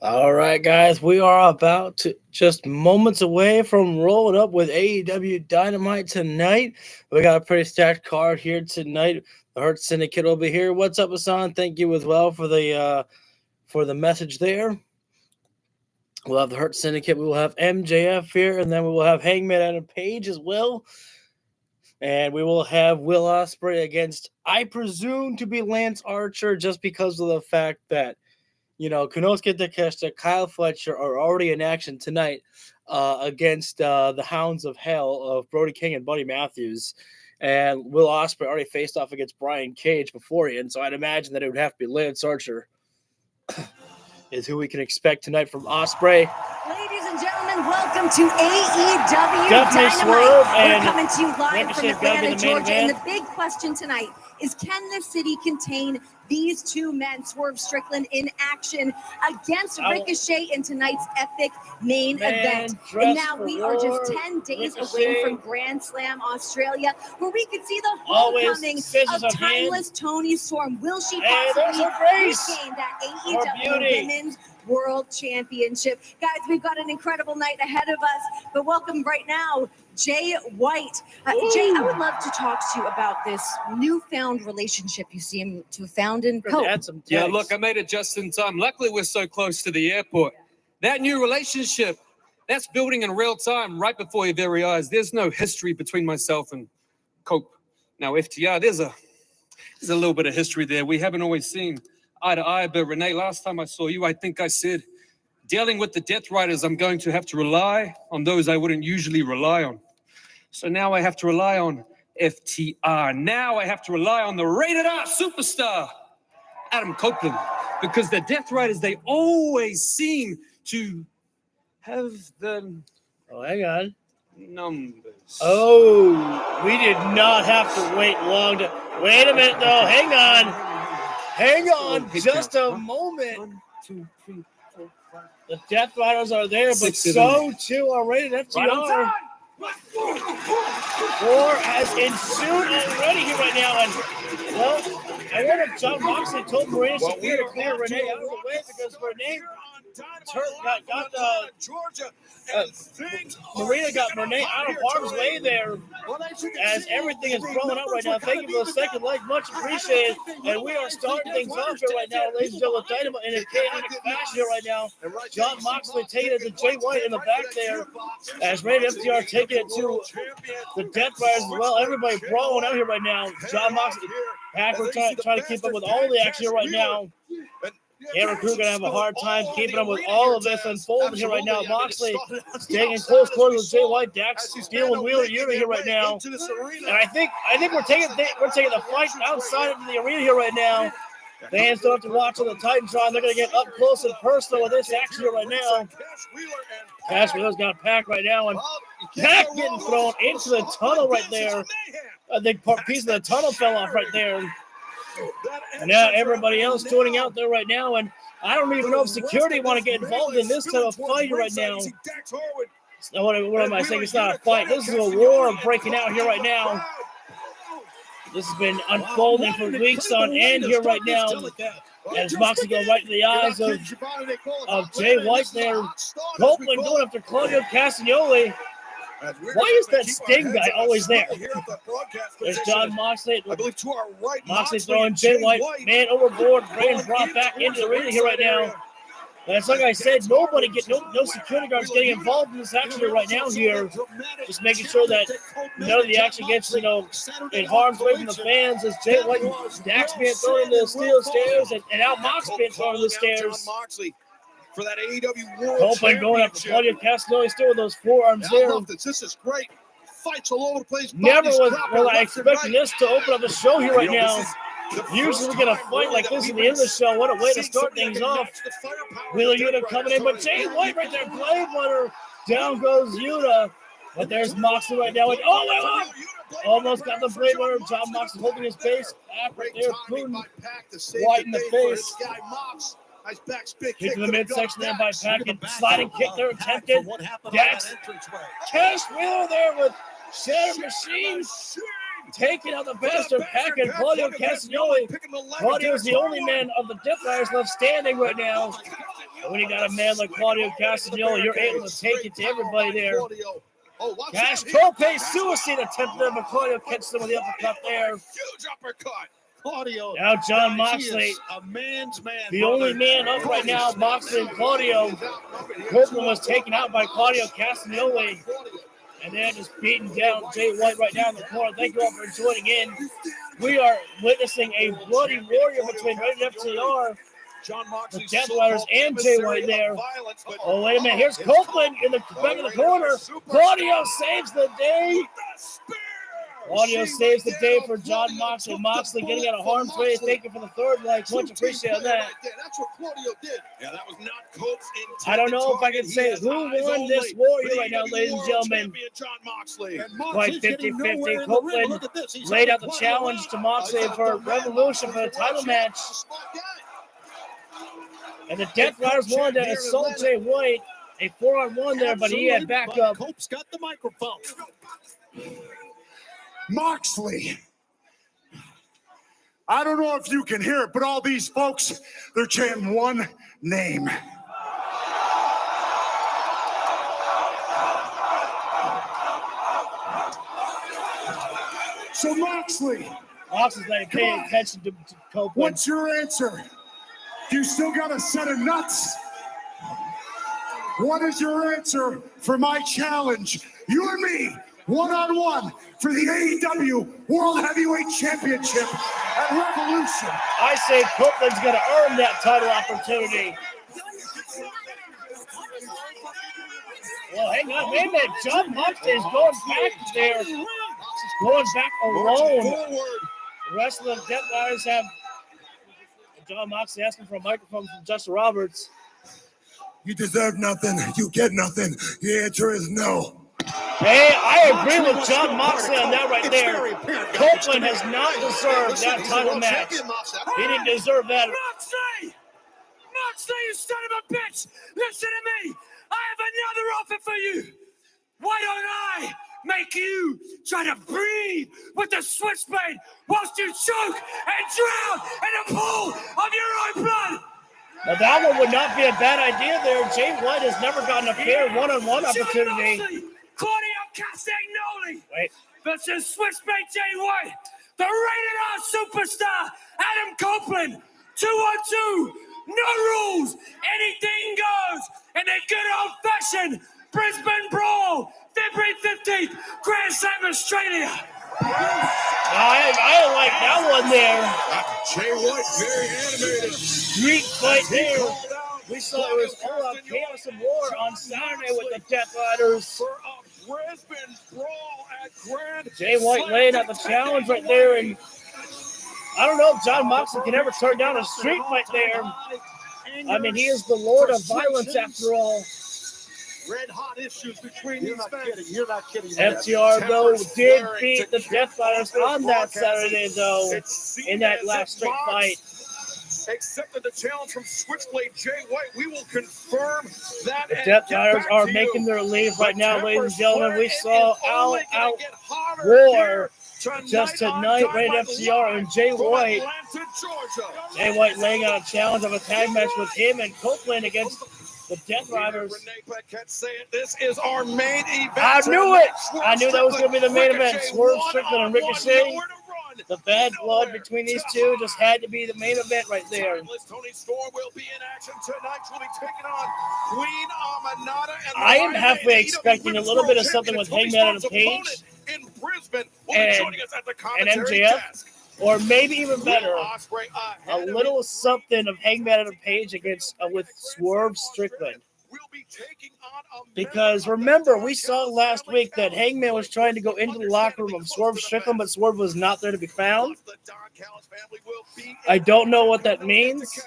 All right, guys, we are about to just moments away from rolling up with AEW Dynamite tonight. We got a pretty stacked card here tonight. The Hurt Syndicate will be here. What's up, Hassan? Thank you as well for the message there. We'll have the Hurt Syndicate. We will have MJF here, and then we will have Hangman Adam Page as well. And we will have Will Ospreay against, I presume, to be Lance Archer, just because of the fact that Konosuke Takeshita, Kyle Fletcher are already in action tonight against the Hounds of Hell of Brody King and Buddy Matthews. And Will Ospreay already faced off against Brian Cage beforehand, so I'd imagine that it would have to be Lance Archer is who we can expect tonight from Ospreay. Ladies and gentlemen, welcome to AEW Definitely Dynamite. Swerve We're and coming to you live from Ricochet gotta be Atlanta, the main Georgia. And event. the big question tonight is, can the city contain these two men, Swerve Strickland, in action against Ricochet in tonight's epic main event? And now we are just 10 days away from Grand Slam Australia, where we could see the homecoming of timeless Toni Storm. Will she possibly regain that AEW Women's World Championship? Guys, we've got an incredible night ahead of us, but welcome right now, Jay White. Jay, I would love to talk to you about this newfound relationship you seem to have found in Cope. Yeah, look, I made it just in time. Luckily, we're so close to the airport. That new relationship, that's building in real time, right before your very eyes. There's no history between myself and Cope. Now, FTR, there's a little bit of history there. We haven't always seen eye to eye, but Renee, last time I saw you, I think I said, dealing with the Death Riders, I'm going to have to rely on those I wouldn't usually rely on. So now I have to rely on FTR. Now I have to rely on the rated R superstar, Adam Copeland, because the Death Riders, they always seem to have the hang on. numbers. Oh, we did not have to wait long to. Wait a minute, though. Hang on. Hang on just a moment. 1, 2, 3, 4, 5. The Death Riders are there, but so too are rated FTR. War has ensued already here right now, and well, I wonder if John Moxley told Marina Shafir to clear Renee out of the way, because Renee got Georgia. Marina got Renee out of harm's way there, as everything is blowing up right now. Thank you for the second like, much appreciated. And we are starting things off here right now, ladies and gentlemen. Dynamite in a chaotic fashion here right now. John Moxley taking it to Jay White in the back there, as Rated FTR taking it to the Death Riders as well. Everybody brawling out here right now. John Moxley, Packer trying to keep up with all the action here right now. Cameron Crew gonna have a hard time keeping up with all of this unfolding here right now. Moxley staying in close quarters with Jay White. Dax dealing Wheeler Yuta here right now, and I think we're taking the fight outside of the arena here right now. Fans don't have to watch on the Titantron. They're gonna get up close and personal with this action here right now. Cash Wheeler's got Pac right now, and Pac getting thrown into the tunnel right there. I think piece of the tunnel fell off right there. And now everybody else joining out there right now, and I don't even know if security want to get involved in this type of fight right now. What am I saying? It's not a fight. This is a war breaking out here right now. This has been unfolding for weeks on end here right now. As Moxley go right to the eyes of Jay White there. Copeland going after Claudio Castagnoli. Why is that Sting guy always there? There's John Moxley. Moxley throwing Jay White, man overboard, being brought back into the arena here right now. And it's like I said, no security guards getting involved in this action right now here. Just making sure that none of the action gets, in harm's way from the fans, as Jay White and Dax being thrown into the steel stairs, and now Mox being thrown into the stairs. For that AEW World Copeland going after Claudio Castagnoli still with those forearms there. This is great. Fights all over the place. Never was I expecting this to open up a show here right now. Usually we get a fight like this at the end of the show. What a way to start things off. Wheeler Yuta coming in, but Jay White right there, Blade Runner. Down goes Yuta. But there's Moxley right now. Wait. Almost got the Blade Runner. John Moxley holding his face. Pac right there, Putin. White in the face. Kick to the midsection there by Pac, and sliding kick there attempted. Dax, Cash Wheeler there with Shatter Machine, taking out the bastard Pac and Claudio Castagnoli. Claudio's the only man of the Death Riders left standing right now. And when you got a man like Claudio Castagnoli, you're able to take it to everybody there. Cash Tope suicide attempt there, but Claudio catches him with the uppercut there. Huge uppercut. Claudio. Now John Moxley, a man's man. the only man up right now, Moxley and Claudio. Copeland was taken out by Claudio Castagnoli. And they're just beating down Jay White right now in the corner. Thank you all for joining in. We are witnessing a bloody warrior between Red and FTR, the Death Riders, and Jay White there. Oh, wait a minute. Here's Copeland in the back of the corner. Claudio saves the day. Claudio saves the day for John Moxley. Moxley getting out of harm's way. Thank you for the third like. Much appreciate that. That's what Claudio did. Yeah, that was not Cope's intent. I don't know if I can say who won this warrior right now, ladies and gentlemen. John Moxley. Quite 50-50. Copeland laid out the challenge to Moxley for Revolution for the title match. And the Death Riders wanted to assault Jay White. A 4-on-1 there, but he had backup. Cope's got the microphone. Moxley. I don't know if you can hear it, but all these folks, they're chanting one name. So Moxley. Moxley's not paying attention to Copeland. What's your answer? Do you still got a set of nuts? What is your answer for my challenge? You and me, one-on-one, for the AEW World Heavyweight Championship at Revolution. I say Copeland's going to earn that title opportunity. Well, hang on, wait a minute. John Moxley is going back there. Going back alone. The rest of the Death Riders have John Moxley asking for a microphone from Justin Roberts. You deserve nothing. You get nothing. The answer is no. Hey, I agree with John Moxley on that right there. Copeland has not deserved that title match. He didn't deserve that. Moxley, you son of a bitch! Listen to me. I have another offer for you. Why don't I make you try to breathe with the switchblade whilst you choke and drown in a pool of your own blood? Now that one would not be a bad idea there. Jay White has never gotten a fair one-on-one opportunity. Claudio Castagnoli Wait. versus Switchblade Jay White. The rated R superstar Adam Copeland. 2-on-2. No rules. Anything goes. And a good old-fashioned Brisbane Brawl. February 15th. Grand Slam, Australia. I like that one there. Jay White, very animated. Street fight there. We saw it was all out chaos and war on Saturday with the Death Riders. For a Brisbane Brawl at Grand Jay White laying out the challenge right there, and I don't know if John Moxley can ever turn down a street fight there. I mean, he is the Lord of Violence after all. Red hot issues between these fans. You're not kidding. FTR, though, did beat the Death Riders on that Saturday, though, in that last street fight. Accepted the challenge from Switchblade Jay White. We will confirm that. The Death Riders are making their leave right now, ladies and gentlemen. We saw out war just tonight, right at FTR and Jay White. Jay White laying out a challenge of a tag match with him and Copeland against the Death Riders. This is our main event. I knew it. I knew that was going to be the main event. Swerve Strickland and Ricochet. The bad blood between these two just had to be the main event right there. Tony Storm will be in action tonight. She'll be taking on Queen Amanada. I am halfway expecting a little bit of something with Hangman and Page and MJF. Or maybe even better, a little something of Hangman and Page against with Swerve Strickland. Because remember, we saw last week that Hangman was trying to go into the locker room of Swerve Strickland, but Swerve was not there to be found. I don't know what that means.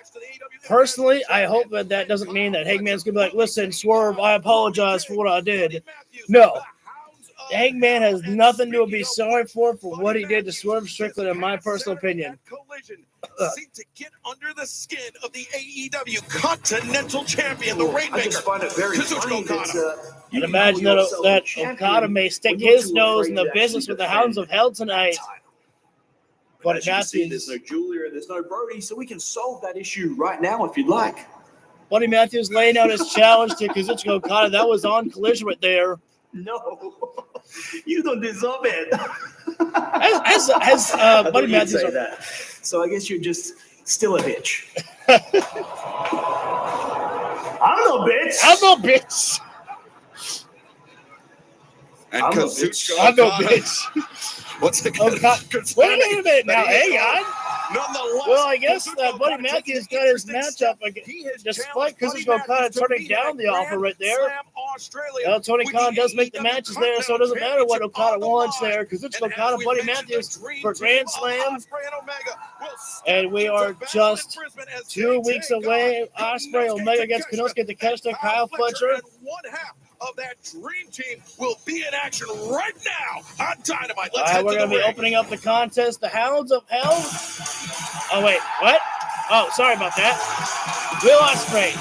Personally, I hope that that doesn't mean that Hangman's going to be like, listen, Swerve, I apologize for what I did. No. Hangman has nothing to be sorry for what he did to Swerve Strickland, in my personal opinion. Seem to get under the skin of the AEW Continental Champion, the Rainmaker. I just find it very funny that and imagine that Okada may stick his nose in the business with the Hounds of Hell tonight. But as you can see, there's no Julia, there's no Brody, so we can solve that issue right now if you'd like. Buddy Matthews laying out his challenge to Kazuchika Okada. That was on Collision right there. No, you don't deserve it. Has Buddy Matthews say that? So I guess you're just still a bitch. I'm no bitch. I'm no bitch. And I'm no Kazuchika I'm no Okada, bitch. once again, Wait a minute now. Hang on. Nonetheless, Well, I guess Kazuchika Buddy Okada Matthews taking got his interesting matchup step. He has despite challenged Kazuchika Buddy Okada Matthews to turning meet down at the offer Grand right there. Slam Australia Well, Tony with Khan the does make the AEW matches there, so it doesn't matter what Okada wants there. Kazuchika Okada, Buddy Matthews for Grand Slam. And we are just 2 weeks away. Ospreay, Omega against Konosuke Takeshita, Kyle Fletcher. And one half of that dream team will be in action right now on Dynamite. Let's head We're to going the to be ring. opening up the contest. The Hounds of Hell. Oh, wait. What? Oh, sorry about that. Will Ospreay.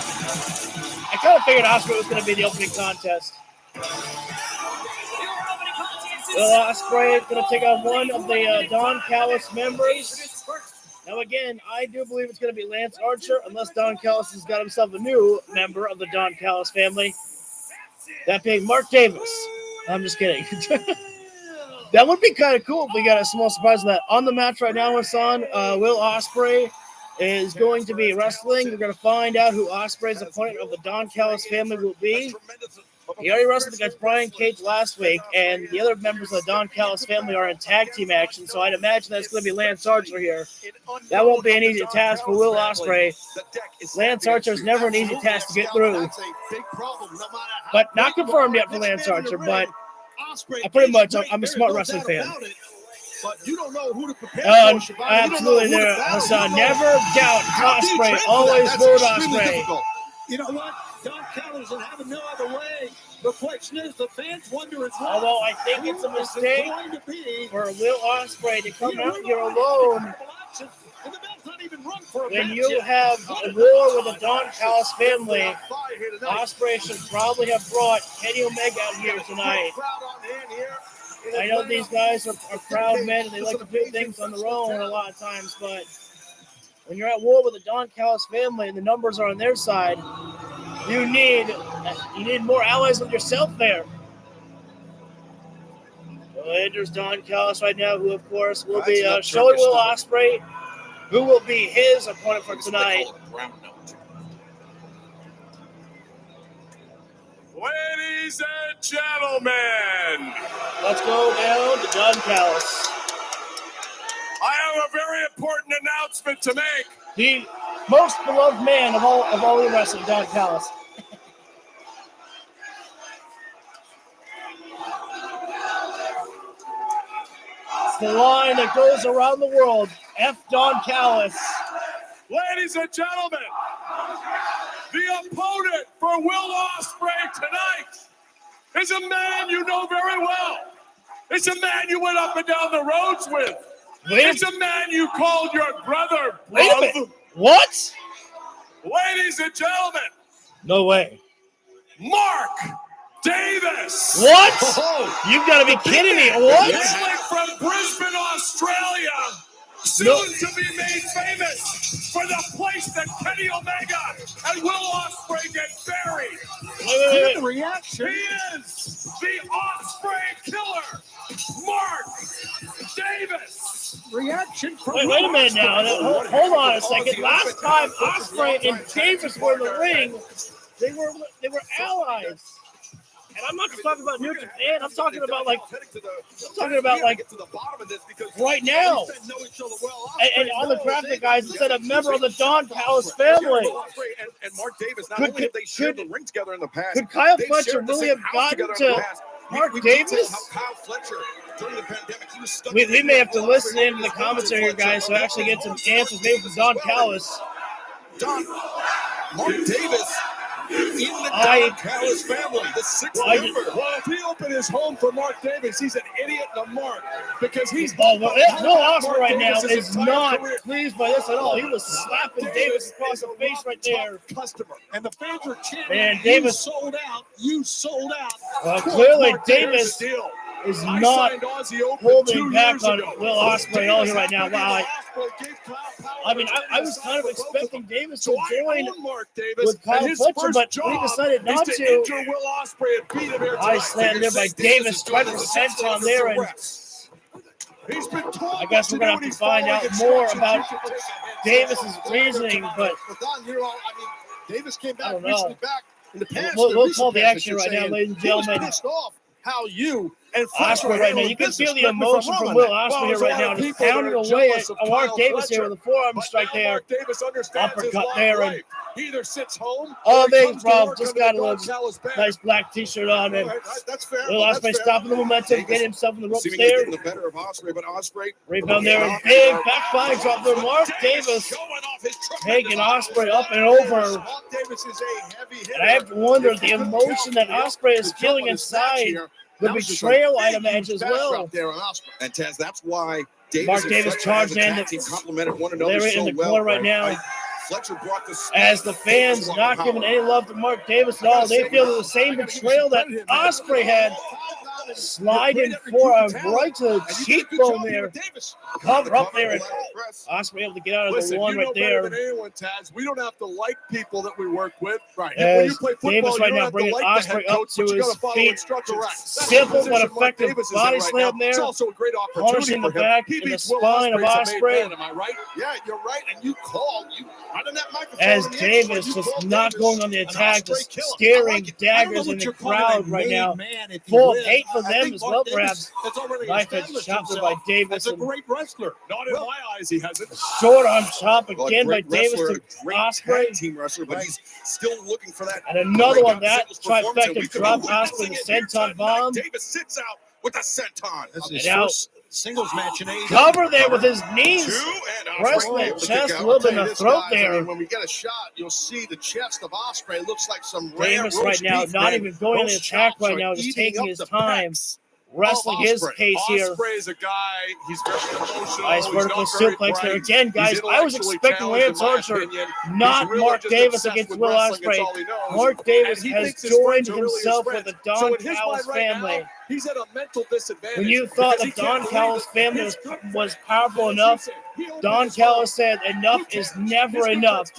I kind of figured Ospreay was going to be the opening contest. Will Ospreay is going to take on one of the Don Callis members. Now, again, I do believe it's going to be Lance Archer, unless Don Callis has got himself a new member of the Don Callis family. That being Mark Davis. I'm just kidding. That would be kind of cool if we got a small surprise of that. On the match right now, Hassan, Will Ospreay is going to be wrestling. We're going to find out who Ospreay's opponent of the Don Callis family will be. He already wrestled against Brian Cage last week, and the other members of the Don Callis family are in tag team action, so I'd imagine that's going to be Lance Archer here. That won't be an easy task for Will Ospreay. Lance Archer is never an easy task to get through. But not confirmed yet for Lance Archer, but I'm a smart wrestling fan. But you don't know who to prepare for. Absolutely, there, Hassan. Never doubt Ospreay. Always vote Ospreay. You know what? Don Callis will have no other way. The question is, the fans wonder as well. Although I think it's a mistake for Will Ospreay to come out here alone when you have a war with the Don Callis family. Ospreay should probably have brought Kenny Omega out here tonight. I know these guys are proud men and they like to do things on their own a lot of times, but when you're at war with the Don Callis family and the numbers are on their side, you need more allies with yourself there. So enters Don Callis right now, who of course will be showing Will Ospreay who will be his opponent for tonight. Ladies and gentlemen, let's go down to Don Callis. I have a very important announcement to make. The most beloved man of all the wrestling, Don Callis. It's the line that goes around the world. F. Don Callis. Ladies and gentlemen, the opponent for Will Ospreay tonight is a man you know very well. It's a man you went up and down the roads with. It's a man you called your brother. Wait a minute. What? Ladies and gentlemen. No way. Mark Davis. What? You've got to be kidding me. What? Hailing from Brisbane, Australia. Soon to be made famous for the place that Kenny Omega and Will Ospreay get buried. Wait. The reaction. He is the Ospreay killer, Mark Davis. Reaction from Wait a minute now. Hold on a second. Last time Ospreay and Davis were in the ring, they were allies. And I'm not just talking about New Japan. I'm talking about like right now. And on the graphic, guys, it said a member of the Don Callis family. And Mark Davis, not only have they shared the ring together in the past, could Kyle Fletcher really have gotten to Mark Davis? Kyle Fletcher during the pandemic, he was stuck. We may have to listen in to the commentary here, guys, to actually get some answers maybe from Don Callis. Mark Davis. In the Don Callis family, the sixth member. Well, if he opened his home for Mark Davis, he's an idiot and a mark because he's. Will Ospreay right now is not pleased by this at all. He was slapping Davis across the face right there. Customer. And the fans are chanting, Man, Davis sold out. You sold out. Clearly, Davis is not holding back on Will Ospreay at all here right now. Wow. I mean, I was kind of expecting Davis to join with Kyle Fletcher, but we decided not to. I slammed there by Davis, tried to senton there, and I guess we're going to have to find out more about Davis's reasoning, but Davis came back I don't know. recently back in the past. We'll call the action right now, ladies and gentlemen. Pissed off how you and Ospreay right now. You can feel the emotion from Will Ospreay here right now. Just pounding away at Mark Davis here with a forearm strike there. Uppercut there. And he either sits home. big problem. Just got a little nice black t-shirt on. And that's fair. Will Ospreay stopping the momentum, getting himself in the ropes there. The better of Ospreay, but Ospreay Rebound there. And big back body drop there. Mark Davis taking Ospreay up and over. Davis is a heavy hitter. And I have to wonder the emotion that Ospreay is feeling inside. The betrayal, I'd imagine, as well. And Taz, that's why Mark Davis charged in. Complemented one another They're in the corner right now. Fletcher brought the As the fans not giving any love to Mark Davis at all, they feel the same betrayal that Ospreay had. Sliding forearm right to the cheekbone there. Cover up there. And Ospreay able to get out of the one right there. Anyone, Taz. We don't have to like people that we work with. Right. As when you play football, Davis right now bringing Ospreay up to his feet. Simple but effective body slam there. It's also a great opportunity punishing the back in the spine of Ospreay. Am I right? Yeah, you're right. And you called. You running that microphone. As Davis just not going on the attack, just staring daggers in the crowd right now. Full of hate for them as well, perhaps. Knife edge chop there by Davis. That's a great wrestler. Not in my eyes, he hasn't. Short arm chop again by Davis to Ospreay. Team wrestler, but he's still looking for that. And another one, that trifecta drop Ospreay, the senton bomb. Davis sits out with a senton. This is his first singles match in AEW. Cover there with his knees. Wrestling chest, a little bit in the throat there. When we get a shot, you'll see the chest of Ospreay looks like some Davis right now, not even going to the attack right now, just taking his time. Wrestling his pace here. Ospreay is a guy, he's very emotional. Nice vertical suplex there again, guys. I was expecting Lance Archer, not Mark Davis against Will Ospreay. Mark Davis has joined himself with the Don Callis family. He's at a mental disadvantage. When you thought the Don Callis family was powerful enough, Don Callis said enough is never enough.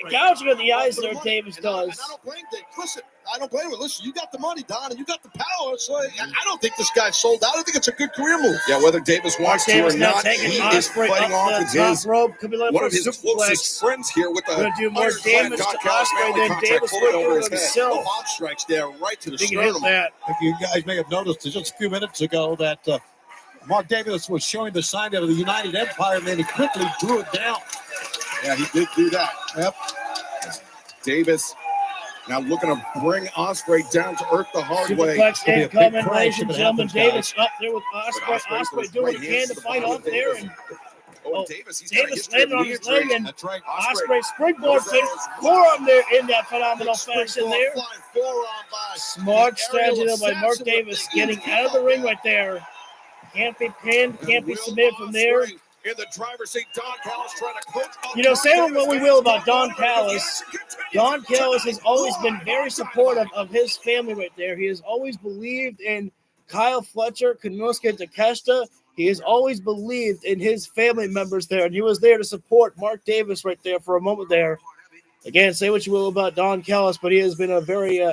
Gouging in the eyes there, Davis does. I don't blame Dave. Listen, I don't blame him. Listen, you got the money, Don, and you got the power. So I don't think this guy's sold out. I think it's a good career move. Yeah, whether Davis wants to or not, he is fighting off with his one of his closest friends here with the going to do more damage to Ospreay than Davis would do to himself. Bomb strikes there right to the sternum. You guys may have noticed just a few minutes ago that Mark Davis was showing the sign of the United Empire, and then he quickly drew it down. Yeah, he did do that. Yep. Davis now looking to bring Ospreay down to earth the hard way. Superplex incoming, ladies and gentlemen. Davis up there with Ospreay. Ospreay doing what he can to fight off there. And Davis landed on his leg, and Ospreay springboard finish. Forearm there in that phenomenal fashion there. Smart strategy there by Mark Davis, getting out of the ring right there. Can't be pinned, can't be submitted from there. In the driver's seat, Don Callis trying to coach up. You know, say what we will about Don Callis. Don Callis has always been very supportive of his family right there. He has always believed in Kyle Fletcher, Konosuke Takeshita. He has always believed in his family members there, and he was there to support Mark Davis right there for a moment there. Again, say what you will about Don Callis, but he has been a very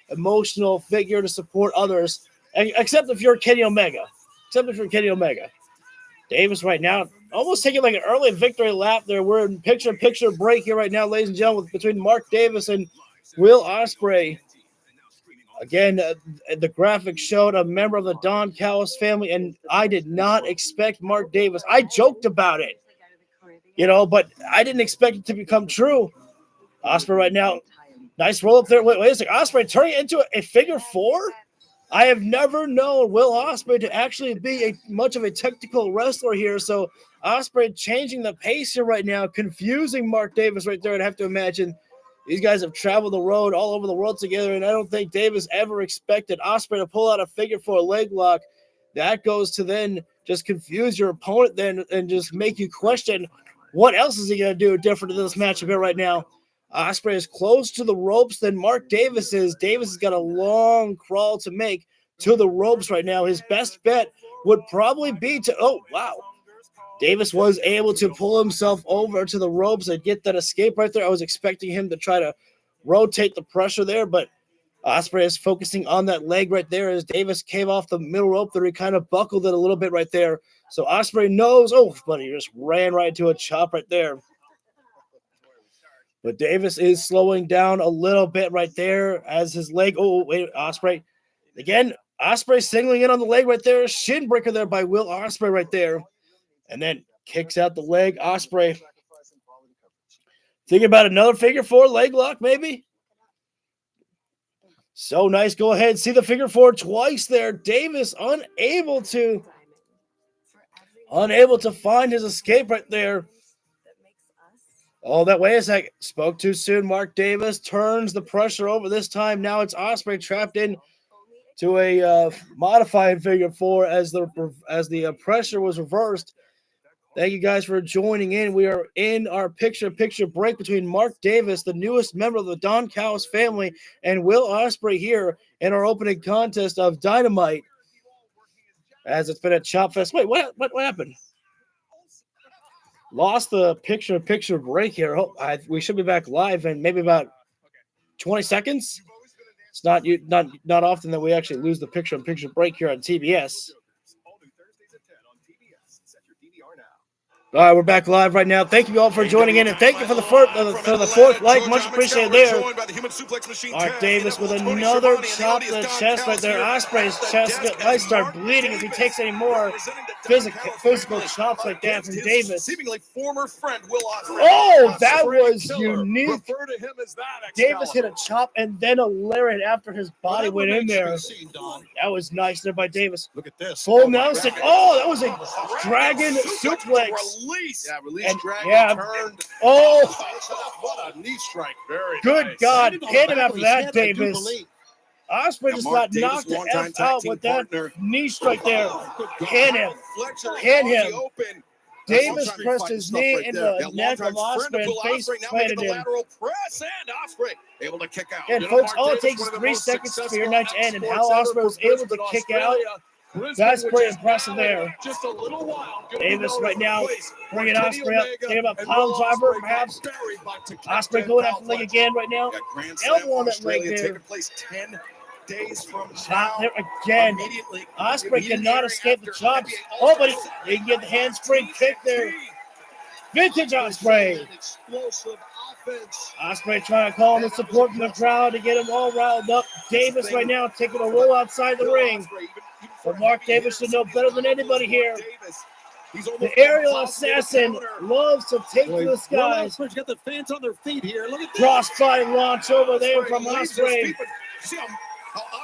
emotional figure to support others, except if you're Kenny Omega. Davis right now almost taking like an early victory lap there. We're in picture-in-picture break here right now, ladies and gentlemen, between Mark Davis and Will Ospreay. Again, the graphic showed a member of the Don Callis family, and I did not expect Mark Davis. I joked about it, but I didn't expect it to become true. Ospreay right now, nice roll up there. Wait a second. Ospreay turning it into a figure four? I have never known Will Ospreay to actually be much of a technical wrestler here. So Ospreay changing the pace here right now, confusing Mark Davis right there. I'd have to imagine these guys have traveled the road all over the world together, and I don't think Davis ever expected Ospreay to pull out a figure four leg lock. That goes to then just confuse your opponent then and just make you question what else is he going to do different in this matchup here right now. Ospreay is close to the ropes than Mark Davis is. Davis has got a long crawl to make, to the ropes right now. His best bet would probably be to, oh, wow. Davis was able to pull himself over to the ropes and get that escape right there. I was expecting him to try to rotate the pressure there, but Ospreay is focusing on that leg right there as Davis came off the middle rope there. He kind of buckled it a little bit right there. So Ospreay knows, oh, but he just ran right into a chop right there. But Davis is slowing down a little bit right there as his leg, oh, wait, Ospreay. Again, Ospreay singling in on the leg right there. Shin breaker there by Will Ospreay right there. And then kicks out the leg. Ospreay thinking about another figure four leg lock, maybe. So nice. Go ahead. See the figure four twice there. Davis unable to find his escape right there. Oh, that wait a second. Spoke too soon. Mark Davis turns the pressure over this time. Now it's Ospreay trapped in to a modified figure four as the pressure was reversed. Thank you guys for joining in. We are in our picture-in-picture break between Mark Davis, the newest member of the Don Callis family, and Will Ospreay here in our opening contest of Dynamite. As it's been a chop fest. Wait, what happened? Lost the picture-in-picture break here. We should be back live in maybe about 20 seconds. It's not often that we actually lose the picture-in-picture break here on TBS. All right, we're back live right now. Thank you all for joining in, and thank you for the fourth like. Much appreciated there. Mark Davis with another chop to the chest right there. Ospreay's chest might start bleeding if he takes any more physical chops like that from Davis. Seemingly former friend Will Ospreay. Oh, that was unique. Davis hit a chop and then a lariat after his body went in there. That was nice there by Davis. Look at this. Full Nelson. Oh, that was a dragon suplex. Release. Turned. Oh, what a knee strike. Very good nice. God. Hit him after that, Davis. Ospreay just got Davis, knocked the longtime F tag out team with that partner. knee strike there. Hit him. Hit him. Davis pressed his knee into the neck of Ospreay and face planted him. Press and Ospreay able to kick out. And folks, all it takes is 3 seconds for your night to end, and how Ospreay was able to kick out. That's pretty impressive there. Just a little while. Davis right now bringing Ospreay up. Thinking about pile driver, perhaps. Ospreay going after the leg again right now. Elbow on that leg there. Taking place 10 days from Chop there again. Ospreay cannot escape the chops. Oh, but he can get the handspring kick there. Vintage Ospreay. Ospreay trying to call in the support from the crowd to get him all riled up. Davis right now taking a roll outside the ring. But Mark Davis should know better than anybody here. The aerial assassin loves to take to the skies. Ospreay's got the fans on their feet here. Look at Crossbody launch over there from Ospreay.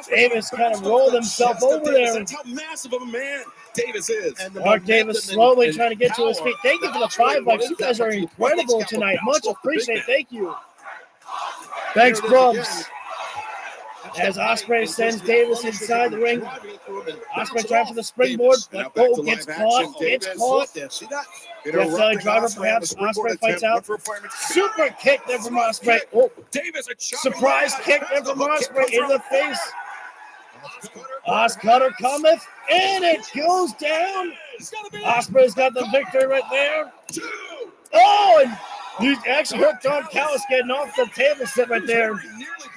Davis kind of rolled himself over there. That's how massive of a man Davis is. Mark Davis slowly trying to get to his feet. Thank you for the 5 likes. You guys are incredible tonight. Much appreciated. Thank you. Thanks, Grubs. As Ospreay sends Davis inside the ring. Ospreay trying for the springboard, but gets caught. Gets caught. Left belly driver, perhaps. Ospreay fights out. Super kick there from Ospreay. Oh, surprise kick there from Ospreay into the face. Oscutter cometh, and it goes down. Ospreay's got the victory right there. Oh, and he actually hurt Don Callis getting off the table set right there.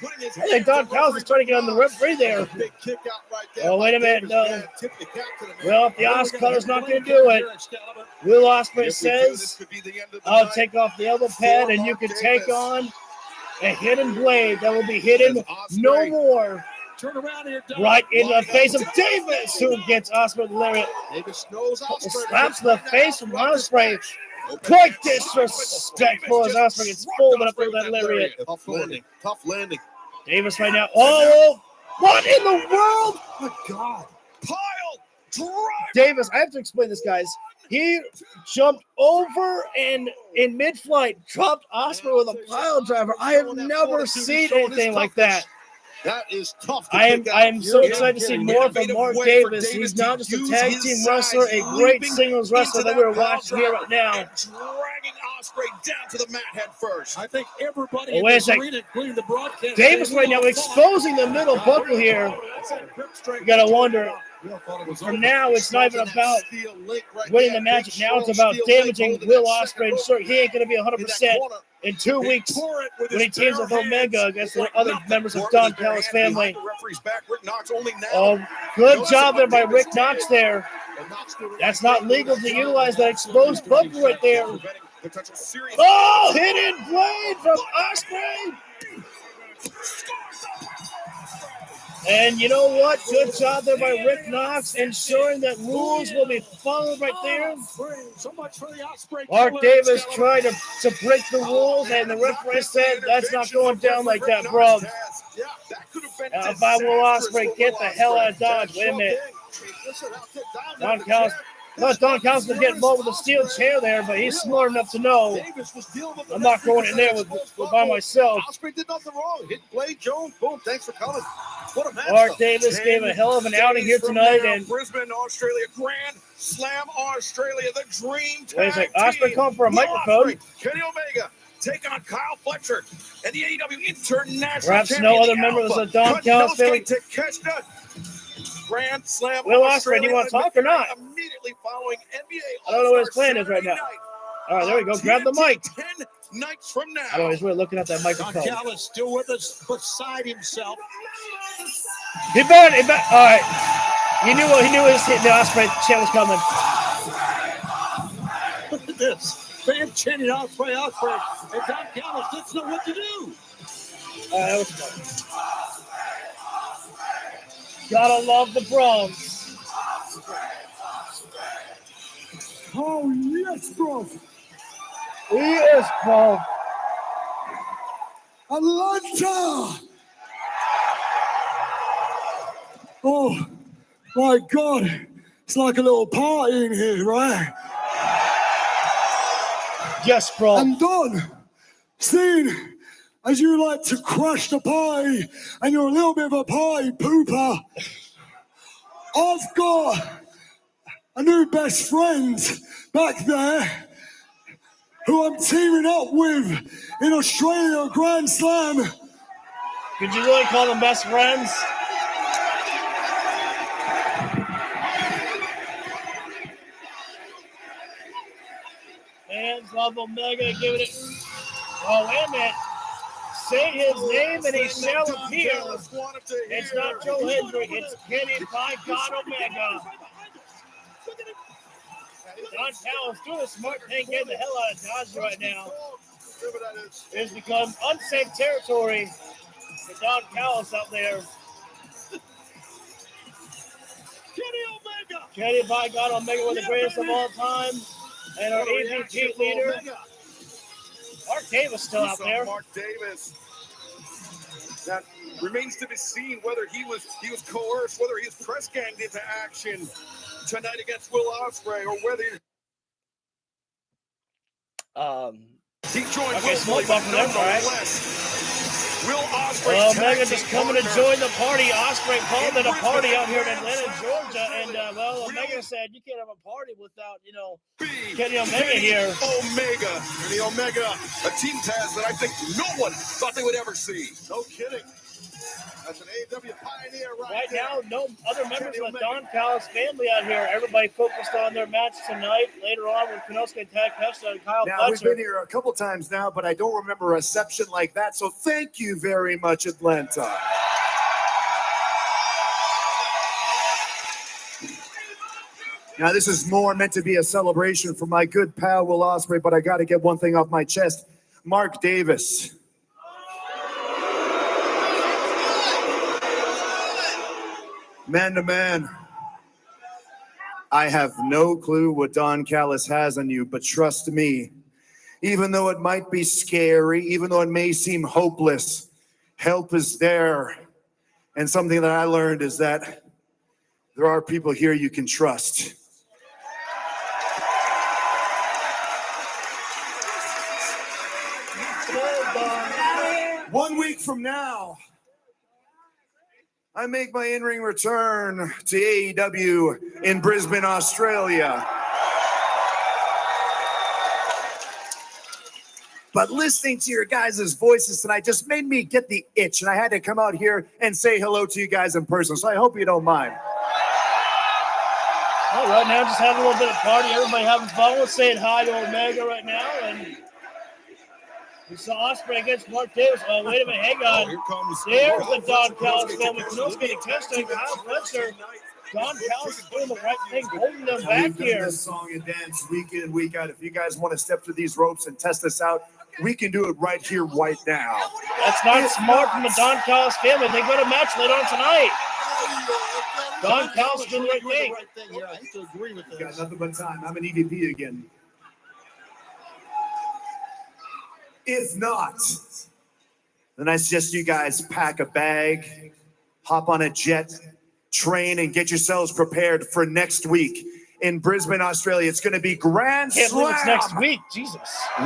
I think Don Callis is trying to get on the referee there. Oh, wait a minute. No. Well, if the Oscutter's not going to do it, Will Ospreay says, I'll take off the elbow pad and you can take on a hidden blade that will be hidden no more. Right in the face of Davis, who gets Ospreay the lariat. Slaps the face from Ospreay. Quite disrespectful as Ospreay gets folded up with that lariat. Tough landing. Davis right now. Oh, what in the world? Good God. Pile driver. Davis, I have to explain this, guys. He jumped over and in mid-flight dropped Ospreay with a pile driver. I have never seen anything like that. That is tough. I am so excited to see more from Mark Davis. He's not just a tag team wrestler, a great singles wrestler that we're watching here right now. Dragging Ospreay down to the mat head first. I think everybody in this arena, including the broadcast. Davis right now exposing the middle buckle here. You gotta wonder. For now, it's not even about winning the match. Now it's about damaging Will Ospreay. And sure, he ain't gonna be 100% in 2 weeks when he teams with Omega against the other members of Don Callis' family. Good job there by Rick Knox there. That's not legal to utilize that exposed buckle right there. Oh, hidden blade from Ospreay. And you know what? Good job there by Rick Knox, ensuring that rules will be followed right there. Mark Davis tried to break the rules, and the referee said that's not going down like that, bro. If I Will Ospreay, get the hell out of Dodge. Wait a minute. Don Callis. Don Callis will get involved with a steel chair there, but he's smart enough to know I'm not going in there by myself. Ospreay did nothing wrong. Hit blade, Jones. Boom. Thanks for coming. What a match. Mark Davis gave a hell of an outing here tonight. And Brisbane, Australia, Grand Slam, Australia, the dream tag wait a second. Ospreay called for a microphone. Kenny Omega take on Kyle Fletcher and the AEW International Perhaps Champion. no other members of the Don Callis family. Grand Slam. Will Ospreay, do you want to talk or not? Immediately following NBA. I don't know what his plan is right now. All right, there we go. Grab the mic. 10 nights from now. I don't know, he's really looking at that microphone. Don Callis still with us, beside himself. He better. All right. He knew the Ospreay chant was coming. Look at this. Fan chanting Ospreay. And Don Callis doesn't know what to do. That was fun. Gotta love the Bronx. Oh, yes, bro. He is, bro. Atlanta. Oh, my God. It's like a little party in here, right? Yes, bro. I'm done. Seeing as you like to crash the party and you're a little bit of a party pooper, I've got a new best friend back there who I'm teaming up with in Australia Grand Slam. Could you really call them best friends? Fans love Omega giving it. Oh, wait a minute. Say his name and he shall appear. It's not Joe Hendrick, it's Kenny by God Omega. Don Callis doing a smart thing, getting the hell out of Dodge right now. It's become unsafe territory for Don Callis out there. Kenny Omega. Kenny by God Omega, one of the greatest of all time. And our AVP leader, Mark Davis, still out there. Mark Davis. That remains to be seen whether he was coerced, whether he was press ganged into action tonight against Will Ospreay, or whether he joined okay, smoke bump from them, all right. Will Ospreay. Omega just coming to join the party. Ospreay called it a party out here in Atlanta, Georgia, and Omega said you can't have a party without Kenny Omega here. Omega, Kenny Omega, a team Taz that I think no one thought they would ever see. No kidding. That's an AEW pioneer right now. No other members of the Don Callis family out here. Everybody focused on their match tonight. Later on with Kenosuke Takeshita and Kyle Fletcher. We've been here a couple times now, but I don't remember a reception like that. So thank you very much, Atlanta. Now, this is more meant to be a celebration for my good pal, Will Ospreay, but I got to get one thing off my chest. Mark Davis. Man to man, I have no clue what Don Callis has on you, but trust me, even though it might be scary, even though it may seem hopeless, help is there. And something that I learned is that there are people here you can trust. One week from now, I make my in-ring return to AEW in Brisbane, Australia. But listening to your guys' voices tonight just made me get the itch, and I had to come out here and say hello to you guys in person, so I hope you don't mind. All right, now just having a little bit of party. Everybody having fun. We're saying hi to Omega right now, and we saw Ospreay against Mark Davis. Oh, wait a minute, hang on. There's the Don Callis family. Cano's getting tested. Kyle Fletcher. Don Callis is doing the right thing, holding them back here. This song and dance week in and week out. If you guys want to step through these ropes and test us out, we can do it right here, right now. That's not smart from the Don Callis family. They got a match later on tonight. Don Callis doing the right thing. Yeah, I have to agree with this. Got nothing but time. I'm an EVP again. If not, then I suggest you guys pack a bag, hop on a jet, train, and get yourselves prepared for next week in Brisbane, Australia. It's going to be Grand Can't believe Slam. it's next week. Jesus.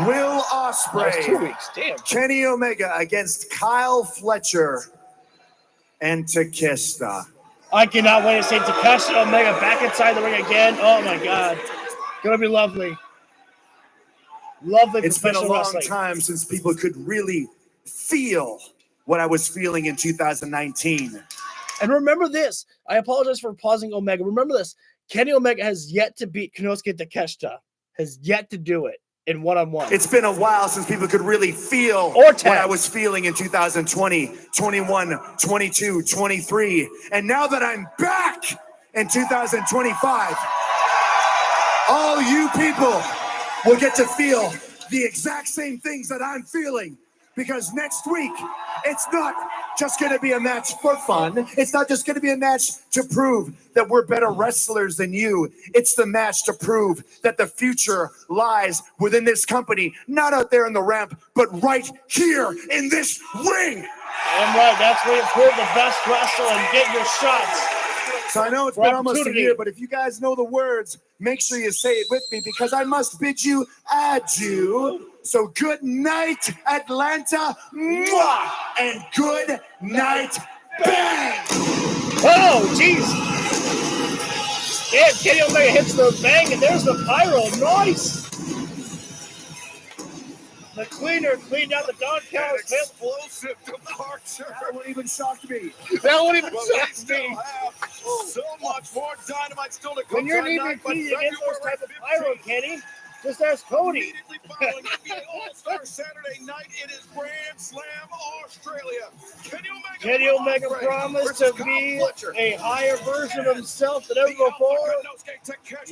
Will That was Ospreay, 2 weeks. Damn. Kenny Omega against Kyle Fletcher and Takeshita. I cannot wait to see Takashi Omega back inside the ring again. Oh my God. Gonna be lovely. Lovely It's been a professional long wrestling. time since people could really feel what I was feeling in 2019. And remember this. I apologize for pausing Omega. Remember this. Kenny Omega has yet to beat Konosuke Takeshita. Has yet to do it in one-on-one. It's been a while since people could really feel Or what tag. I was feeling in 2020, 21, 22, 23. And now that I'm back in 2025, all you people will get to feel the exact same things that I'm feeling. Because next week, it's not just going to be a match for fun. It's not just going to be a match to prove that we're better wrestlers than you. It's the match to prove that the future lies within this company, not out there in the ramp, but right here in this ring. Damn right. That's where you prove the best wrestler and get your shots. So I know it's For been almost a opportunity. year, but if you guys know the words, make sure you say it with me because I must bid you adieu. So good night, Atlanta, mwah, and good night, bang. Oh, jeez. Yeah, Kenny Omega hits the bang, and there's the pyro. Nice. The cleaner cleaned out the Don Callis family. Explosive departure. That won't even shock me. That won't even Well, we shock still me. have so much more Dynamite still to come When you're an tonight, EVP, but you get those February type of pyro, 15th, Kenny. Just ask Cody. immediately following NBA All-Star Saturday night, it is Grand Slam Australia. Kenny Omega promised to be a higher version of himself than ever before.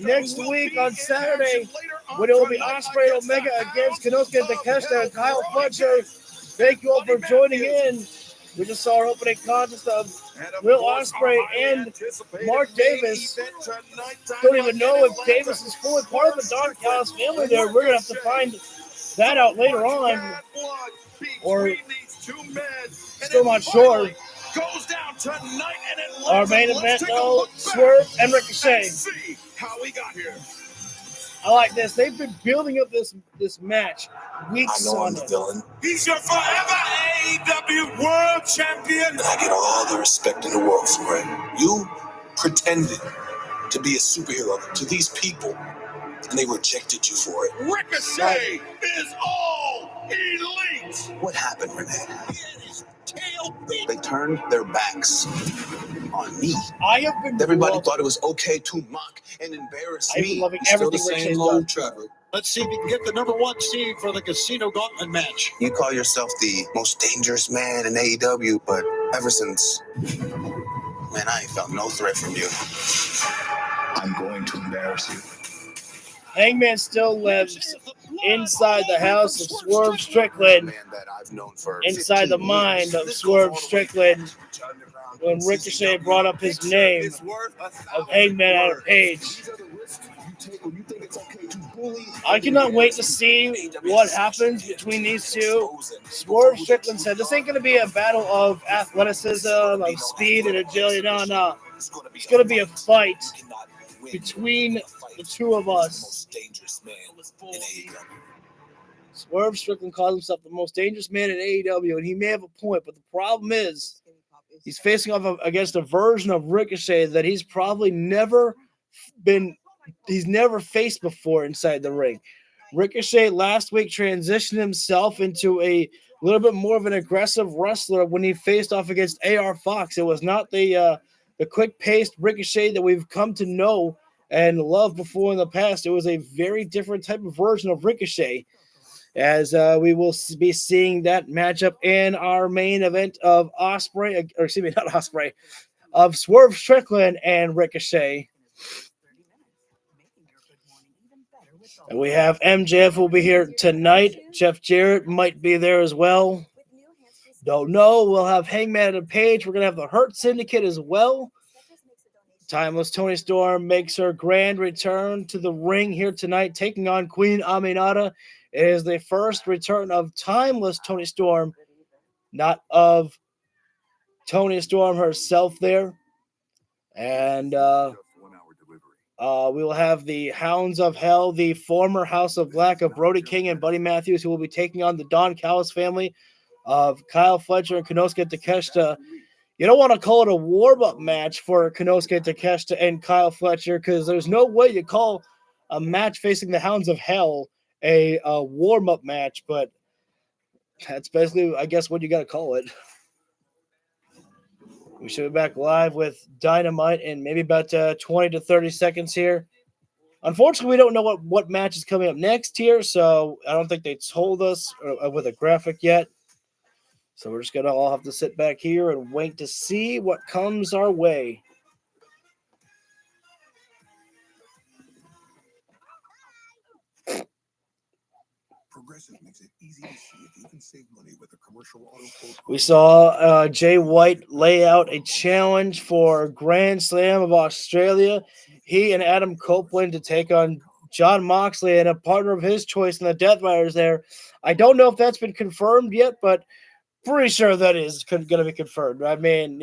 Next week on Saturday, when it will be Ospreay and Omega against Konosuke Takeshita and Kyle Fletcher. Thank you all for joining in. We just saw our opening contest of Will Ospreay and Mark Davis. Don't even know if Davis is fully part of the Don Callis family there. We're going to have to find that out later on. Or still not sure. Goes down tonight and Our main event, though, Swerve and Ricochet. See how we got here. I like this. They've been building up this match weeks on it. He's your forever AEW World Champion. I get all the respect in the world for it. You pretended to be a superhero to these people, and they rejected you for it. Ricochet is all elite. What happened, Renee? They turned their backs on me. I have been Everybody loving, thought it was okay to mock and embarrass I've been me. loving It's still the everything same Ricochet's old done. Trevor. Let's see if we can get the number one seed for the Casino Gauntlet match. You call yourself the most dangerous man in AEW, but ever since, man, I ain't felt no threat from you. I'm going to embarrass you. Hangman still lives inside the house of Swerve Strickland, Man that I've known for inside the 15 mind years. of Swerve Strickland. When Ricochet brought up his name of Hangman Adam Page. I cannot wait to see what happens between these two. Swerve Strickland said this ain't going to be a battle of athleticism, of speed and agility. No. It's going to be a fight between the two of us. Swerve Strickland calls himself the most dangerous man in AEW, and he may have a point, but the problem is He's facing off against a version of Ricochet that he's probably never faced before inside the ring. Ricochet last week transitioned himself into a little bit more of an aggressive wrestler when he faced off against AR Fox. It was not the quick-paced Ricochet that we've come to know and love before in the past. It was a very different type of version of Ricochet, as we will be seeing that matchup in our main event of of Swerve Strickland and Ricochet. And we have MJF will be here tonight. Jeff Jarrett might be there as well. Don't know. We'll have Hangman and Page. We're going to have the Hurt Syndicate as well. Timeless Toni Storm makes her grand return to the ring here tonight, taking on Queen Aminata. It is the first return of Timeless Toni Storm, not of Toni Storm herself there. And we will have the Hounds of Hell, the former House of Black of Brody King and Buddy Matthews, who will be taking on the Don Callis family of Kyle Fletcher and Konosuke Takeshita. You don't want to call it a warm-up match for Konosuke Takeshita and Kyle Fletcher, because there's no way you call a match facing the Hounds of Hell a warm-up match, but that's basically, I guess, what you got to call it. We should be back live with Dynamite in maybe about 20 to 30 seconds here. Unfortunately, we don't know what match is coming up next here, so I don't think they told us with a graphic yet. So we're just going to all have to sit back here and wait to see what comes our way. Progressive makes it easy to see if you can save money with a commercial auto quote. We saw Jay White lay out a challenge for Grand Slam of Australia. He and Adam Copeland to take on John Moxley and a partner of his choice in the Death Riders there. I don't know if that's been confirmed yet, but pretty sure that is going to be confirmed. I mean,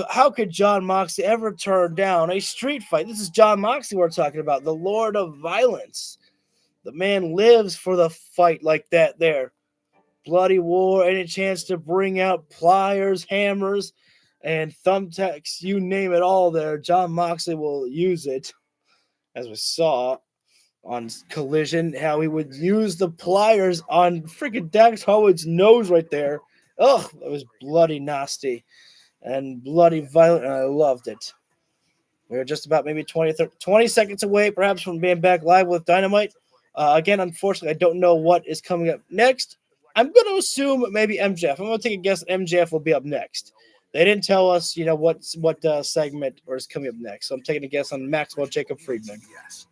how could John Moxley ever turn down a street fight? This is John Moxley we're talking about, the Lord of Violence. The man lives for the fight like that there. Bloody war, any chance to bring out pliers, hammers, and thumbtacks, you name it all there. John Moxley will use it, as we saw on Collision, how he would use the pliers on freaking Dax Harwood's nose right there. Oh, it was bloody nasty and bloody violent, and I loved it. We were just about maybe 20 seconds away, perhaps, from being back live with Dynamite. Again, unfortunately, I don't know what is coming up next. I'm going to assume maybe MJF. I'm going to take a guess that MJF will be up next. They didn't tell us, what segment or is coming up next. So I'm taking a guess on Maxwell Jacob Friedman. Yes.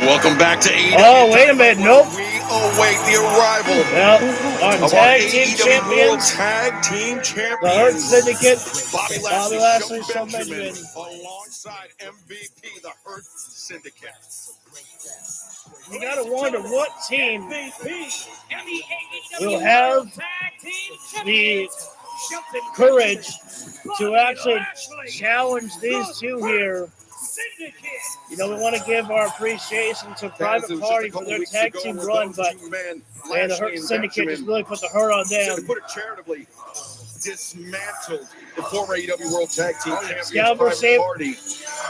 Welcome back to AEW. Oh, wait a minute. Nope. We await the arrival of our tag team champions. Tag team champions. The Hurt Syndicate. Bobby Lashley, Shelton Benjamin, alongside MVP, the Hurt Syndicate. You got to wonder what team will have the courage to actually challenge these two here. We want to give our appreciation to Private Party for their tag team run, but the Hurt Syndicate just really put the hurt on them. To put it charitably, dismantled the former AEW World Tag Team Champions Private Party.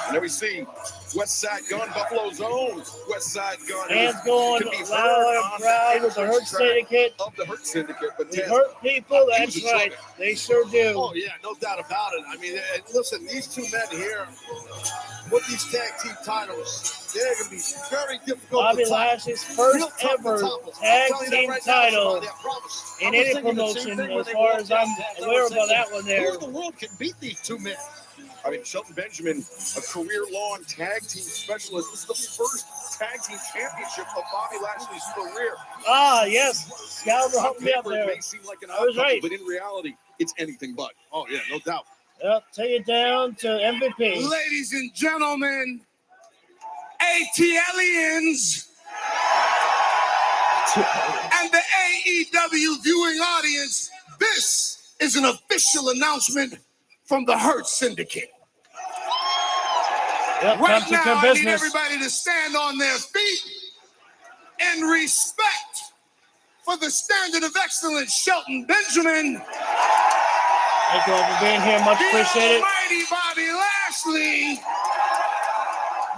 And then we see West Side Gun, Buffalo's own West Side Gun. Hands going loud and proud with the Hurt Syndicate. Of the Hurt Syndicate. But we hurt people, that's right. They sure do. Oh, yeah, no doubt about it. I mean, listen, these two men here with these tag team titles, they're going to be very difficult Bobby to top. Lashley's first ever tag team title in any promotion, as far as I'm aware about that one there. Who in the world can beat these two men? I mean, Shelton Benjamin, a career-long tag team specialist. This is the first tag team championship of Bobby Lashley's career. Ah, yes. Scalper helped me up there. It may seem like an I was right. but in reality, it's anything but. Oh, yeah, no doubt. Yep, take it down to MVP. Ladies and gentlemen, ATLians and the AEW viewing audience, this is an official announcement from the Hurt Syndicate. Yep, right now, I need business. everybody to stand on their feet in respect for the standard of excellence, Shelton Benjamin. Thank you all for being here. Much appreciated. Almighty Bobby Lashley,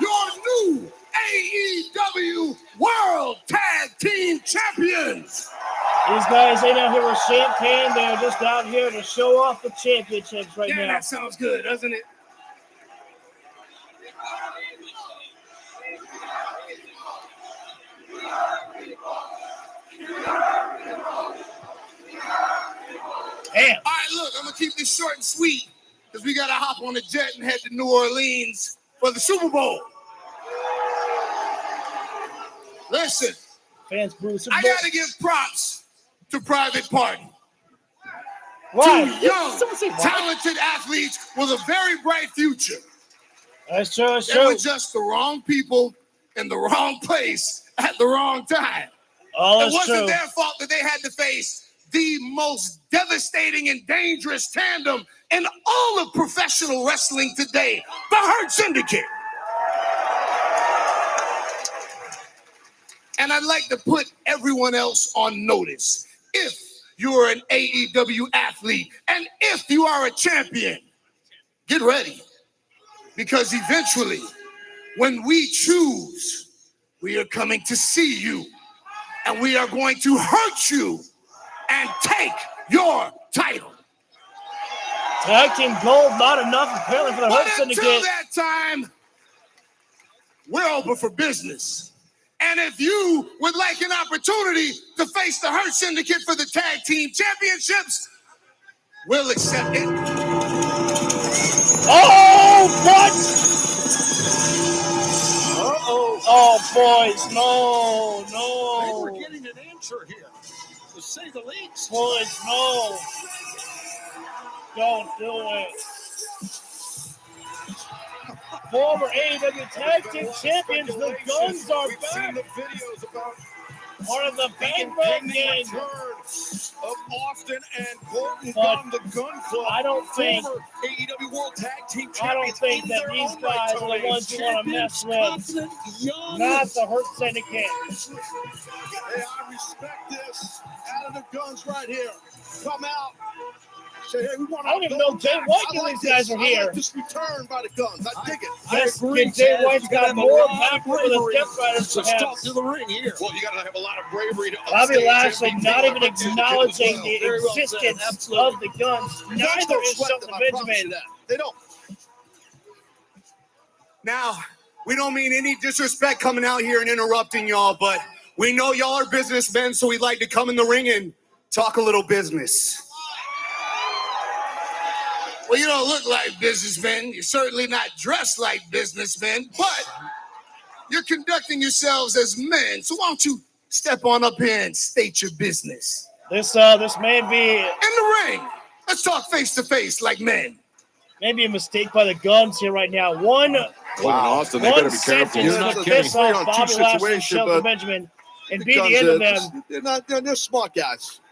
your new AEW World Tag Team Champions. These guys ain't out here with champagne. They're just out here to show off the championships right now. Yeah, that sounds good, doesn't it? Damn. All right, look, I'm going to keep this short and sweet because we got to hop on a jet and head to New Orleans for the Super Bowl. Listen, fans boo Super I Bowl. got to give props to Private Party. Why? Two young, talented athletes with a very bright future. That's true, that's They true. were just the wrong people in the wrong place at the wrong time. Oh, it that's wasn't true. their fault that they had to face the most devastating and dangerous tandem in all of professional wrestling today, the Hurt Syndicate. And I'd like to put everyone else on notice. If you're an AEW athlete and if you are a champion, get ready. Because eventually, when we choose, we are coming to see you. And we are going to hurt you and take your title. Tag team gold, not enough apparently for the Hurt Syndicate. Until that time, we're open for business. And if you would like an opportunity to face the Hurt Syndicate for the tag team championships, we'll accept it. Oh, what? Uh-oh. Oh, boys, no. They were getting an answer here, to say the least. Boys, no. Don't do it. Former AEW Tag Team Champions, the Guns are We've back. seen the videos about Part of the Bang Bang Gang of Austin and Colton But Gunn, the Gun Club. I don't think former AEW World Tag Team Champions. I don't think in that their these own right, guys are Tony. the ones you want to mess with. Confident, young. Not the Hurt Syndicate. Hey, I respect this. Out of the Guns right here. Come out. Say, hey, we want I don't even know Jay White I and like these guys this. are I here. like this return by the Guns. I dig it. Yes, Jay White's got more backward with his Death Riders, to perhaps. stop to the ring here. Well, you got to have a lot of bravery to Bobby upstage Lashley and not be even taken acknowledging well. the Very well said. existence Absolutely. of the Guns. Guns Neither don't is sweat Shelton them, I promise you Benjamin. that. They don't. Now, we don't mean any disrespect coming out here and interrupting y'all, but we know y'all are businessmen, so we'd like to come in the ring and talk a little business. Well, you don't look like businessmen. You're certainly not dressed like businessmen, but you're conducting yourselves as men. So why don't you step on up here and state your business? This may be in the ring. Let's talk face to face like men. Maybe a mistake by the Guns here right now. One Austin, they better be careful. sentence You're not to kidding. piss off Three on two Bobby Lashley and situation, Shelton but Benjamin and the be the Guns, end of them. They're smart guys.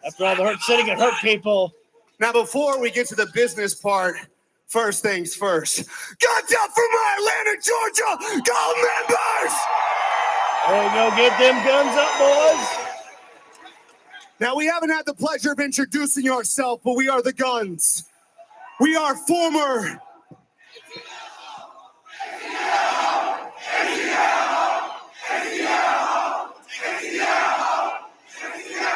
After all the Hurt Syndicate hurt people. Now, before we get to the business part, first things first. Guns up from Atlanta, Georgia! Go members! There you go, get them guns up, boys. Now, we haven't had the pleasure of introducing ourselves, but we are the Guns. We are former...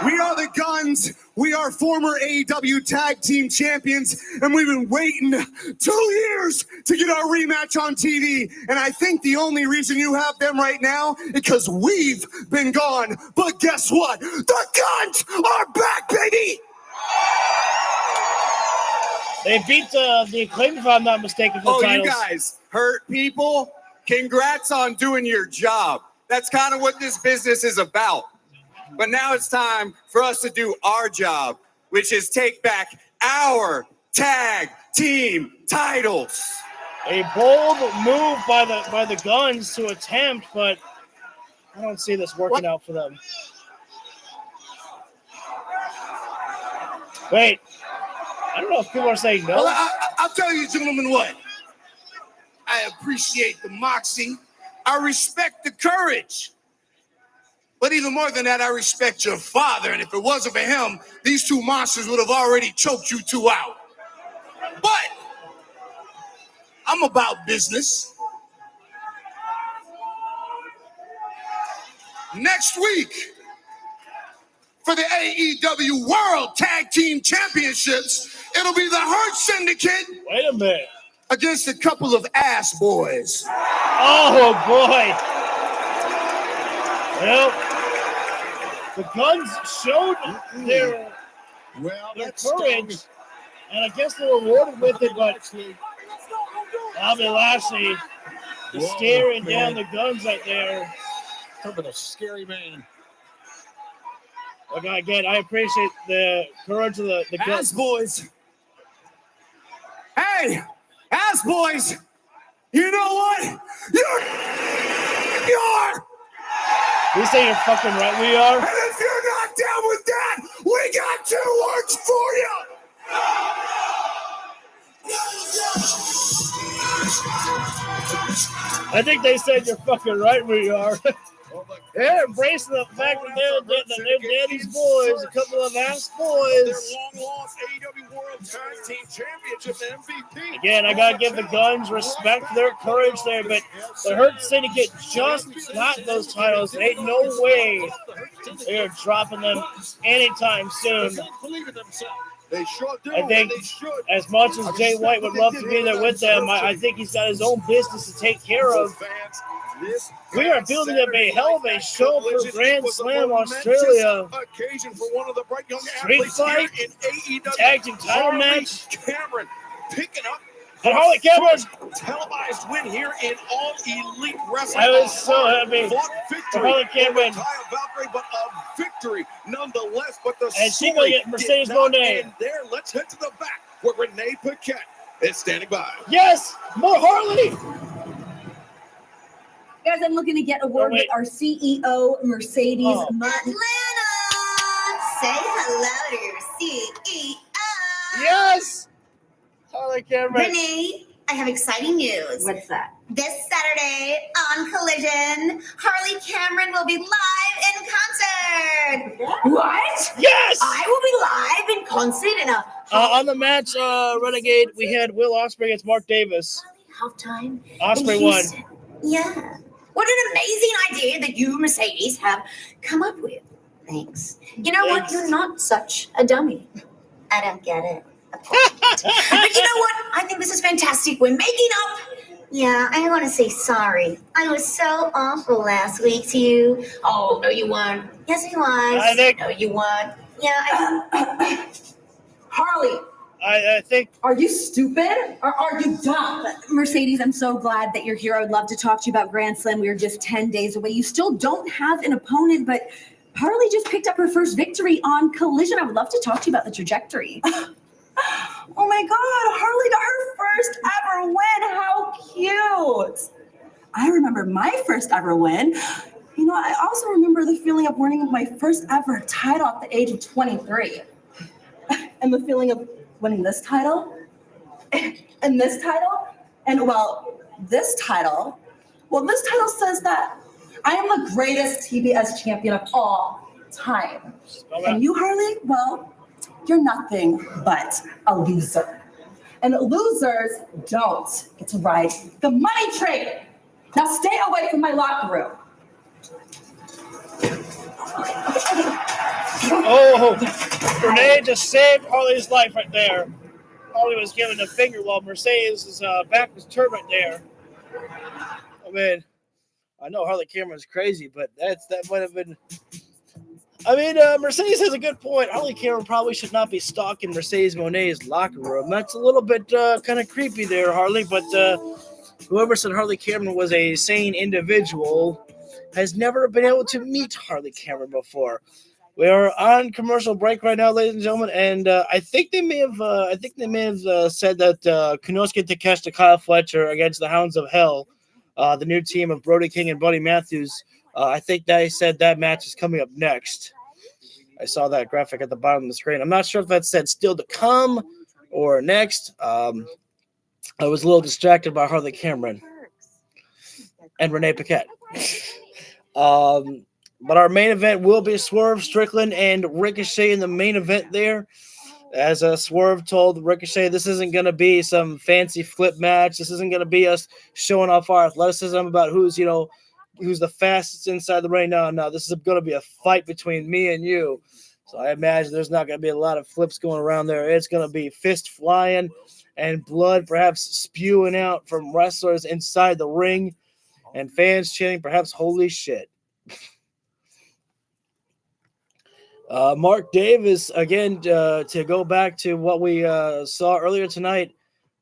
We are the Guns. We are former AEW Tag Team Champions, and we've been waiting 2 years to get our rematch on TV. And I think the only reason you have them right now is because we've been gone. But guess what? The Guns are back, baby! They beat the Acclaim, if I'm not mistaken, for the titles. You guys, Hurt people, congrats on doing your job. That's kind of what this business is about. But now it's time for us to do our job, which is take back our tag team titles. A bold move by the Guns to attempt, but I don't see this working out for them. Wait, I don't know if people are saying no. Well, I'll tell you, gentlemen, what. I appreciate the moxie. I respect the courage. But even more than that, I respect your father. And if it wasn't for him, these two monsters would have already choked you two out. But I'm about business. Next week, for the AEW World Tag Team Championships, it'll be the Hurt Syndicate. Wait a minute. Against a couple of ass boys. Oh, boy. Well, the Guns showed their courage, and I guess they were rewarded with it, but Bobby Lashley is staring down the Guns right there. Talk about a scary man. Okay, again, I appreciate the courage of the Guns. Ass boys. Hey, ass boys. You know what? You're. We say you're fucking right. We are. And if you're not down with that, we got 2 words for you. I think they said you're fucking right. We are. They're embracing the fact that they're daddy's boys, a couple of ass boys. Their long-lost AEW World Tag Team Championship MVP. Again, I gotta give the Guns respect for their courage there, but the Hurt Syndicate just got those titles. There ain't no way they're dropping them anytime soon. They sure do. I think as much as Jay White would love to be there with them, I think he's got his own business to take care of. We are building up a hell of a show for Grand Slam Australia. Occasion for one of the bright young Street athletes fight, here in AEW. tag team title match. Cameron picking up And Harley Cameron televised win here in All Elite Wrestling. I was so happy Fought for victory Harley Cameron. over Taya Valkyrie, but a victory nonetheless. But the And she story gonna get Mercedes did not Moné. end there. Let's head to the back where Renee Paquette is standing by. Yes, more Harley. Guys, I'm looking to get a word with our CEO, Mercedes Martin. Say hello to your CEO. Yes. Harley Cameron. Renee, I have exciting news. What's that? This Saturday on Collision, Harley Cameron will be live in concert. What? Yes. I will be live in concert in a On the match, Renegade, we had Will Ospreay against Mark Davis. halftime. Ospreay in won. Houston. Yeah. What an amazing idea that you, Mercedes, have come up with. Thanks. You know what? You're not such a dummy. I don't get it. But you know what? I think this is fantastic. We're making up. Yeah, I want to say sorry. I was so awful last week to you. Oh, no, you weren't. Yes, I was. I think. No, you weren't. Yeah, Harley. I think. Are you stupid or are you dumb? Mercedes, I'm so glad that you're here. I would love to talk to you about Grand Slam. We are just 10 days away. You still don't have an opponent, but Harley just picked up her first victory on Collision. I would love to talk to you about the trajectory. Oh my God, Harley got her first ever win. How cute. I remember my first ever win. You know, I also remember the feeling of winning my first ever title at the age of 23. And the feeling of winning this title and this title and this title. Well, this title says that I am the greatest TBS champion of all time. And you, Harley, well, you're nothing but a loser. And losers don't get to ride the money train. Now stay away from my locker room. Oh, Renee just saved Harley's life right there. Harley was given a finger while Mercedes' back was turned right there. I mean, I know Harley Cameron's crazy, but that might have been. I mean, Mercedes has a good point. Harley Cameron probably should not be stalking Mercedes Moné's locker room. That's a little bit kind of creepy there, Harley. But whoever said Harley Cameron was a sane individual has never been able to meet Harley Cameron before. We are on commercial break right now, ladies and gentlemen, and I think they may have said that Konosuke Takeshita, Kyle Fletcher against the Hounds of Hell, the new team of Brody King and Buddy Matthews. I think they said that match is coming up next. I saw that graphic at the bottom of the screen. I'm not sure if that said still to come or next. I was a little distracted by Harley Cameron and Renee Paquette. But our main event will be Swerve Strickland and Ricochet in the main event there. As Swerve told Ricochet, this isn't going to be some fancy flip match. This isn't going to be us showing off our athleticism about who's the fastest inside the ring. No, this is going to be a fight between me and you. So I imagine there's not going to be a lot of flips going around there. It's going to be fist flying and blood perhaps spewing out from wrestlers inside the ring and fans chanting perhaps holy shit. Mark Davis, again, to go back to what we saw earlier tonight,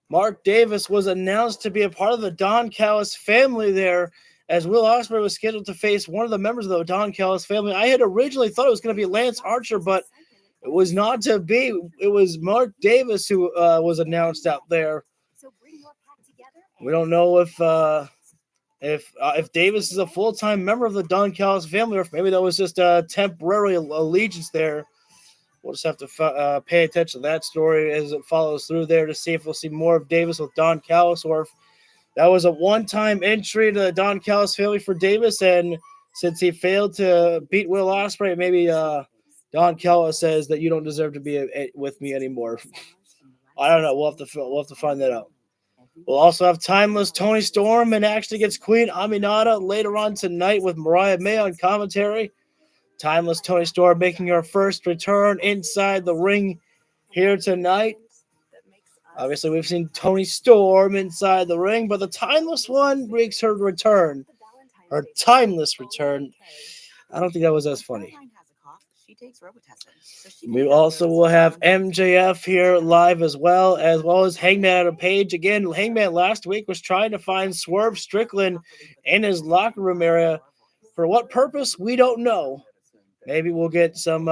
Mark Davis was announced to be a part of the Don Callis family there, as Will Ospreay was scheduled to face one of the members of the Don Callis family. I had originally thought it was going to be Lance Archer, but it was not to be. It was Mark Davis who was announced out there. We don't know if Davis is a full-time member of the Don Callis family, or if maybe that was just a temporary allegiance there. We'll just have to pay attention to that story as it follows through there to see if we'll see more of Davis with Don Callis, or if that was a one-time entry to the Don Callis family for Davis, and since he failed to beat Will Ospreay, maybe Don Callis says that you don't deserve to be with me anymore. I don't know. We'll have to find that out. We'll also have Timeless Tony Storm in action against Queen Aminata later on tonight with Mariah May on commentary. Timeless Tony Storm making her first return inside the ring here tonight. Obviously, we've seen Tony Storm inside the ring, but the Timeless one makes her return. Her timeless return. I don't think that was as funny. We also will have MJF here live as well as Hangman Adam Page. Again, Hangman last week was trying to find Swerve Strickland in his locker room area. For what purpose, we don't know. Maybe we'll get some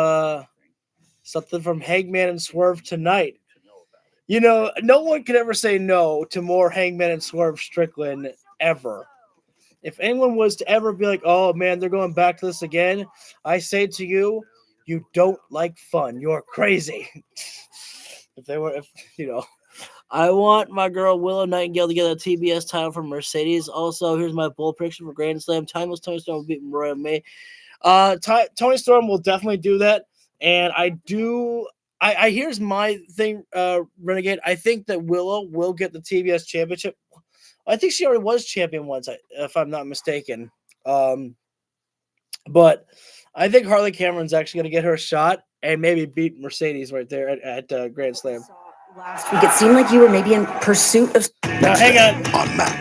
something from Hangman and Swerve tonight. You know, no one could ever say no to more Hangman and Swerve Strickland ever. If anyone was to ever be like, oh man, they're going back to this again, I say to you, you don't like fun. You're crazy. I want my girl Willow Nightingale to get a TBS title from Mercedes. Also, here's my bold prediction for Grand Slam. Timeless Tony Storm will beat Mariah May. Tony Storm will definitely do that. And here's my thing, Renegade. I think that Willow will get the TBS championship. I think she already was champion once, if I'm not mistaken. But I think Harley Cameron's actually going to get her shot and maybe beat Mercedes right there at Grand Slam. Last week, it seemed like you were maybe in pursuit of... Now, hang on.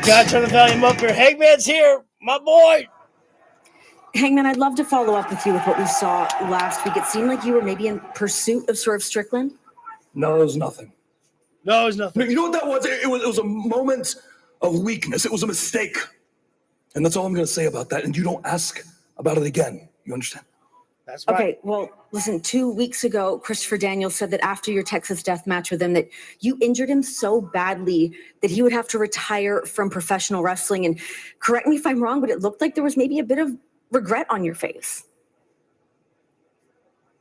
Gotta turn the volume up here. Hangman's here, my boy. Hangman, I'd love to follow up with you with what we saw last week. It seemed like you were maybe in pursuit of Swerve Strickland. No, it was nothing. No, it was nothing. You know what that was? It was a moment of weakness. It was a mistake. And that's all I'm going to say about that. And you don't ask about it again. You understand? That's right. Okay, well, listen, 2 weeks ago, Christopher Daniels said that after your Texas death match with him, that you injured him so badly that he would have to retire from professional wrestling. And correct me if I'm wrong, but it looked like there was maybe a bit of regret on your face.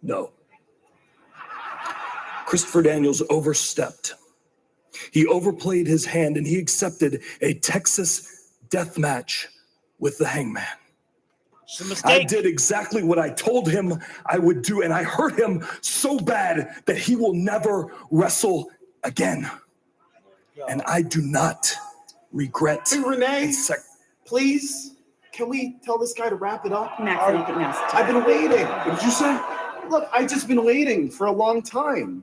No. Christopher Daniels overstepped. He overplayed his hand and he accepted a Texas death match with the Hangman. I did exactly what I told him I would do, and I hurt him so bad that he will never wrestle again. And I do not regret. Hey, Renee, please, can we tell this guy to wrap it up? Max, anything else? I've been waiting. What did you say? Look, I've just been waiting for a long time.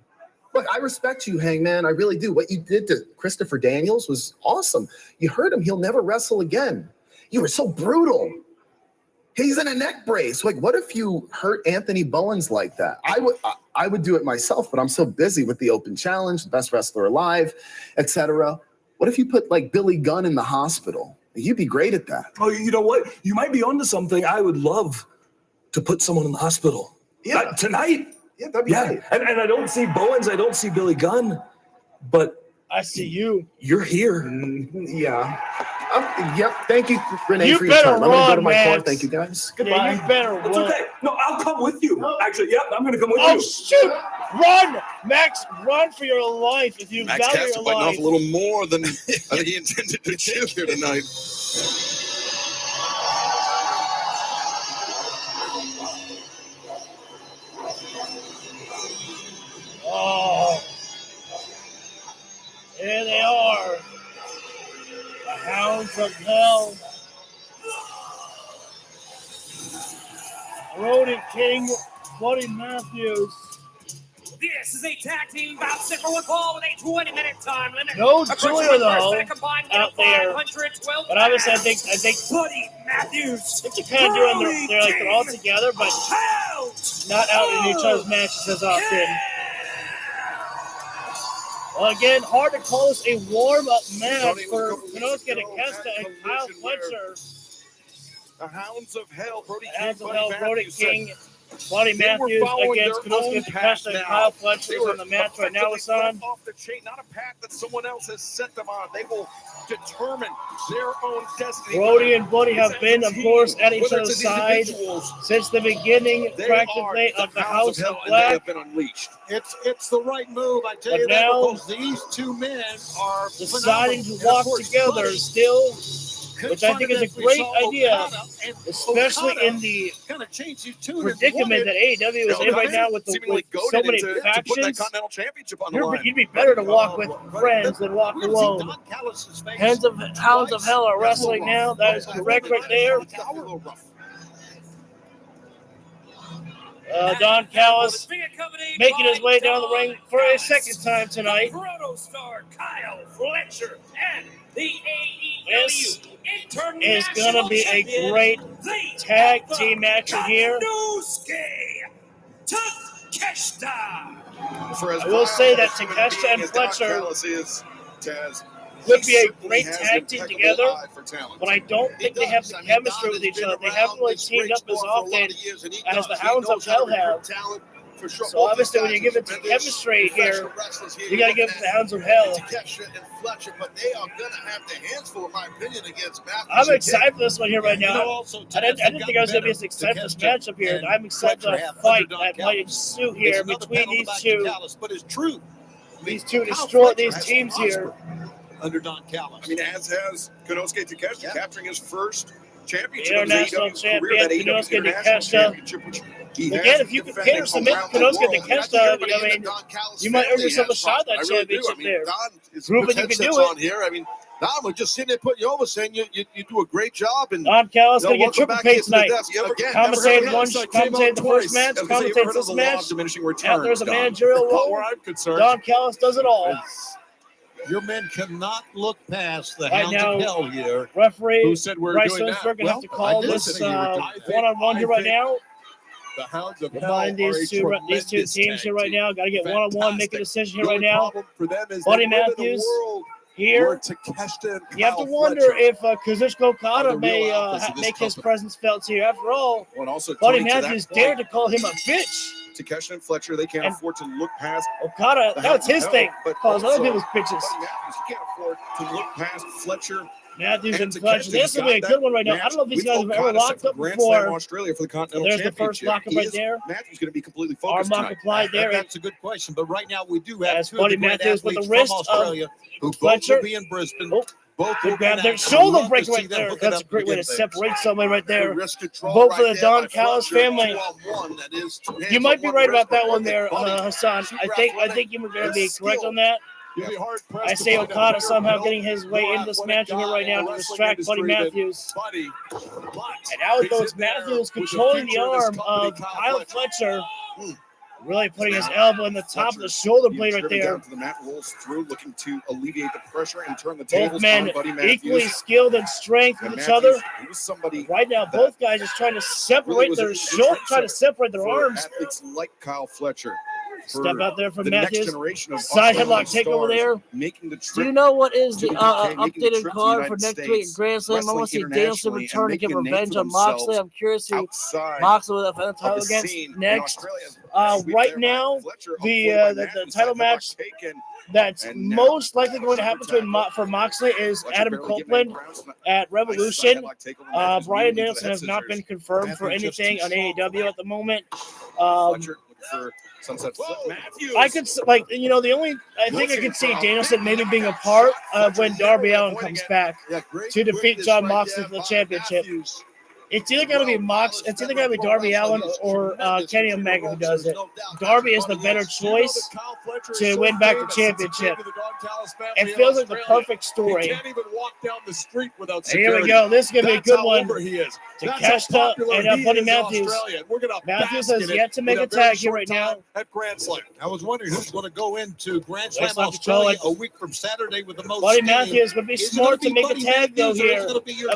Look, I respect you, Hangman. I really do. What you did to Christopher Daniels was awesome. You hurt him. He'll never wrestle again. You were so brutal. He's in a neck brace. Like, what if you hurt Anthony Bowens like that? I would do it myself, but I'm so busy with the Open Challenge, the Best Wrestler Alive, etc. What if you put like Billy Gunn in the hospital? You'd be great at that. Oh, you know what? You might be onto something. I would love to put someone in the hospital. Yeah, tonight. Yeah, that'd be great. And I don't see Bowens. I don't see Billy Gunn, but I see you. You're here. Yeah. Yep. Thank you, Renee, for your time. I'm going to go to my car. Thank you, guys. Goodbye. Yeah, you better run. It's okay. No, I'll come with you. Actually, yeah, I'm going to come with you. Oh, shoot. Run. Max, run for your life if you Max value Caster your biting life. off a little more than I think he intended to chew here tonight. Hounds of Hell. Brody King, Buddy Matthews. This is a tag team bout set for one fall with a 20-minute time limit. No Julia though out there, 512 but obviously I think Buddy Matthews. they're kind of doing they're all together, but not out in each other's matches as often. Well, again, hard to call this a warm-up match for Konosuke Takeshita and Kyle Fletcher. The Hounds of Hell, Brody King, Buddy Matthews against Konosuke Takeshita and Kyle Fletcher on the match right now, Hassan. Off the chain, not a path that someone else has set them on. They will determine their own destiny. Brody and Buddy have been, of course, at each other's side since the beginning, practically, of the House of Black. They have been unleashed. It's the right move, I tell you that, because these two men are deciding to walk together still, which I think is a great idea, especially in the predicament that AEW is in right now with so many factions. You'd be better to walk with friends than walk alone. Hounds of Hell are wrestling now. That is correct right there. Don Callis making his way down the ring for a second time tonight. Protostar Kyle Fletcher and the AEW This is going to be a great tag team action here. I will say that Takeshita and Fletcher would be a great tag team together, but I don't think they have the chemistry with each other. They haven't really teamed up as often as the Hounds of Hell have. So obviously when you give it to chemistry here, you got to give it to the Hounds of Hell. I'm excited for this one here right now. I didn't think I was going to be as excited for this matchup here. I'm excited for the fight that might ensue here between these two. These two destroy these teams here. Under Don Callis. I mean, as has Konosuke Takeshita capturing his first championship. International champion, Konosuke Takeshita. Again, if you can pin or submit Konosuke Takeshita, I mean, you might earn yourself a shot at that championship there. Proving you can do it. Here. I mean, Don was just sitting there putting you over, saying you do a great job. And Don Callis going to get triple paid tonight. Commentated the first match, commentated this match. After there's a managerial role, Don Callis does it all. Your men cannot look past the Hounds of Hell here. Referee who said we're Bryce doing that. Stonesberg going to have to call this one-on-one here right now. The Hounds of Hell combine these two teams here right now. Got to get one-on-one, make a decision here right now. Buddy Matthews here. You have to wonder if Kazuchika Okada may make his presence felt here. After all, Buddy Matthews dared to call him a bitch. Takeshita and Fletcher, they can't afford to look past Okada. That's his thing. Calls other people's bitches. Matthews can't afford to look past Fletcher. Matthews and Fletcher. This will be a good one right now. I don't know if these guys have ever locked up before. Australia for the Continental There's the first lockup right there. Matthews going to be completely focused. Arm lock applied there. That's a good question, but right now we do have two Buddy Matthews with the wrist of who Fletcher. both will be in Brisbane. Both good grab there. Shoulder break right there. That's a great way to separate somebody right there. Vote for the Don Callis family. You might be right about that one there, Hassan. I think you were going to be correct on that. I say Okada somehow getting his way into this match here right now to distract Buddy Matthews. And now it goes Matthews controlling the arm of Kyle Fletcher. Really putting his elbow in the top of the shoulder blade right there. The mat rolls through, looking to alleviate the pressure and turn the both men equally skilled in strength with each other. Right now, both guys just trying to separate their shoulder, trying to separate their arms. Athletes like Kyle Fletcher. Step out there from Matthews. Side headlock takeover there. Do you know what is the updated card for next week at Grand Slam? I want to see Danielson return to get revenge on Moxley. I'm curious who Moxley will defend the title against next. Right now, the title match that's most likely going to happen for Moxley is Adam Copeland at Revolution. Bryan Danielson has not been confirmed for anything on AEW at the moment. I could the only I think I could see Danielson maybe being a part of when Darby Allin comes back to defeat Jon Moxley for the championship. It's either going to be it's either going to be Darby Allin or Kenny Omega who does it. Darby is the better choice to win back the championship. It feels like the perfect story. He can't even walk down the street without security. Here we go. This is going to be a good one. Takeshita and Buddy Matthews. Matthews has yet to make a tag here right now. At Grand Slam. I was wondering who's going to go into Grand Slam Australia a week from Saturday with the most. Buddy Matthews would be smart to make a tag though here.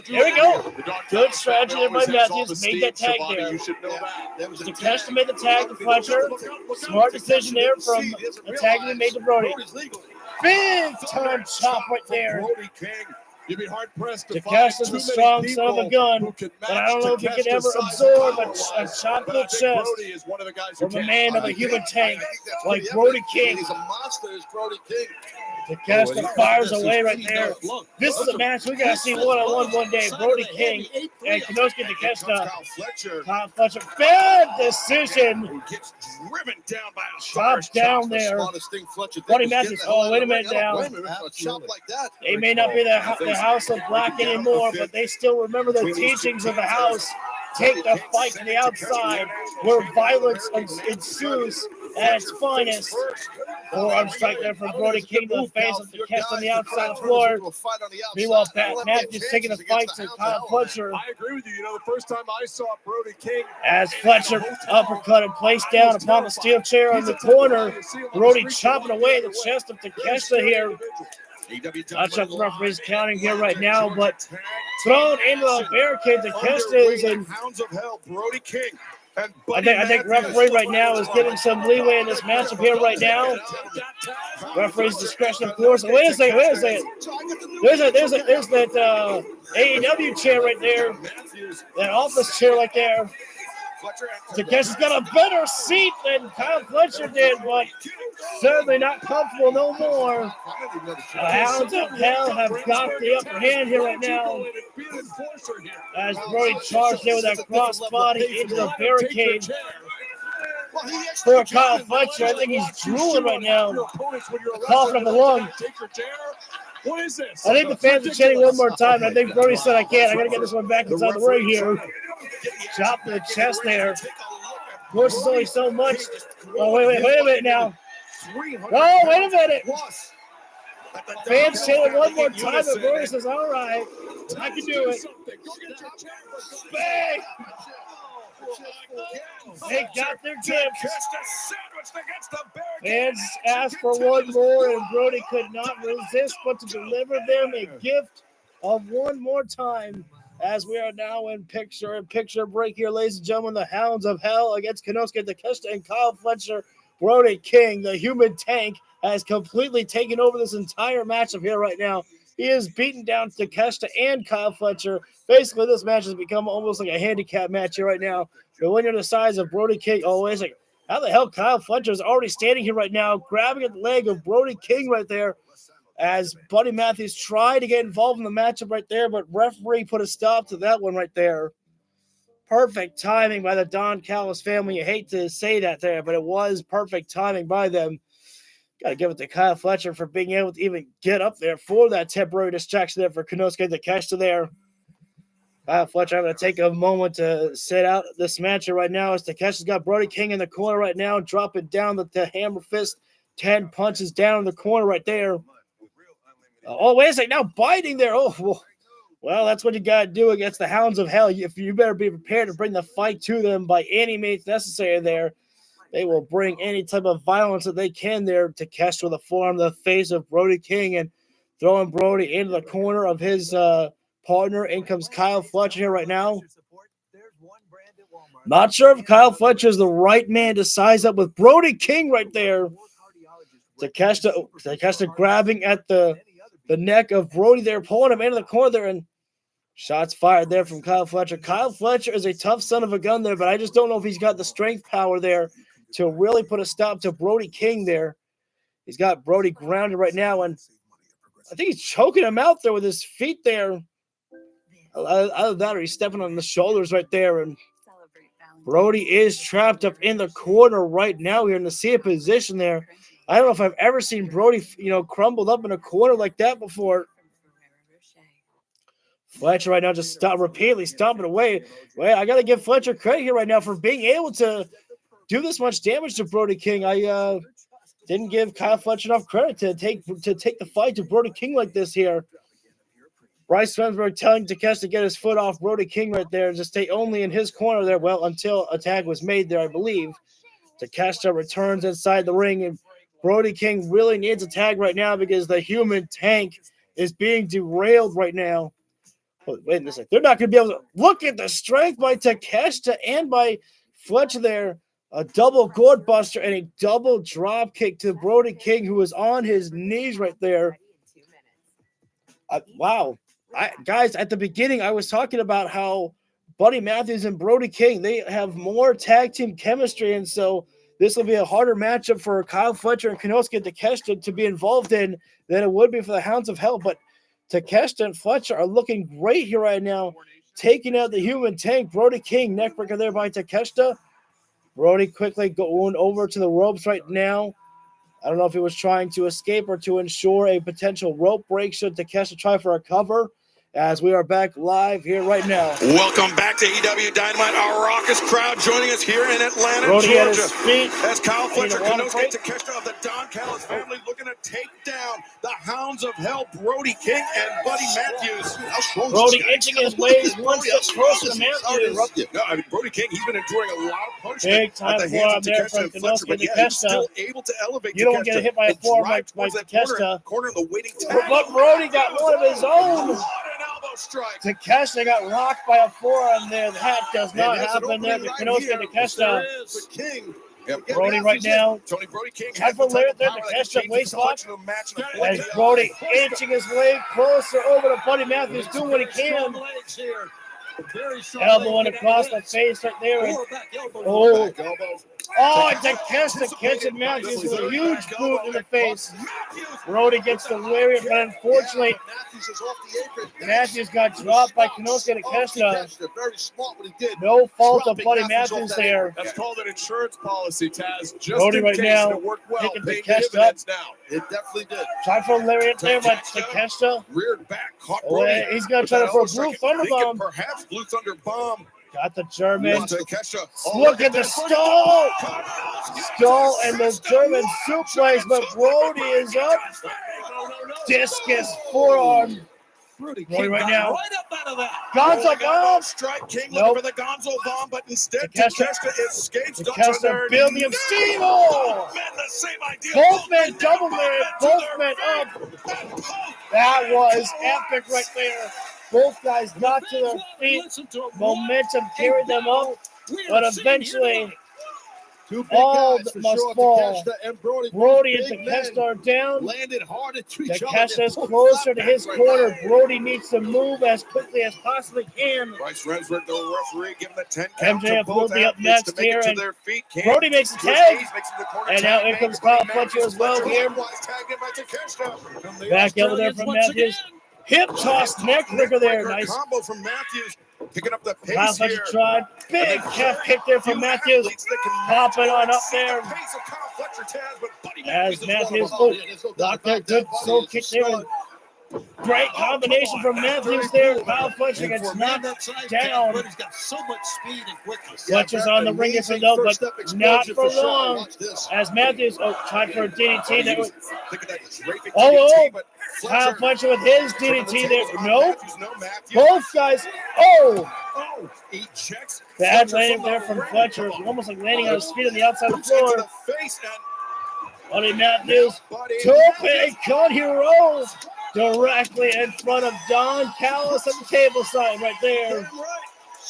Here we go. Good strategy there by Matthews. Made that tag there. Takeshita made the tag to Fletcher. Smart decision there from the tag he made to Brody. Big time chop right there. You'd be hard pressed to Takeshita's a strong son of a gun, but I don't know if he can ever absorb a shot to the chest from a man of a human tank like Brody King. He's a monster, is Brody King. Takeshita fires away right there. This is a match we got to see one-on-one one day. Brody King and Konosuke Takeshita. Kyle Fletcher. Bad decision. Driven down by a chopped down there. Buddy Matthews. Oh, wait a minute now. They may not be the House of Black anymore, but they still remember the teachings of the house. Take the fight to the outside where violence ensues at its finest. Forearm strike there from Brody King to the face of the catch on the outside of the floor. Meanwhile, Pat Matthews taking the fight to Kyle Fletcher. I agree with you. You know, the first time I saw Brody King. As Fletcher uppercut and placed down upon the steel chair in the corner. Brody chopping away the chest of Takeshita here. Touch-up referee's counting here right now, but thrown into a barricade. Takeshita is in. Hounds of Hell, Brody King. I think referee right now is getting some leeway in this matchup here right now. Referee's discretion, of course. Wait a second. There's that AEW chair right there. That office chair right there. Takeshita's got a better seat than Kyle Fletcher did, but certainly not comfortable no more. The Hounds of Hell have got the upper hand here right now. As Brody charged there with that cross body into the barricade. Poor Kyle Fletcher, I think he's drooling right now. Coughing up the lung. What is this? I think the fans are chanting one more time. I think Brody said, I can't. I got to get this one back inside the ring here. Chop to the chest there. Of course, it's only so much. Oh, wait a minute now. Oh, wait a minute. Fans chanting one more time, and Brody says, all right, I can do it. Bang! They got their gifts. Fans asked for one more, and Brody could not resist but to deliver them a gift of one more time. As we are now in picture break here, ladies and gentlemen, the Hounds of Hell against Konosuke Takeshita and Kyle Fletcher. Brody King, the human tank, has completely taken over this entire matchup here right now. He is beating down Takeshita and Kyle Fletcher. Basically, this match has become almost like a handicap match here right now. But when you're the size of Brody King, it's like, how the hell Kyle Fletcher is already standing here right now, grabbing at the leg of Brody King right there, as Buddy Matthews tried to get involved in the matchup right there, but referee put a stop to that one right there. Perfect timing by the Don Callis family. You hate to say that there, but it was perfect timing by them. Got to give it to Kyle Fletcher for being able to even get up there for that temporary distraction there for Konosuke Takeshita there. Kyle Fletcher, I'm going to take a moment to set out this match right now as Takeshita's got Brody King in the corner right now, dropping down the hammer fist, 10 punches down in the corner right there. Oh, wait a second, now biting there. Oh, well, that's what you got to do against the Hounds of Hell. You better be prepared to bring the fight to them by any means necessary there. They will bring any type of violence that they can there to catch with a forearm to the face of Brody King and throwing Brody into the corner of his partner. In comes Kyle Fletcher here right now. Not sure if Kyle Fletcher is the right man to size up with Brody King right there. Takeshita grabbing at the neck of Brody there, pulling him into the corner there, and shots fired there from Kyle Fletcher. Kyle Fletcher is a tough son of a gun there, but I just don't know if he's got the strength power there to really put a stop to Brody King there. He's got Brody grounded right now, and I think he's choking him out there with his feet there. Either that or he's stepping on the shoulders right there, and Brody is trapped up in the corner right now here in the seated position there. I don't know if I've ever seen Brody, crumbled up in a corner like that before. Fletcher right now just repeatedly stomping away. Well, I got to give Fletcher credit here right now for being able to do this much damage to Brody King. I didn't give Kyle Fletcher enough credit to take the fight to Brody King like this here. Bryce Swensberg telling Takesh to get his foot off Brody King right there, to stay only in his corner there. Well, until a tag was made there, I believe. Takeshita returns inside the ring, and Brody King really needs a tag right now because the human tank is being derailed right now. Oh, wait a second. They're not going to be able to look at the strength by Takeshita and by Fletcher there. A double gourd buster and a double drop kick to Brody King, who was on his knees right there. Wow. Guys, at the beginning, I was talking about how Buddy Matthews and Brody King, they have more tag team chemistry, and so this will be a harder matchup for Kyle Fletcher and Konosuke Takeshita to be involved in than it would be for the Hounds of Hell. But Takeshita and Fletcher are looking great here right now, taking out the human tank. Brody King, neckbreaker there by Takeshita. Brody quickly going over to the ropes right now. I don't know if he was trying to escape or to ensure a potential rope break should Takeshita try for a cover, as we are back live here right now. Welcome back to AEW Dynamite. Our raucous crowd joining us here in Atlanta, Brody Georgia. Feet, as Kyle Fletcher, Konosuke Takeshita of the Don Callis family looking to take down the Hounds of Hell, Brody King and Buddy Matthews. Brody inching his way one step closer to Matthews. No, I mean, Brody King, he's been enduring a lot of punishment. Big time forearm there from Konosuke Takeshita. Still able to elevate. You don't get hit by a forearm like Takeshita. Corner of the waiting tag. But Brody got one of his own. Strike. Takeshita got rocked by a forearm there. That does not happen there to Konosuke Takeshita. King. Brody right now. Tony Brody King. Time for Larry there. Takeshita waist lock. As Brody inching his way closer over to Buddy Matthews, doing what he can. Elbowing across the face right there. Takeshita catching Matthews with a huge boot in the face. Brody gets the lariat, but unfortunately, Matthews got dropped by Konosuke Takeshita. No fault of Buddy Matthews there. That's called an insurance policy, Taz. Just Brody in right case now it worked well. taking Pay Takeshita up. dividends now. It definitely did. Try for a lariat there, but Takeshita. Reared back, caught Brody. He's going to try for a Blue Thunder Bomb. Perhaps Blue Thunder Bomb. Got the German. Takeshita. Look at the stall. Stall and the German suplex, but Brody is up. Discus forearm. Brody right now. Gonzo bomb. Strike King looking for the Gonzo bomb, but instead Takeshita escapes. Takeshita building of steel. Both men double lariat. Both men up. That was epic right there. Both guys got to their feet. Momentum carried them up, but eventually all must fall. Brody and Takeshita are down. Takeshita is closer to his corner. Brody needs to move as quickly as possibly can. Bryce Rensburg, the referee, giving the 10 count to MJF will both be up athletes next to make here, it to and their feet. Brody makes a tag. And now here comes Kyle Fletcher as well here. Back over there from Matthews. Hip toss neck breaker there. Nice combo from Matthews. Picking up the pace Kyle Fletcher here. tried. Big calf kick there from Matthews. Popping on up there. As Matthews blocked that good slow kick there. Great combination from Matthews there. Kyle Fletcher gets knocked down. He's got so much speed and quickness. Fletcher's on the ring as we know, but not for long. As Matthews, tried for a DDT. That was, Kyle Fletcher with his DDT there. Nope. Both guys. Bad landing there from Fletcher. Almost like landing on his feet on the outside of the floor. Buddy Matthews. Tope con hero. Directly in front of Don Callis at the table side right there.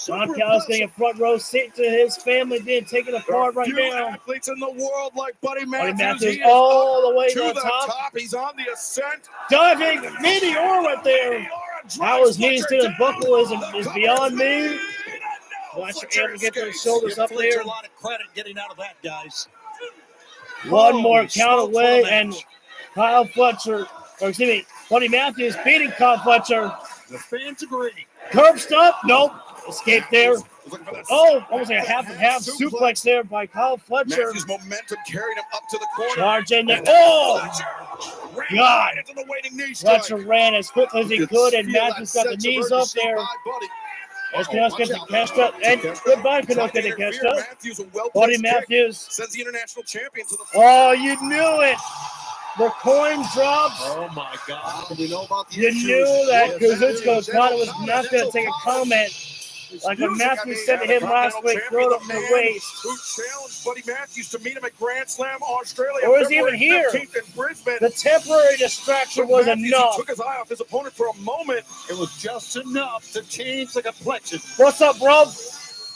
Don Callis getting a front row seat to his family being taken apart right now. Athletes in the world like Buddy Matthews. Buddy Matthews all the way to the top. He's on the ascent. Diving meteor right there. How his knees didn't buckle is beyond me. Fletcher able to get those shoulders up there. A lot of credit getting out of that, guys. One more count away, and Kyle Fletcher, or excuse me, Buddy Matthews beating Kyle Fletcher. The fans agree. Curb stop, nope. Escape there. Almost like a half and half suplex there by Kyle Fletcher. Matthews' momentum carried him up to the corner. Charge in there. God. Into the waiting knee strike. Fletcher ran as quickly as he could, and Matthews got the knees up there. As Kenosuke Takeshita, and goodbye, Kenosuke Takeshita. Buddy Matthews sends the international champion to the oh, you knew it. The coin drops. Oh my God! You know about the You issues. knew that Kazuchika Okada was not going to take a comment. Like when Matthews said to him last week, throw it up the waist. Who challenged Buddy Matthews to meet him at Grand Slam Australia? Or is he even here? The temporary distraction was enough. He took his eye off his opponent for a moment. It was just enough to change the complexion. What's up, bro?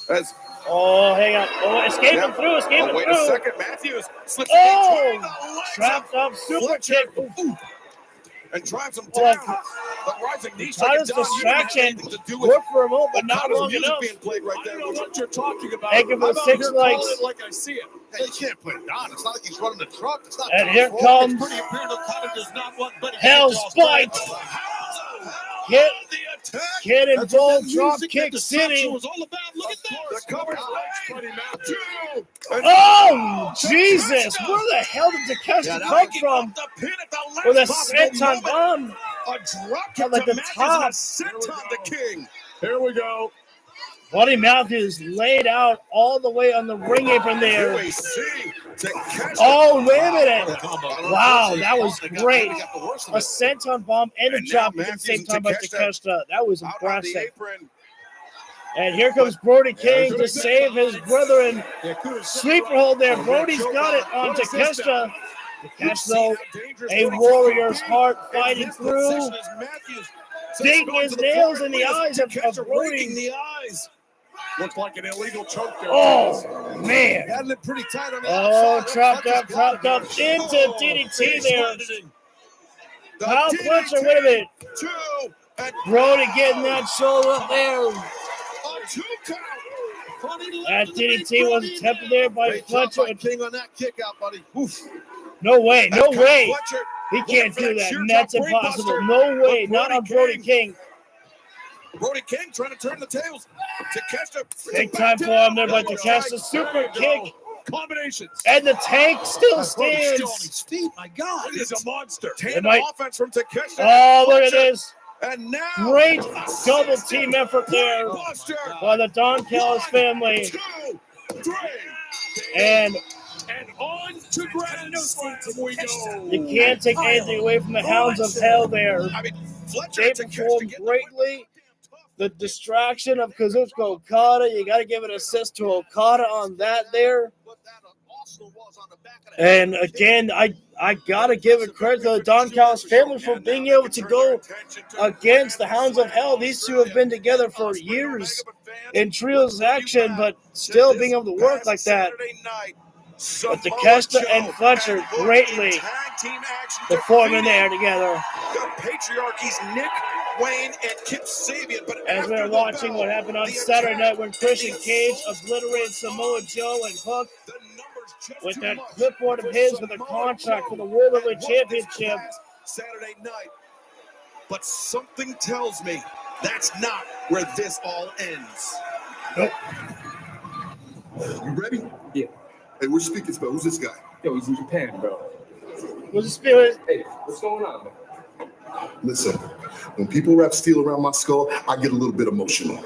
As oh, hang on. Oh, escaping through. Wait a second. Matthews slips trapped up super kick. And drives him down. The rising knee strike. That is distraction. Work for a moment, but not long enough. Being played right there. What you're talking about? Thank you for the 6 legs. Like I see it. Hey, you can't put it down. It's not like he's running the truck. It's not and here comes Hell's Bite. Kid and Bull drop kick city. Oh, Jesus. Where the hell did Takeshita come from? With a senton bomb. A drop kick like to the Matthews top. and a senton to King. Here we go. Buddy Matthews laid out all the way on the ring apron there. Oh, wait a minute. Wow, that was great. A senton bomb and a drop kick at the same time by Takeshita. That was impressive. And here comes Brody King to save his brethren. Sleeper hold there. Brody's got it on Takeshita. Takeshita, a warrior's heart fighting through. Digging his nails in the eyes of Brody. The eyes. Looks like an illegal choke there. Oh, man. Had it pretty tight on the outside. Trapped up into DDT there. Kyle Fletcher, wait a minute. Brody getting that shoulder up there. That DDT was attempted there by Fletcher. King on that kick out, buddy. Oof. No way. He can't do that. And that's impossible. No way. Not on Brody King. Brody King trying to turn the tables. Takeshita. Big time for him there by Takeshita. Super kick. Combinations. And the tank still stands. On his feet. My God. He's a monster. Might... offense from Takeshita. Oh, look at this. And now. Great double team effort there by the Don Callis family. 2, 3. And on to Grand Slam we go. You can't take anything away from the Hounds of Hell there. I mean, Fletcher they performed greatly. The distraction of Kazuchika Okada, you got to give an assist to Okada on that there. And again, I got to give it credit to the Don Callis family for being able to go against the Hounds of Hell. These two have been together for years in trios action, but still being able to work like that. But Takeshita and Fletcher greatly performing there together. The Patriarchy's Nick Wayne and Kip Sabian. But as we're watching what happened on Saturday night when Christian Cage obliterated Samoa Joe and Hook with that clipboard of his with a contract for the World Heavyweight Championship. Saturday night. But something tells me that's not where this all ends. Nope. You ready? Yeah. Hey, we're speaking about who's this guy? Yo, he's in Japan, bro. What's the spirit? Hey, what's going on, man? Listen, when people wrap steel around my skull, I get a little bit emotional.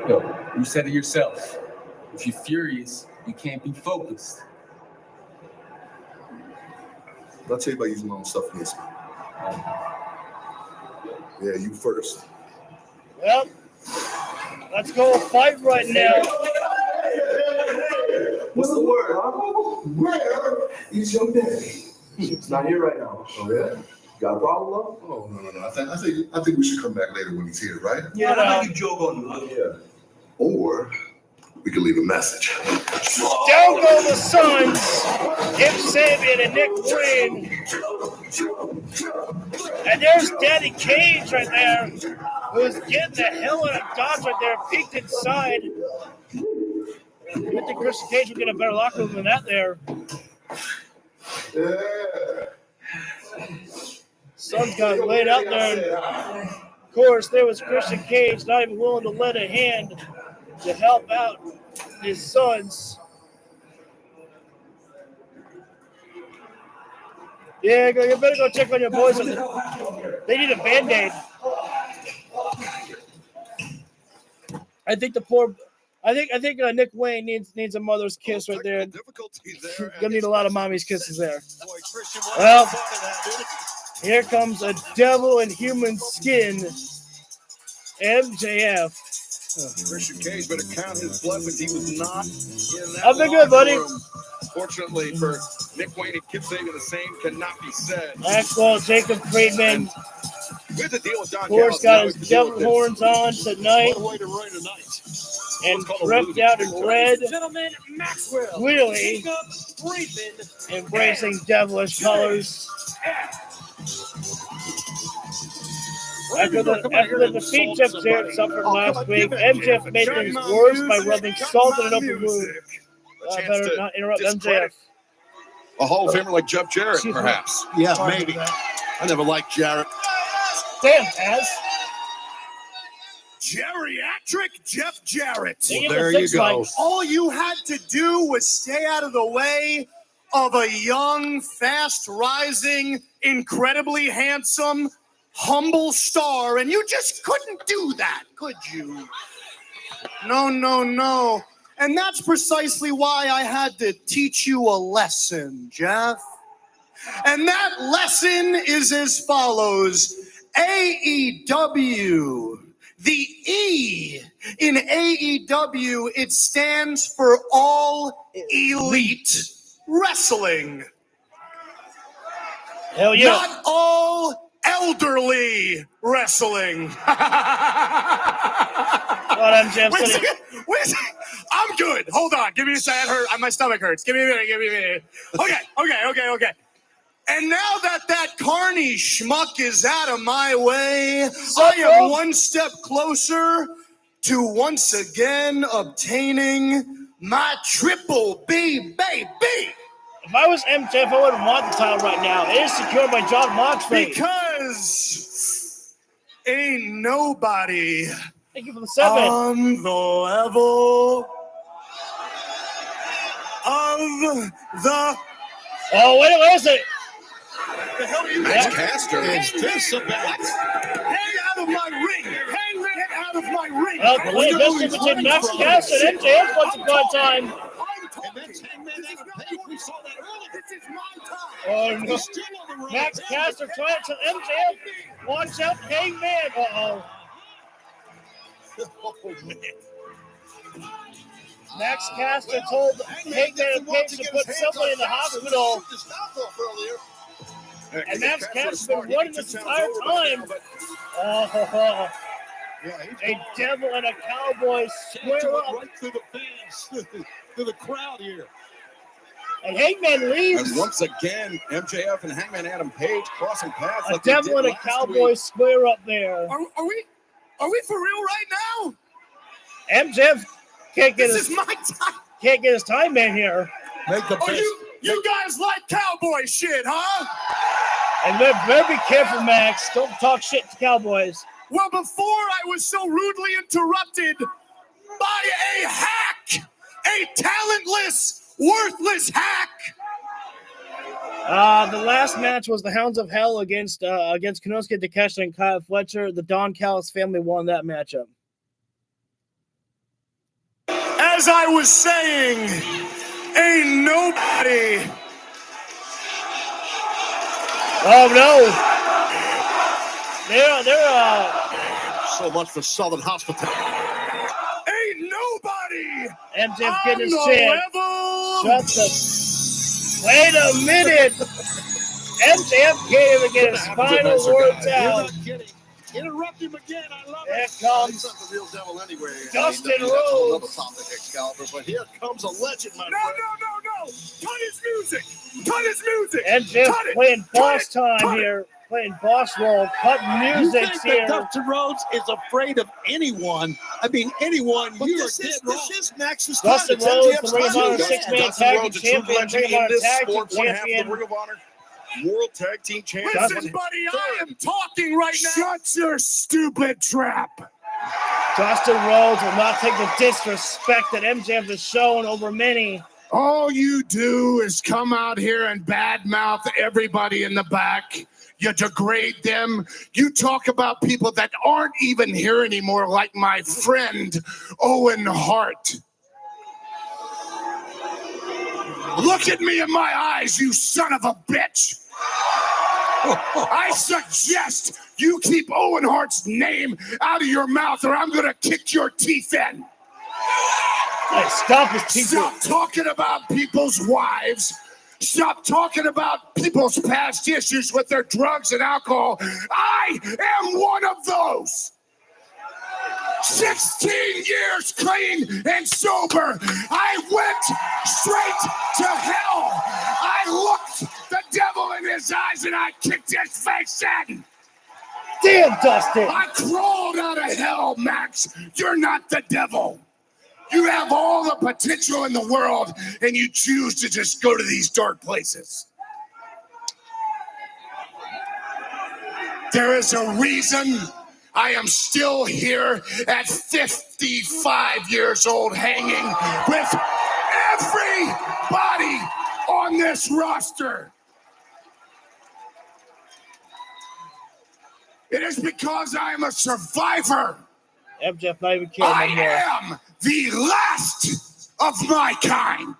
Yo, you said it yourself. If you're furious, you can't be focused. I'll tell you about using my own stuff in this. Yeah, you first. Well, let's go fight right now. What's the word, huh? Where is your daddy? He's not here right now. Oh, yeah? Got a problem, though? Oh, no. I think we should come back later when he's here, right? Yeah, I think you joke on the yeah. Or we could leave a message. Down go the Suns. Kip Sabian and Nick Wayne. And there's Daddy Cage right there, who's getting the hell out of Dodge right there, peeked inside. I think Christian Cage will get a better locker room than that there. Yeah. Suns got laid out there. And of course, there was Christian Cage not even willing to lend a hand to help out his sons. Yeah, you better go check on your boys. They need a Band-Aid. I think Nick Wayne needs a mother's kiss right there. Gonna need a lot of mommy's kisses there. Well, here comes a devil in human skin, MJF. Christian Cage better count his blessings. He was not in that. I've been good, buddy. Room. Fortunately for Nick Wayne and Kip Sabian, the same cannot be said. Maxwell, Jacob Friedman. With the deal with Don Course got his devil horns on tonight. And ripped out in red. Gentlemen, Maxwell. Clearly embracing devilish colors. After the defeat Jeff Jarrett suffered last week, MJF made things worse by rubbing salt in an open wound. Better not interrupt MJF. A Hall of Famer like Jeff Jarrett, perhaps. Yeah, maybe. I never liked Jarrett. Damn, Taz. Geriatric Jeff Jarrett. Well, there you go. All you had to do was stay out of the way of a young, fast-rising, incredibly handsome, humble star, and you just couldn't do that, could you? No. And that's precisely why I had to teach you a lesson, Jeff. And that lesson is as follows. AEW. The E in AEW, it stands for All Elite Wrestling. Hell yeah. Not all elderly wrestling. Wait a second. I'm good. Hold on. Give me a second. My stomach hurts. Give me a minute. Okay. And now that carny schmuck is out of my way, I am one step closer to once again obtaining my Triple B, baby. If I was MJF, I wouldn't want the title right now. It is secured by John Moxley. Because ain't nobody Thank you for the 7. on the level of the... Oh, wait, what is it? The hell are you Max Caster is this about? Hang out of my ring! Get out of my ring! Well, the investment between Max Caster and MJF once upon a time. Oh, no. Max Caster trying to MJF. Watch out, Hangman. Uh-oh. Max Caster told Hangman and Page to put somebody in the hospital. And Max Caster's been running this entire time. Oh, a devil and a cowboy square up. Right through the fans, through the crowd here. And Hangman leaves. And once again, MJF and Hangman Adam Page crossing paths. A devil and a cowboy square up there. Are we for real right now? MJF can't get This is my time. Can't get his time man here. Make the best. You guys like cowboy shit, huh? And better be careful, Max. Don't talk shit to cowboys. Well, before I was so rudely interrupted by a hack, a talentless, worthless hack. The last match was the Hounds of Hell against Konosuke Takeshita and Kyle Fletcher. The Don Callis family won that matchup. As I was saying, ain't nobody. Oh no! They're so much for Southern hospitality. Ain't nobody. MJF getting his chance. Shut the. Wait a minute. MJF can't even get his final words out. Interrupt him again. I love Here it. comes He's not the real devil anyway. Dustin That's Rhodes. another topic, Excalibur. But here comes a legend, my friend. No. Cut his music. MJF playing boss time here. Playing boss role. Cut music You think here. that Dustin Rhodes is afraid of anyone? I mean, anyone. But You this are dead is wrong. this is Max's Dustin time. Rhodes, It's the Ring of Honor MJF's six-man time. tag team Rhodes, a true champion, legend Ring of in Honor this tag team sport, one half of the champion. Ring of Honor World Tag Team Champion. Listen, buddy, I am talking right now. Shut your stupid trap. Dustin Rhodes will not take the disrespect that MJF has shown over many. All you do is come out here and badmouth everybody in the back. You degrade them. You talk about people that aren't even here anymore, like my friend Owen Hart. Look at me in my eyes, you son of a bitch. I suggest you keep Owen Hart's name out of your mouth or I'm going to kick your teeth in. Hey, stop his teeth. Stop talking about people's wives. Stop talking about people's past issues with their drugs and alcohol. I am one of those. 16 years clean and sober. I went straight to hell. I looked the devil in his eyes and I kicked his face in. Damn, Dustin. I crawled out of hell, Max. You're not the devil. You have all the potential in the world and you choose to just go to these dark places. There is a reason I am still here at 55 years old hanging with everybody on this roster. It is because I am a survivor. MJF not even caring I anymore. am the last of my kind.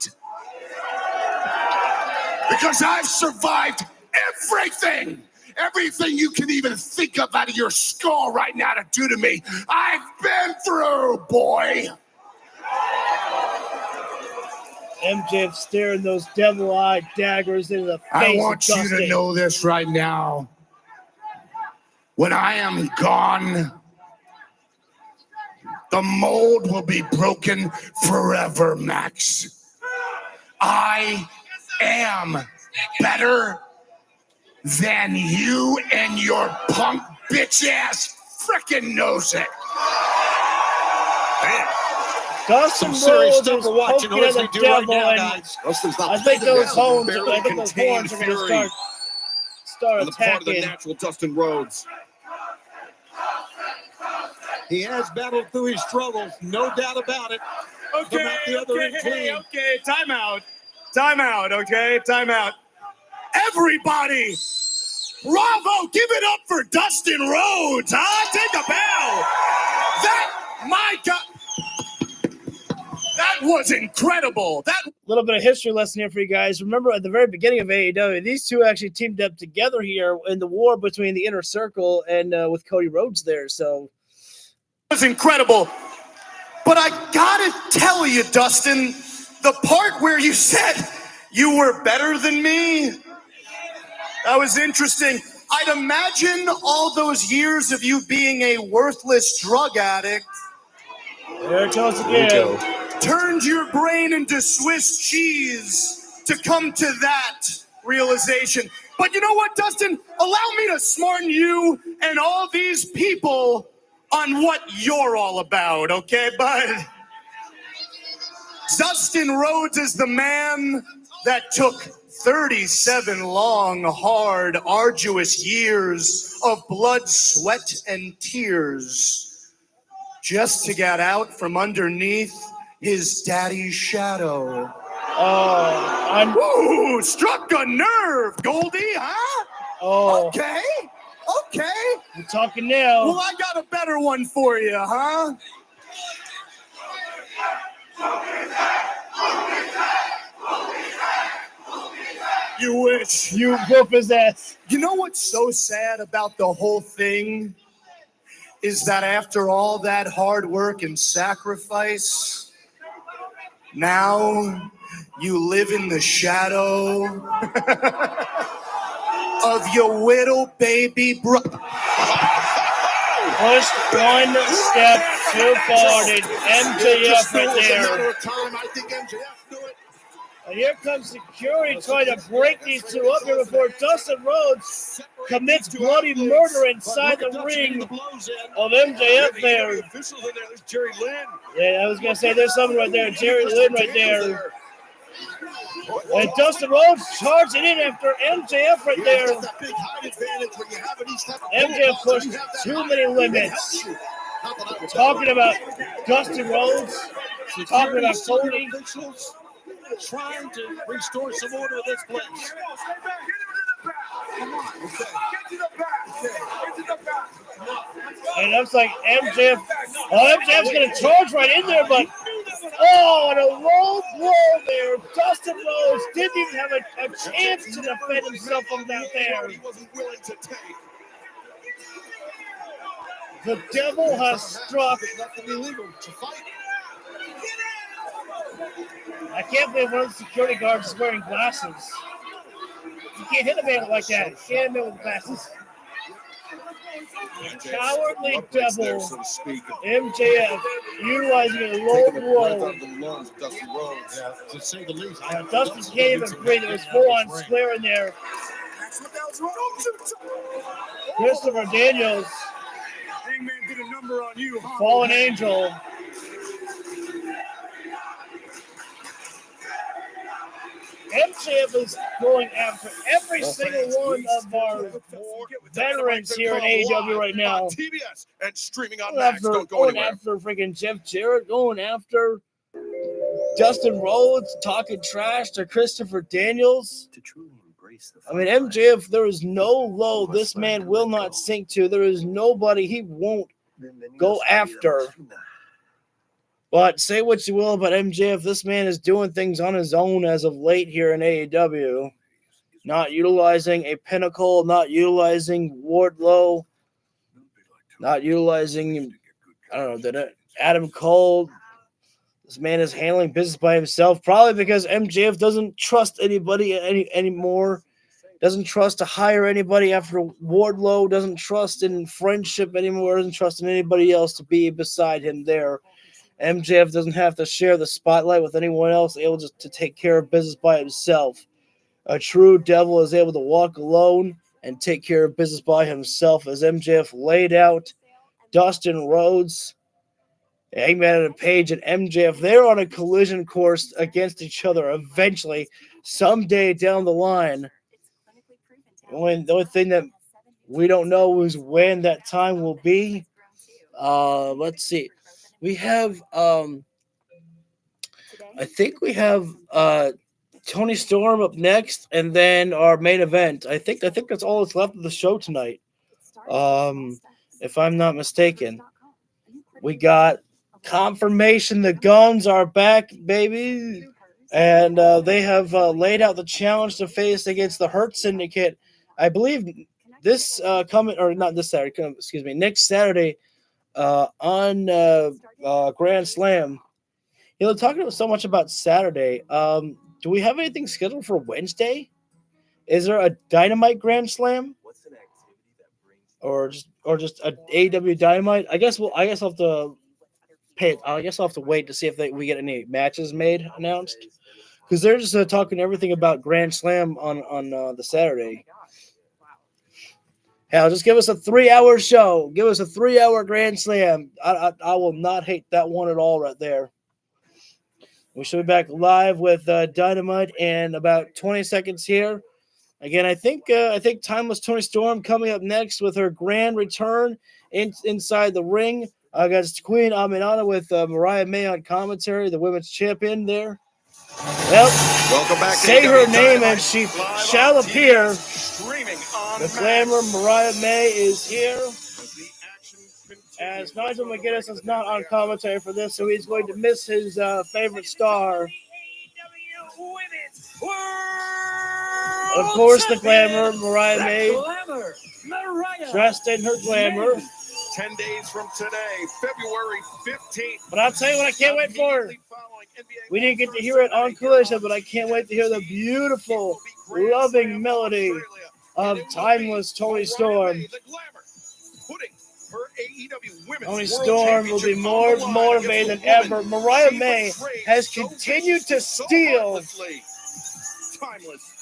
Because I've survived everything. Everything you can even think of out of your skull right now to do to me. I've been through, boy. MJF staring those devil-eyed daggers into the face. I want you to know this right now. When I am gone, the mold will be broken forever, Max. I am better than you and your punk bitch ass frickin' knows it. Man. Dustin serious Rhodes stuff is we're watching poking at Leslie the do right devil, now, and guys. Dustin's not I think those hones, are going to start on the part of the attacking. natural Dustin Rhodes. He has battled through his struggles, no doubt about it. Okay, time out, okay, time out. Everybody, bravo, give it up for Dustin Rhodes, huh? Take a bow. My God, that was incredible. A little bit of history lesson here for you guys. Remember at the very beginning of AEW, these two actually teamed up together here in the war between the Inner Circle and with Cody Rhodes there, so. It was incredible. But I gotta tell you, Dustin, the part where you said you were better than me, that was interesting. I'd imagine all those years of you being a worthless drug addict there it goes again. turned your brain into Swiss cheese to come to that realization. But you know what, Dustin? Allow me to smarten you and all these people on what you're all about, okay, bud? Dustin Rhodes is the man that took 37 long, hard, arduous years of blood, sweat, and tears just to get out from underneath his daddy's shadow. Ooh, struck a nerve, Goldie, huh? Oh. Okay. We're talking now. Well, I got a better one for you, huh? You wish. You whoop his ass. You know what's so sad about the whole thing? Is that after all that hard work and sacrifice, now you live in the shadow of your little baby brother. Pushed one step too far, did MJF right there. I think MJF knew it. And here comes security trying to break these two up here before Dustin Rhodes commits bloody murder inside the ring of MJF there. There's Jerry Lynn. Yeah, I was going to say there's someone right there. Jerry Lynn right there. And Dustin Rhodes charging in after MJF right there. MJF pushed too many limits. Talking about Dustin Rhodes, talking about Cody. trying to restore some order to this place. And it looks like MJF. Oh, MJF's going to charge right in there, but and a low blow there. Dustin Rhodes didn't even have a chance to defend himself from that there. He wasn't willing to take. The devil has struck. Nothing illegal to fight. I can't believe one of the security guards is wearing glasses. You can't hit a man like that. You can't hit a man with glasses. Cowardly devil, so to speak. MJF, utilizing a low blow. To say the least. Dustin can't even breathe. It was full-on square in there. Christopher Daniels, did a number on you. fallen angel. MJF is going after every single one of our veterans here in AEW right now. TBS and streaming on Going Max. Don't go anywhere. after freaking Jeff Jarrett, going after Dustin Rhodes, talking trash to Christopher Daniels. I mean, MJF, there is no low this man will not sink to. There is nobody he won't go after. But say what you will about MJF, this man is doing things on his own as of late here in AEW. Not utilizing a Pinnacle, not utilizing Wardlow, not utilizing, Adam Cole. This man is handling business by himself, probably because MJF doesn't trust anybody anymore. Doesn't trust to hire anybody after Wardlow. Doesn't trust in friendship anymore. Doesn't trust in anybody else to be beside him there. MJF doesn't have to share the spotlight with anyone else, able to take care of business by himself. A true devil is able to walk alone and take care of business by himself, as MJF laid out Dustin Rhodes, Hangman and Page, and MJF. They're on a collision course against each other eventually, someday down the line. The only thing that we don't know is when that time will be. Let's see. We have, I think we have Tony Storm up next, and then our main event. I think that's all that's left of the show tonight. If I'm not mistaken, we got confirmation the Guns are back, baby, and they have laid out the challenge to face against the Hurt Syndicate. I believe this next Saturday. On Grand Slam. Talking so much about Saturday. Do we have anything scheduled for Wednesday? Is there a Dynamite Grand Slam? Or just a AEW Dynamite? I guess I'll have to pay. I guess I'll have to wait to see if we get any matches announced. Because they're just talking everything about Grand Slam on the Saturday. Hell, just give us a 3-hour show. Give us a 3-hour Grand Slam. I will not hate that one at all right there. We should be back live with Dynamite in about 20 seconds here. Again, I think Timeless Tony Storm coming up next with her grand return inside the ring against Queen Aminata with Mariah May on commentary, the women's champion there. Well, welcome back. Say her name and she shall appear. The Glamour Mariah May is here. As Nigel McGuinness is not on commentary for this, so he's going to miss his favorite star. Of course, the Glamour Mariah May, dressed in her glamour. 10 days from today, February 15th. But I'll tell you what I can't wait for. We didn't get to hear it on Collision, but I can't wait to hear the beautiful, loving melody of Timeless Tony Storm. Tony Storm will be more motivated than ever. Mariah May has continued to steal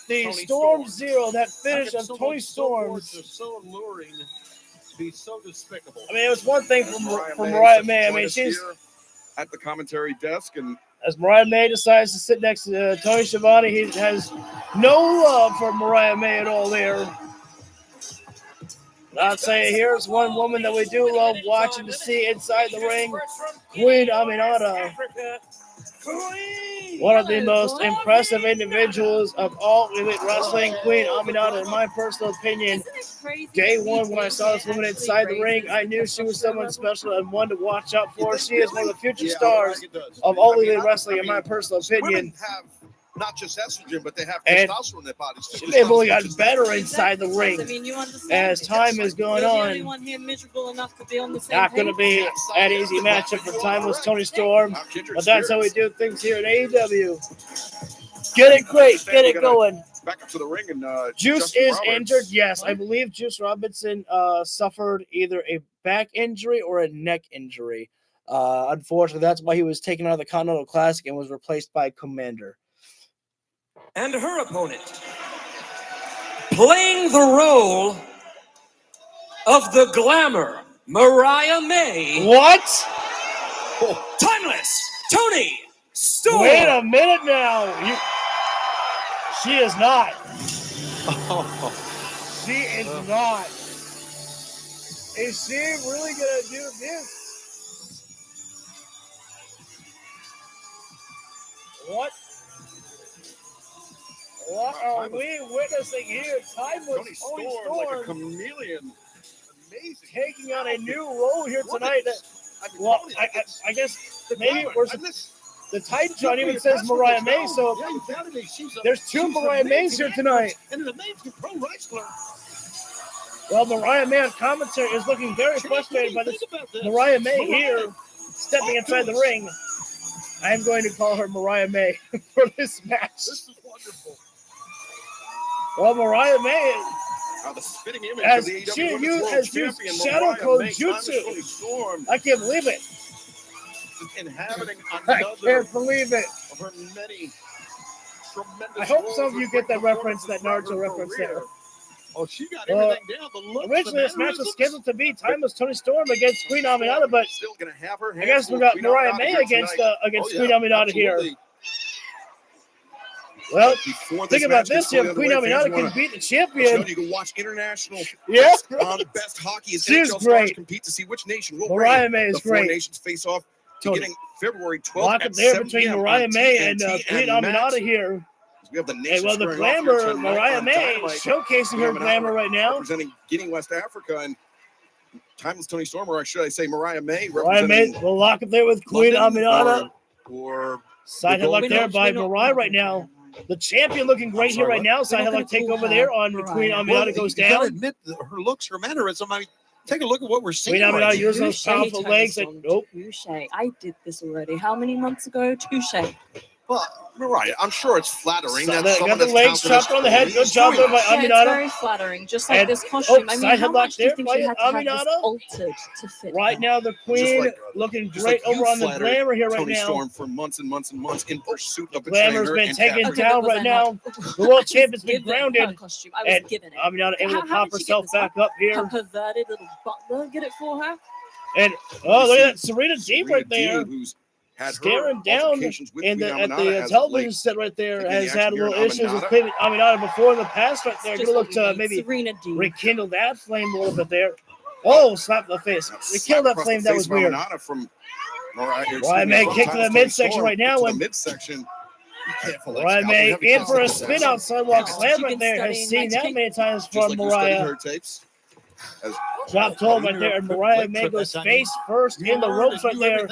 the Storm Zero, that finish of Tony Storm's. So alluring. Be so despicable. I mean, it was one thing from Mariah May. I mean, she's at the commentary desk, and as Mariah May decides to sit next to Tony Schiavone, he has no love for Mariah May at all there. I'll say here's one woman that we do love watching to see inside the ring, Queen Aminata. One of the most impressive individuals of all Elite Wrestling, Queen Aminata, in my personal opinion. Day one, when I saw this woman inside the ring, I knew she was someone special and one to watch out for. She is one of the future stars of all Elite Wrestling, in my personal opinion. Women have not just estrogen, but they have And testosterone in their bodies too. they've only gotten better inside the ring you understand. as time is going on. Not going to be an easy matchup for Timeless Tony Storm, but that's how we do things here at AEW. Get it great, get it going. Back up to the ring and Juice Justin is Roberts. injured. Yes, I believe Juice Robinson suffered either a back injury or a neck injury. Unfortunately, that's why he was taken out of the Continental Classic and was replaced by Commander. And her opponent, playing the role of the glamour, Mariah May. What? Timeless Tony Storm. Wait a minute now. She is not. She is not. Is she really going to do this? What? What are we witnessing here? Timeless Tony Storm, like a chameleon. Amazing. Taking on a new role here tonight. Well, I guess maybe the Titan even says Mariah May, so there's two Mariah Mays here tonight. And an amazing pro wrestler. Well, Mariah May on commentary is looking very frustrated by this Mariah May here stepping inside the ring. I'm going to call her Mariah May for this match. This is wonderful. Well, Mariah May the spitting image has of the AEW she Women's used, World has used Champion, Shadow Mariah Code May, Jutsu. Tony Storm, I can't believe it. inhabiting I another can't believe it. of her many tremendous I hope roles some of you with get that great reference, that performances Naruto throughout her reference career. there. Oh, she got everything down. The looks, Originally, the this match was mannerisms. scheduled to be Timeless Tony Storm against Queen Aminata, but Still gonna have her I guess we got Mariah May against Queen Aminata here. Well, think about this here. Queen Aminata can beat the champion. You can watch international on best hockey as She's NHL stars great. compete to see which nation will Mariah reign. May is the four great. nations face off beginning February 12th Lock at it there 7 between p.m. Mariah on May and TNT Queen and Aminata Max. here. We have the Hey, nation well, the squaring off here glamour, tonight Mariah on May, Dynamite. showcasing her Aminata glamour right now. representing Guinea, West Africa, and Timeless Tony Storm, or should I say Mariah May, Mariah May representing will lock it there with Queen London Aminata. or Side headlock there by Mariah right now. The champion looking great here right now. Side headlock take over there on Queen Aminata goes You gotta down. admit that her looks, her mannerism. I mean, take a look at what we're seeing. Queen Aminata right using now. those powerful legs. Nope. Touche. I did this already. How many months ago? Touche. Well, Mariah, I'm sure it's flattering. So that they someone got the that's legs confident chopped on the head. Good is job doing there by this. Yeah, it's Aminata. very flattering. Just like And- this costume. I mean, side how headlock much do you there think by she had to have this Aminata. altered to fit? Right now, the Queen looking Just great like you over on the flattered glamour here right Tony now. Storm for months and months and months in pursuit of a Glamour's trainer been and taken capturing down was right I now. not- The world champion's been Given her grounded. costume. I was And given it. Aminata able to How pop did she get herself this? back up Her here. perverted little butler get it for her. And oh, look at that Serena Deeb right there. who's had Staring her down altercations with in Queen at Aminata the as of television late. set right there. Taking Has the had a action little here, issues with Aminata. Queen Aminata before in the past right there. Just Gonna look what we to need. maybe Serena Deeb. rekindle that flame a little bit there. Oh, slap the face. Rekindle that Across flame. the That face was of weird. Aminata from Mariah Mariah May kick to the midsection right now. To the And midsection. Be careful, Mariah Scott. May We have in for a to spin out sidewalk slam right there. Has seen that many times Just from like you studied Mariah. her tapes. As Drop toe right there, and Mariah May goes face first in the ropes right there.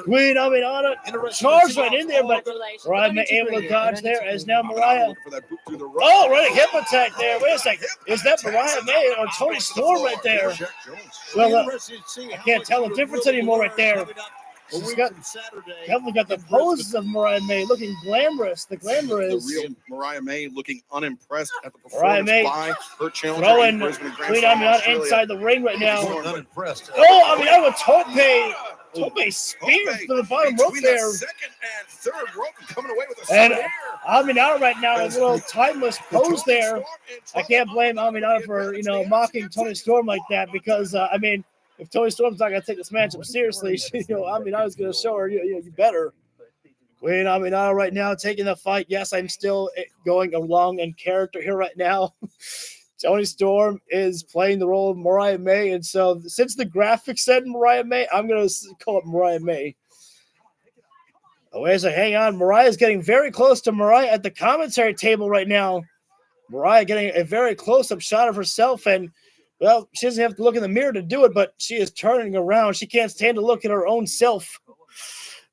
Queen Aminata charged right in there, but Mariah May able to dodge there as now Mariah. for that boot through the rope. Oh, right, a hip attack there. Wait a second. Is that Mariah May or Tony Storm right there? Well, I can't tell the difference anymore right there. She's got definitely got the poses of Mariah May looking glamorous. The glamour The is real Mariah May looking unimpressed at the Mariah performance May by her challenger throwing in Brisbane Grand Queen Slam, Aminata Australia. inside the ring right now. Unimpressed. Oh, Aminata with Tope spear to the bottom rope Between there. the second and third rope and coming away with a And spear. Aminata right now in a little timeless pose there. I can't blame Aminata for, mocking Tony Storm like that because, if Tony Storm's not going to take this matchup seriously, Aminata's going to show her, you better. Queen Aminata right now taking the fight. Yes, I'm still going along in character here right now. Tony Storm is playing the role of Mariah May, and so since the graphics said Mariah May, I'm going to call it Mariah May. Oh, wait a second. Hang on. Mariah's getting very close to Mariah at the commentary table right now. Mariah getting a very close-up shot of herself, and, well, she doesn't have to look in the mirror to do it, but she is turning around. She can't stand to look at her own self.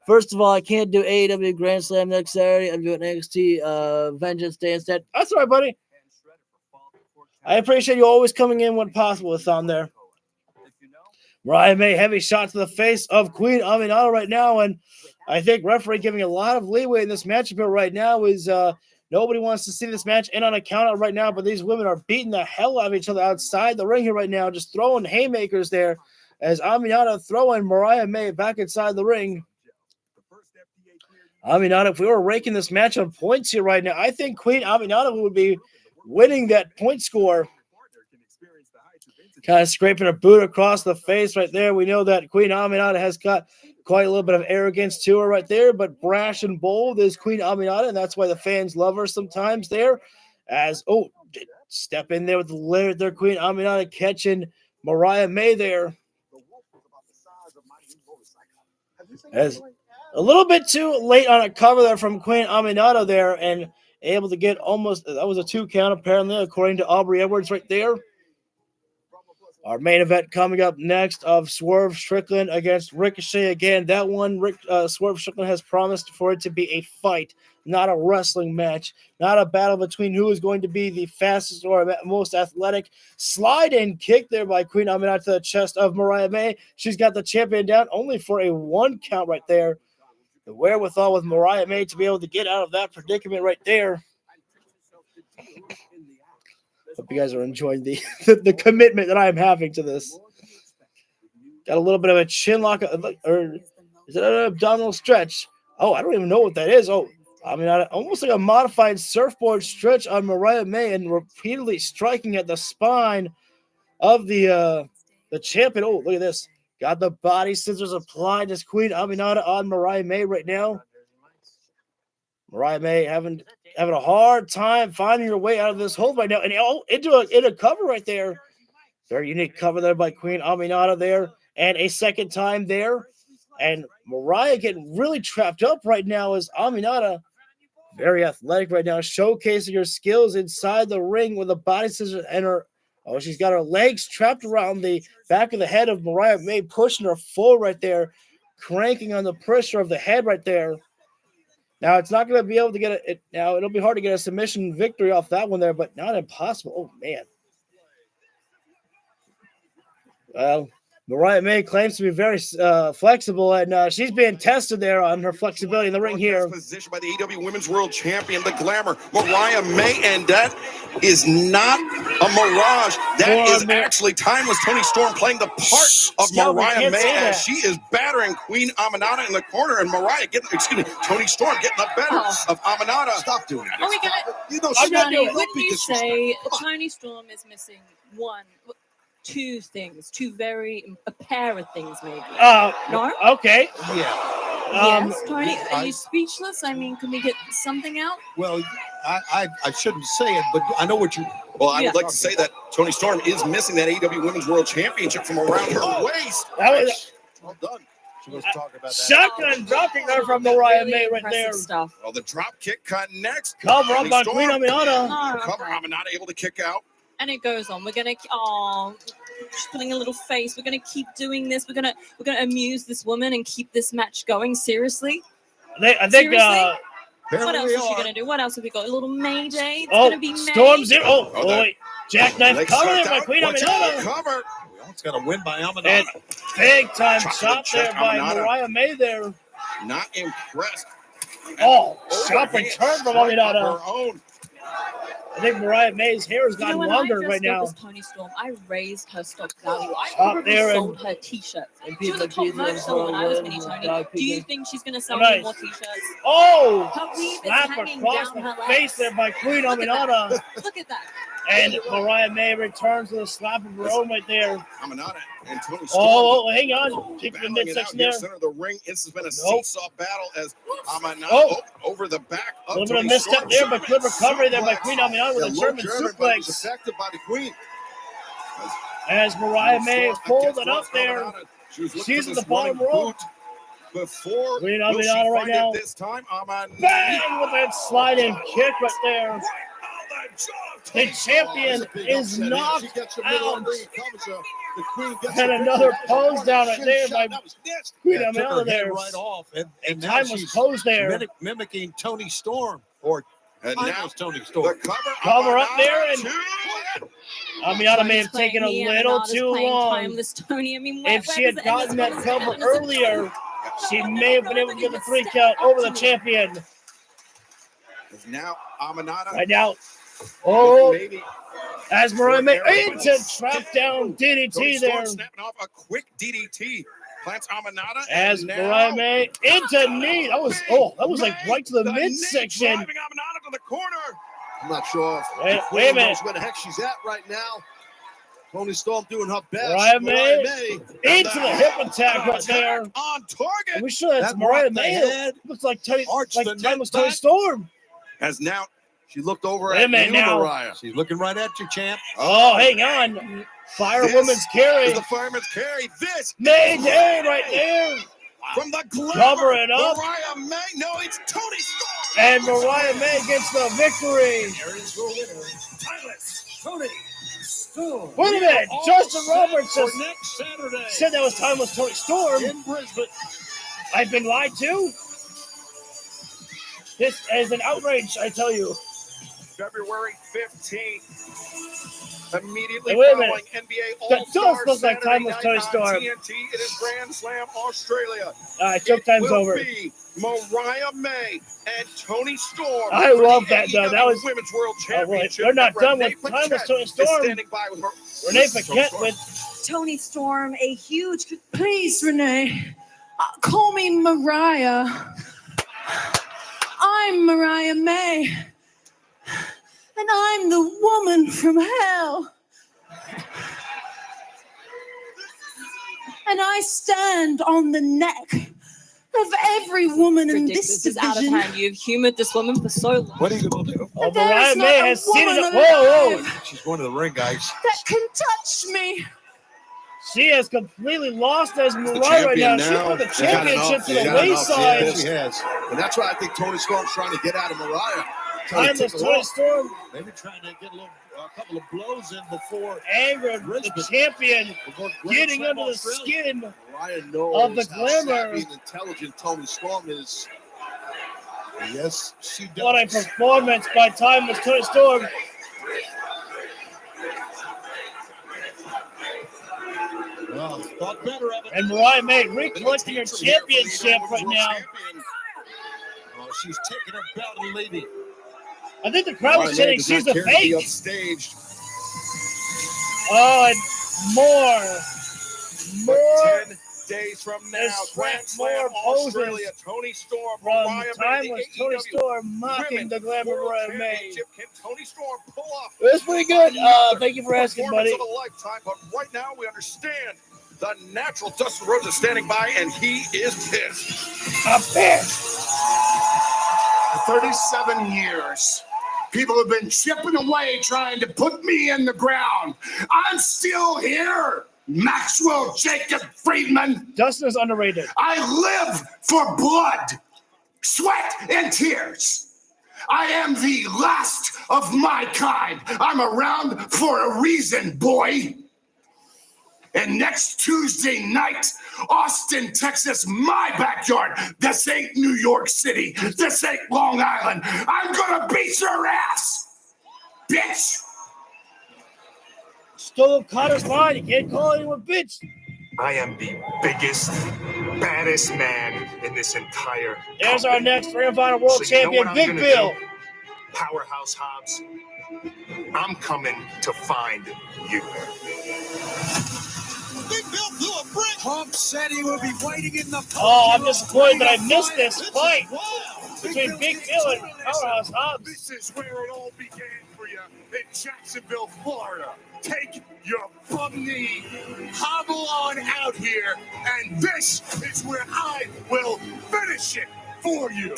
First of all, I can't do AEW Grand Slam next Saturday. I'm doing NXT Vengeance Day instead. That's all right, buddy. I appreciate you always coming in when possible with on there. Mariah May, heavy shot to the face of Queen Aminata right now, and I think referee giving a lot of leeway in this matchup here right now is nobody wants to see this match end on a count out right now, but these women are beating the hell out of each other outside the ring here right now, just throwing haymakers there as Aminata throwing Mariah May back inside the ring. Aminata, if we were ranking this match on points here right now, I think Queen Aminata would be winning that point score. Kind of scraping her boot across the face right there. We know that Queen Aminata has got quite a little bit of arrogance to her right there, but brash and bold is Queen Aminata, and that's why the fans love her sometimes there. As, step in there with the layer there, Queen Aminata catching Mariah May there. As a little bit too late on a cover there from Queen Aminata there, and able to get almost, that was a 2 count apparently, according to Aubrey Edwards right there. Our main event coming up next of Swerve Strickland against Ricochet. Again, that one, Swerve Strickland has promised for it to be a fight, not a wrestling match, not a battle between who is going to be the fastest or most athletic. Slide-in kick there by Queen Aminata to the chest of Mariah May. She's got the champion down only for a 1 count right there. The wherewithal with Mariah May to be able to get out of that predicament right there. Hope you guys are enjoying the commitment that I am having to this. Got a little bit of a chin lock, or is it an abdominal stretch? Oh, I don't even know what that is. Oh, I mean, almost like a modified surfboard stretch on Mariah May and repeatedly striking at the spine of the champion. Oh, look at this. Got the body scissors applied as Queen Aminata on Mariah May right now. Mariah May having a hard time finding her way out of this hole right now. And into a cover right there. Very unique cover there by Queen Aminata there. And a second time there. And Mariah getting really trapped up right now as Aminata, very athletic right now, showcasing her skills inside the ring with a body scissors and her, she's got her legs trapped around the back of the head of Mariah May, pushing her full right there, cranking on the pressure of the head right there. Now, it's not going to be able to get it. Now, it'll be hard to get a submission victory off that one there, but not impossible. Oh, man. Well, Mariah May claims to be very flexible, and she's being tested there on her flexibility in the ring here. Positioned by the AEW Women's World Champion, the Glamour, Mariah May, and that is not a mirage. That is actually timeless. Toni Storm playing the part of Mariah May as she is battering Queen Aminata in the corner, and Toni Storm getting the better of Aminata. Stop doing that. Are we gonna? Wouldn't you say Toni Storm is missing a pair of things maybe? No? Okay. Yeah. Yes, Tony, are you speechless? I mean, can we get something out? Well, I shouldn't say it, but I know what you... Well, I would like to say that Toni Storm is missing that AEW Women's World Championship from around her waist. That was well done. She was talking about that. Shotgun dropping there from Mariah May right there. Stuff. Well, the drop kick connects. Cover up by Queen Aminata. Cover Aminata able to kick out. And it goes on. We're gonna she's putting a little face. We're gonna keep doing this. We're gonna amuse this woman and keep this match going. Seriously? I think what else is she gonna do? What else have we got? A little Mayday. It's gonna be May. Storm Zero. Oh, wait. Jackknife cover there by Queen Aminata. Cover. Well, it's got a win by Aminata. And big time shot there by Mariah May there. Not impressed. Sharp return from Aminata. I think Mariah May's hair has gotten longer right now. Was Toni Storm, I raised her stock value. I Up probably there sold her t-shirts. She was a top merch seller when I was mini Tony. Do you think she's going to sell me more t-shirts? Oh! Her weave is Slap hanging across down the her face there by Queen Aminata. Look at that. And Mariah May returns with a slap of her own right there. Aminata and Toni Storm. Hang on. Keep the midsection there. Center of the ring. This has been a seesaw battle as Aminata over the back of a little bit of misstep there, but good recovery there by Queen Aminata with a German suplex. Affected by the Queen. As Mariah May folded up there. She's at the bottom rope. before Queen will she Aminata right find now. it this time? Bang with that sliding kick right there. The champion is knocked out. The Queen gets And the another victory. pose down right Shin there shot. by That was nasty. Queen Yeah, took her Aminata head there. right off, and now Timeless she's pose there. mimicking Tony Storm, or And timeless now Tony Storm. the Cover up there, and Aminata may Tony's have taken a playing little Aminata's too playing long. Timeless Tony. I mean, If she had gotten that cover earlier, she may have been able to get the 3 count over the champion. Now Aminata. Right now, oh, Maybe as Mariah May into trap down DDT Tony there. Storm snapping off a quick DDT. Plants Aminata. As and Mariah now May into knee. That was like right to the midsection. driving Aminata to the corner. I'm not sure if Wait the a Queen minute. knows where the heck she's at right now. Tony Storm doing her best. Mariah May into the hip attack right there. On target. Are we sure that's That Mariah rocked the May? head, Looks like Timeless neck Tony back. Storm. As now She looked over Wait a at minute you, now. Mariah. She's looking right at you, champ. Oh, hang on. Firewoman's carry. is the fireman's carry. This Mayday right there. from the Glamour. Cover it up. Mariah May. No, it's Tony Storm. And Mariah May gets the victory. There is your winner, Timeless Tony Storm. Wait a minute. Justin Roberts for just next Saturday said that was Timeless Tony Storm. in Brisbane. I've been lied to. This is an outrage, I tell you. February 15th. Immediately Hey, wait a following minute. NBA That All-Star does look like Saturday Timeless night Tony on Storm. TNT. It is Grand Slam Australia. All right, time's will over. Be Mariah May and Tony Storm. I for the love that, though. AEW That was- Women's World Oh, wait, Championship. they're not And done Renee with Timeless Paquette Tony is Storm. standing by with her. Renee Paquette with Tony Storm, a huge. Please, Renee, call me Mariah. I'm Mariah May, and I'm the woman from hell. And I stand on the neck of every woman in this This is out of division. hand. You've humored this woman for so long. What are you going to do? Oh, There Mariah is May not a has seen woman it. Whoa, whoa. alive She's going to the ring, guys. that can touch me. She has completely lost as Mariah right now. champion She's now. put the She's got championship enough. to the She's got enough. wayside. Yeah, she has. And that's why I think Tony Storm's trying to get out of Mariah. Timeless Tony Storm Maybe trying to get a couple of blows in before. angered the champion, getting under the skin Mariah knows of the how Glamour. savvy and intelligent Tony Storm is. And yes, she does. What a performance by Timeless Tony Storm. Well, thought better of it. And Mariah May recollecting her championship right now. Oh, she's taking her belt and leaving. I think the crowd was chanting, she's the fake. Upstaged. Oh, and more. 10 days from now, There's Grand Slam more poses Australia. Tony Storm, from Mariah May, Timeless the Tony AEW Storm mocking Women's the Glamour World Mariah May. Championship. Can Tony Storm pull off? It was pretty good. Thank you for asking, buddy. Performance of a lifetime, but right now we understand the natural Dustin Rhodes is standing by, and he is pissed. I'm pissed. For 37 years, people have been chipping away trying to put me in the ground. I'm still here, Maxwell Jacob Friedman. Dustin is underrated. I live for blood, sweat, and tears. I am the last of my kind. I'm around for a reason, boy. And next Tuesday night, Austin, Texas, my backyard. This ain't New York City. This ain't Long Island. I'm gonna beat your ass, bitch. Stole Connor's line. You can't call anyone bitch. I am the biggest, baddest man in this entire There's our next Ring of Honor World Champion, Big Bill. Powerhouse Hobbs, I'm coming to find you. Big Bill threw a brick. Pump said he would be waiting in the. Oh, I'm disappointed that I missed this fight between Big Bill and Powerhouse Hobbs. This is where it all began for you in Jacksonville, Florida. Take your bum knee, hobble on out here, and this is where I will finish it for you.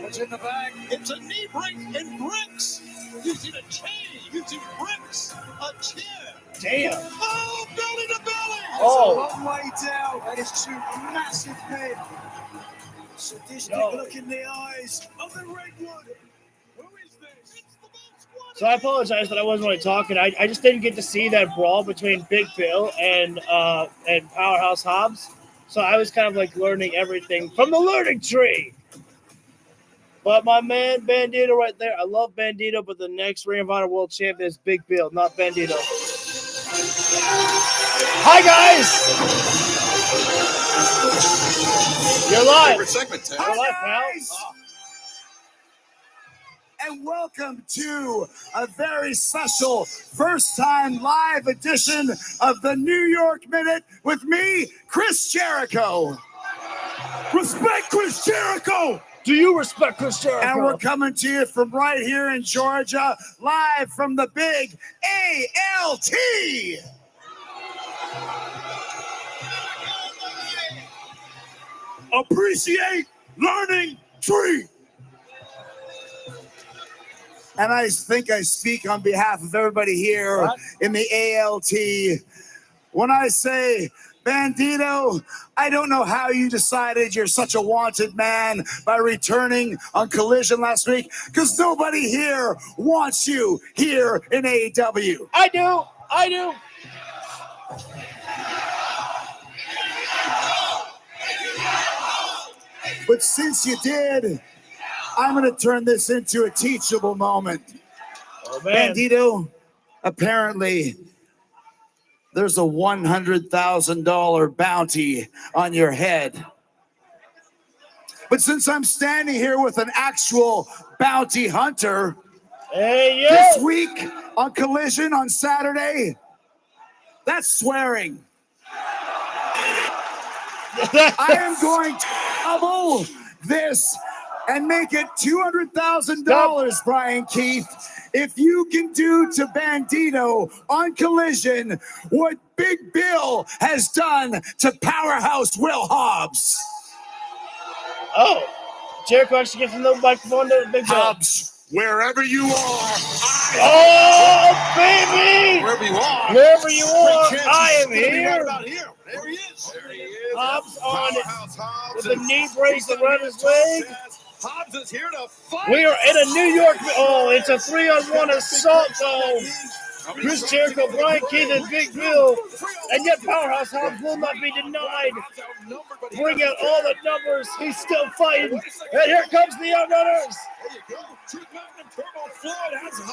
What's in the bag? It's a knee break and bricks. Using a chain, using bricks, a chair. Damn. Oh, belly to belly. Oh. It's a long way down. That is two massive men. Sadistic look in the eyes of the Redwood. Who is this? So I apologize that I wasn't really talking. I just didn't get to see that brawl between Big Bill and Powerhouse Hobbs. So I was kind of like learning everything from the learning tree. But my man Bandito right there, I love Bandito, but the next Ring of Honor World Champion is Big Bill, not Bandito. Hi guys! You're live. Favorite segment, Ted. You're live, pal. And welcome to a very special first-time live edition of the New York Minute with me, Chris Jericho. Respect Chris Jericho! Do you respect Chris Jericho? And we're coming to you from right here in Georgia, live from the big ALT. Appreciate Learning Tree. And I think I speak on behalf of everybody here in the ALT when I say, Bandito, I don't know how you decided you're such a wanted man by returning on Collision last week, because nobody here wants you here in AEW. I do. But since you did, I'm going to turn this into a teachable moment. Oh, man. Bandito, apparently there's a $100,000 bounty on your head. But since I'm standing here with an actual bounty hunter, this week on Collision on Saturday, that's swearing. I am going to double this and make it $200,000, Brian Keith, if you can do to Bandito on Collision what Big Bill has done to Powerhouse Will Hobbs. Oh, Jericho actually gives him the microphone to Big Bill. Hobbs, wherever you are. Oh, baby! Wherever you are, I am here. There he is. Hobbs on with the knee brace around his leg. Hobbs is here to fight. We are in a New York. Oh, it's a 3-on-1 assault zone. Chris Jericho, Brian Keith, and Big Bill. And yet Powerhouse Hobbs will not be denied. Bring out all the numbers. He's still fighting. And here comes the Outrunners.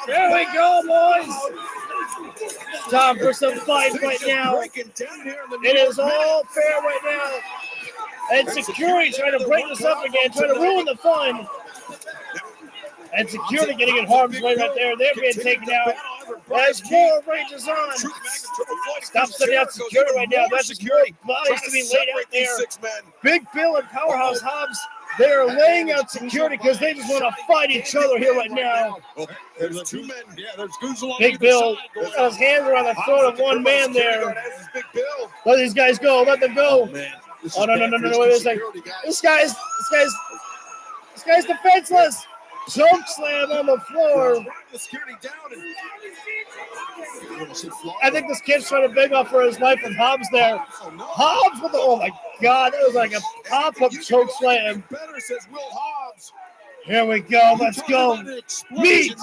There we go, boys. Time for some fight right now. It is all fair right now. And security trying to break this up again, trying to ruin the fun. And security getting in harm's way right there. They're being taken out as more rages on. Stop setting out security right now. That's security bodies to be laid out there. Big Bill and Powerhouse Hobbs, they are laying out security because they just want to fight each other here right now. There's two men. Yeah, there's goons along Big Bill got his hands around the throat of one man there. Let these guys go. Let them go. Oh, no. Wait a second. This guy's defenseless. Choke slam on the floor. I think this kid's trying to beg off for his life from Hobbs there. Hobbs with the, oh my God, that was like a pop-up choke slam. Here we go, let's go. Meat.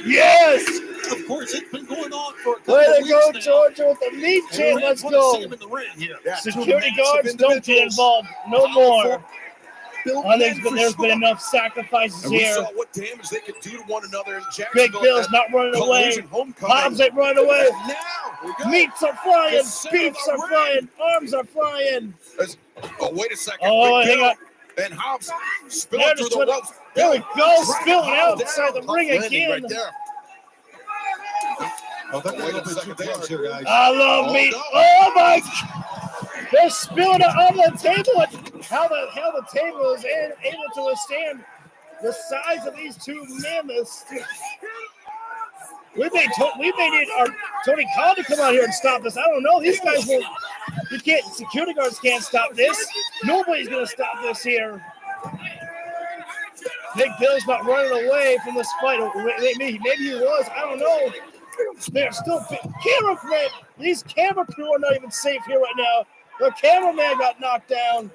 Yes. Of course, it's been going on for a couple Way of to weeks go, now. Georgia, with the meat chant. Let's go. Security guards, don't get involved. No more. I think there's been enough sacrifices And we here. saw what damage they could do to one another in Big Jacksonville. Bill's not running away. Hobbs ain't running away. Meats are flying. Beefs are flying. Arms are flying. Oh, wait a second. Oh, hang on. And Hobbs They're spilling just through the trying ropes. to- There we go, spilling outside the ring again. Right there. Oh, wait a second here, guys. I love meat. Oh my! They're spilling it on the table. How the hell the table is able to withstand the size of these two mammoths? We may need our Tony Khan to come out here and stop this. I don't know. These guys will. You can't. Security guards can't stop this. Nobody's gonna stop this here. Big Bill's not running away from this fight. Maybe he was. I don't know. They're still cameraman. These camera crew are not even safe here right now. The cameraman got knocked down.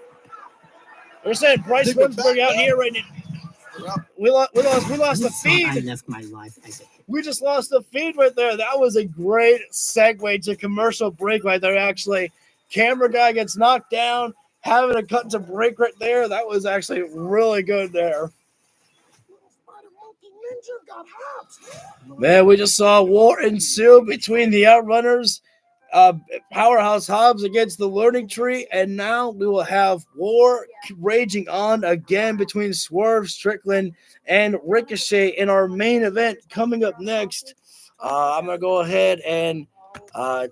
They're saying Bryce Winsberg out here right now. We lost the feed. I left my life as a We just lost the feed right there. That was a great segue to commercial break right there, actually. Camera guy gets knocked down, having to cut to break right there. That was actually really good there. Man, we just saw a war ensue between the Outrunners, Powerhouse Hobbs against the Learning Tree, and now we will have war raging on again between Swerve Strickland and Ricochet in our main event coming up next. I'm going to go ahead and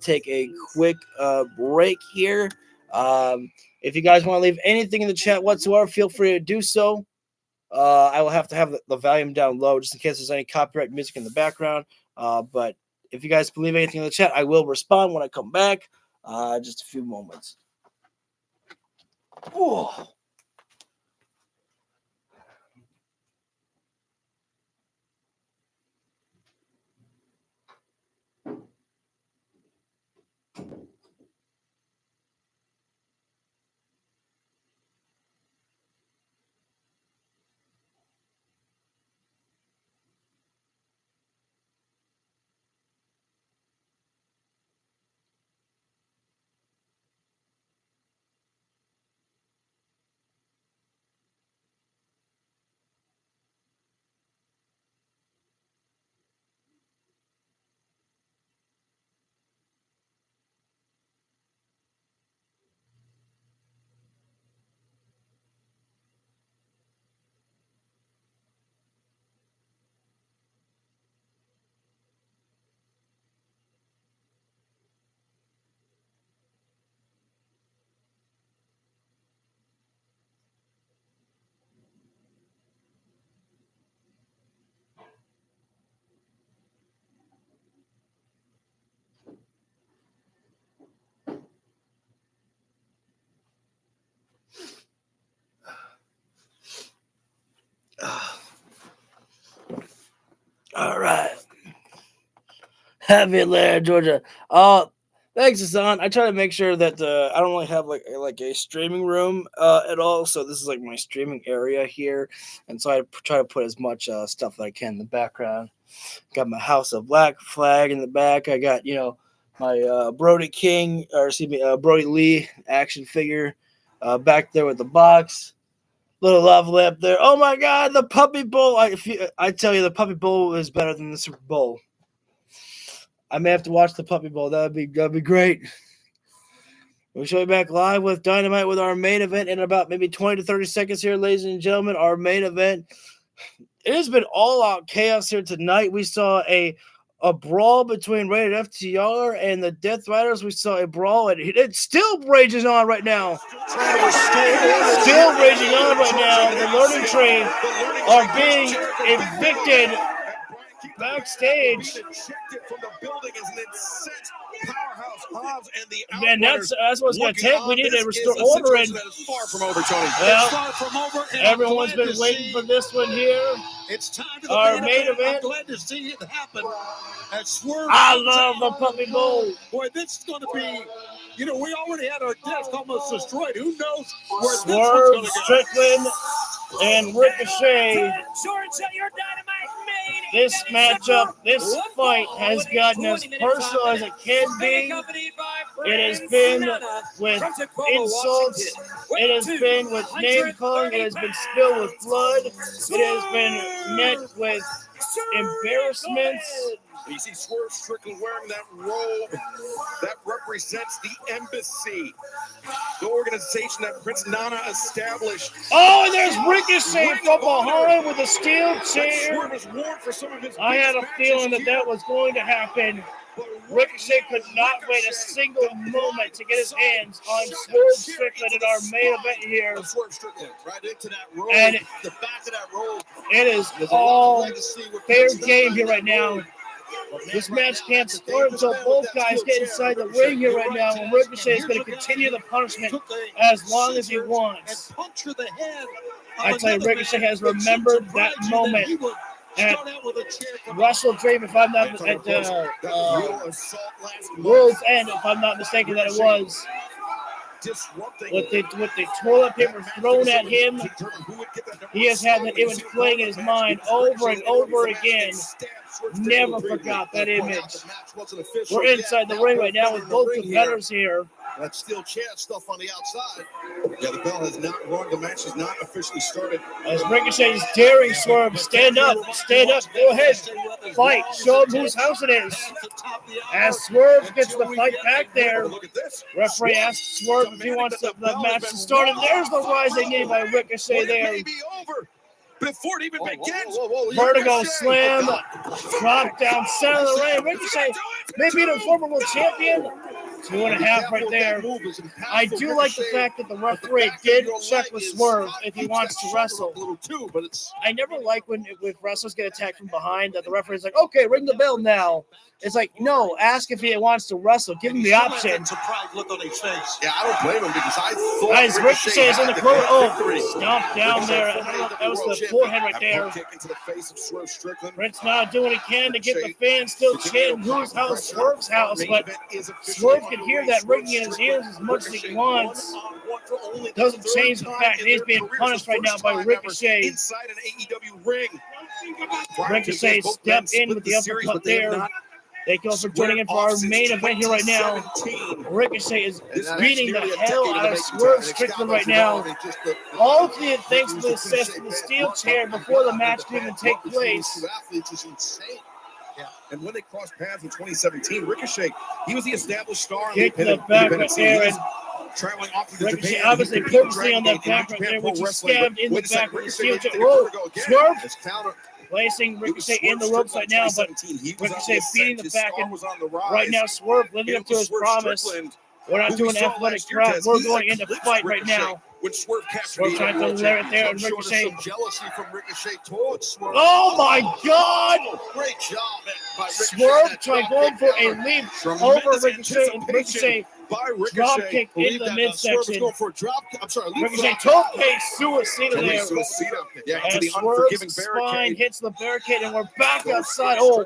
take a quick break here. If you guys want to leave anything in the chat whatsoever, feel free to do so. I will have to have the volume down low just in case there's any copyright music in the background. But if you guys believe anything in the chat, I will respond when I come back. Just a few moments. Oh. All right. Happy Atlanta, Georgia. Thanks, Hassan. I try to make sure that I don't really have like a streaming room at all. So this is like my streaming area here, and so I try to put as much stuff that I can in the background. Got my House of Black flag in the back. I got my Brody Brody Lee action figure back there with the box. Little lovely up there. Oh my God, the Puppy Bowl! I tell you, the Puppy Bowl is better than the Super Bowl. I may have to watch the Puppy Bowl. That'd be great. We'll show you back live with Dynamite with our main event in about maybe 20 to 30 seconds here, ladies and gentlemen. Our main event. It has been all out chaos here tonight. We saw a brawl between Rated FTR and the Death Riders. We saw a brawl, and it's still raging on right now. Still raging on right now. The Learning Tree are being evicted backstage. And that's what's going to take. We need to restore order. And far from over, Tony. Well, everyone's been waiting for this one here. It's time to our main event. I'm glad to see it happen. I love the Puppy Bowl. Boy, this is going to be. We already had our desk almost destroyed. Who knows where Swerve Strickland and Ricochet. This matchup, this fight has gotten as personal as it can be. It has been with insults. It has been with name calling. It has been spilled with blood. It has been met with embarrassments. You see Swerve Strickland wearing that robe that represents the embassy, the organization that Prince Nana established. Oh, and there's Ricochet from behind with a steel chair. I had a feeling that was going to happen. Ricochet could not wait a single moment to get his hands on Swerve Strickland in our main event here. Right into that robe, and the back of that robe. It is all fair game here right now. This match can't start until both guys get inside the ring here right now, and Ricochet is going to continue the punishment as long as he wants. I tell you, Ricochet has remembered that moment at Wrestle Dream, if I'm not at World's End, if I'm not mistaken, that it was. With the toilet paper thrown at him, he has had that image playing in his mind over and over again. Never forgot that image. We're inside the ring right now with both competitors here. That steel chair stuff on the outside. Yeah, the bell has not rung. The match has not officially started. As Ricochet is daring Swerve, stand up, go ahead, fight, show him whose house it is. As Swerve gets the fight back there, referee asks Swerve if he wants the match to start, and there's the rising knee by Ricochet there. Before it even begins, Vertigo slam, drop down center of the ring. Ricochet may be the former world champion. 2.5 right there. I do like the fact that the referee did check with Swerve if he wants to wrestle. I never like when wrestlers get attacked from behind that the referee's like, okay, ring the bell now. It's like, no, ask if he wants to wrestle. Give him the option. Look on his face. Yeah, I don't blame him because I thought as Ricochet is in the corner. Oh, stomp down there. I don't know if that was the forehead right there. Prince now doing what he can to get the fans still chanting whose house, Swerve's house, but Swerve can hear that ringing in his ears as much as he wants. Doesn't change the fact that he's being punished right now by Ricochet. Inside an AEW ring. Ricochet stepped in with the uppercut there. Thank you all for joining in for our main event here right now. Ricochet is beating the hell out of Swerve Strickland right now. All thanks to the assist of the steel chair before the match can even take place. And when they crossed paths in 2017, Ricochet, he was the established star. Kick to the back right there. Ricochet obviously focusing on that back right there, which is stabbed in the back with the steel chair. Whoa, Swerve placing Ricochet in the ropes right now, but Ricochet beating the back, and right now Swerve living up to his promise. We're not doing athletic crap. We're going into fight right now. When Swerve trying to layer it there, and Ricochet. Some jealousy from Ricochet towards Swerve. Oh my God! Great job by Ricochet. Swerve trying going for a leap over Ricochet, and Ricochet drop kick into the midsection. Ricochet toe kick, suicida there. And Swerve's spine hits the barricade, and we're back outside. Oh,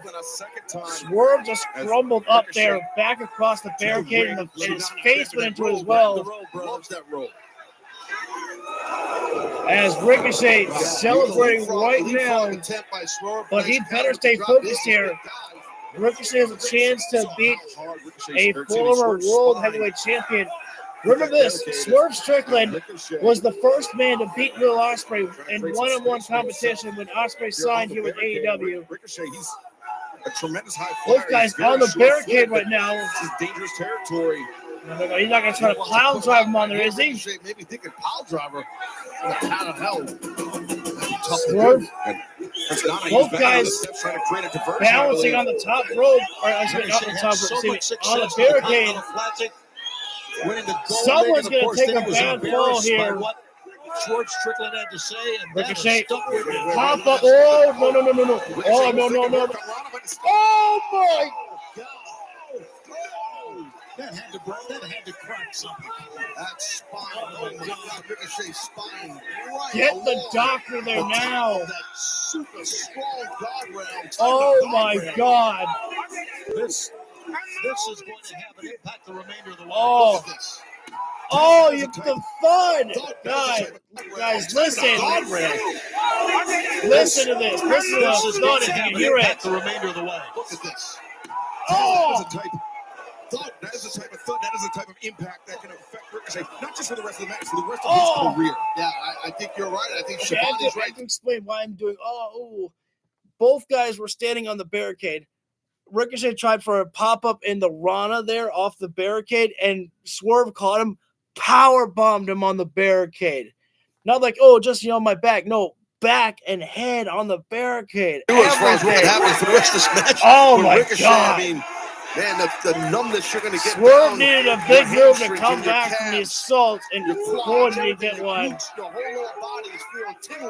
Swerve just crumbled up there, back across the barricade, and his face went into it as well. Loves that roll. As Ricochet celebrating right now, but he better stay focused here. Ricochet has a chance to beat a former world heavyweight champion. Remember this, Swerve Strickland was the first man to beat Will Ospreay in one-on-one competition when Ospreay signed here with AEW. Ricochet, he's a tremendous high flyer. Both guys on the barricade right now. This is dangerous territory. No, he's not going to try to pile drive him on there, is he? Maybe thinking pile driver. Out of hell. Swerve. Both guys balancing on the top rope, or actually not the top rope, on the barricade. Someone's going to take a bad fall here. Swerve Strickland had to say, and Ricochet, pop up. Oh, no. Oh, no. Oh, my God. That had to crack something. That spine, oh my God, Ricochet's spine. Right get the doctor there now. That super strong guardrail. Oh my God. This is going to have an impact the remainder of the way. Oh, you the fun. Guys, listen. Listen to this. This is a thought if you can hear it. The remainder of the way. Look at this. Oh. That is the type of thought. That is the type of impact that can affect Ricochet, not just for the rest of the match, for the rest of his career. Yeah, I think you're right. I think Shivani's right. I have to explain why I'm doing. Both guys were standing on the barricade. Ricochet tried for a pop-up in the Rana there off the barricade, and Swerve caught him, power bombed him on the barricade. Not like, just my back. No, back and head on the barricade. As far as what happens for the rest of this match. Oh my God. I mean, man, the numbness you're going to get. Swerve needed a big move to come back from the assault, and boy, did he get one.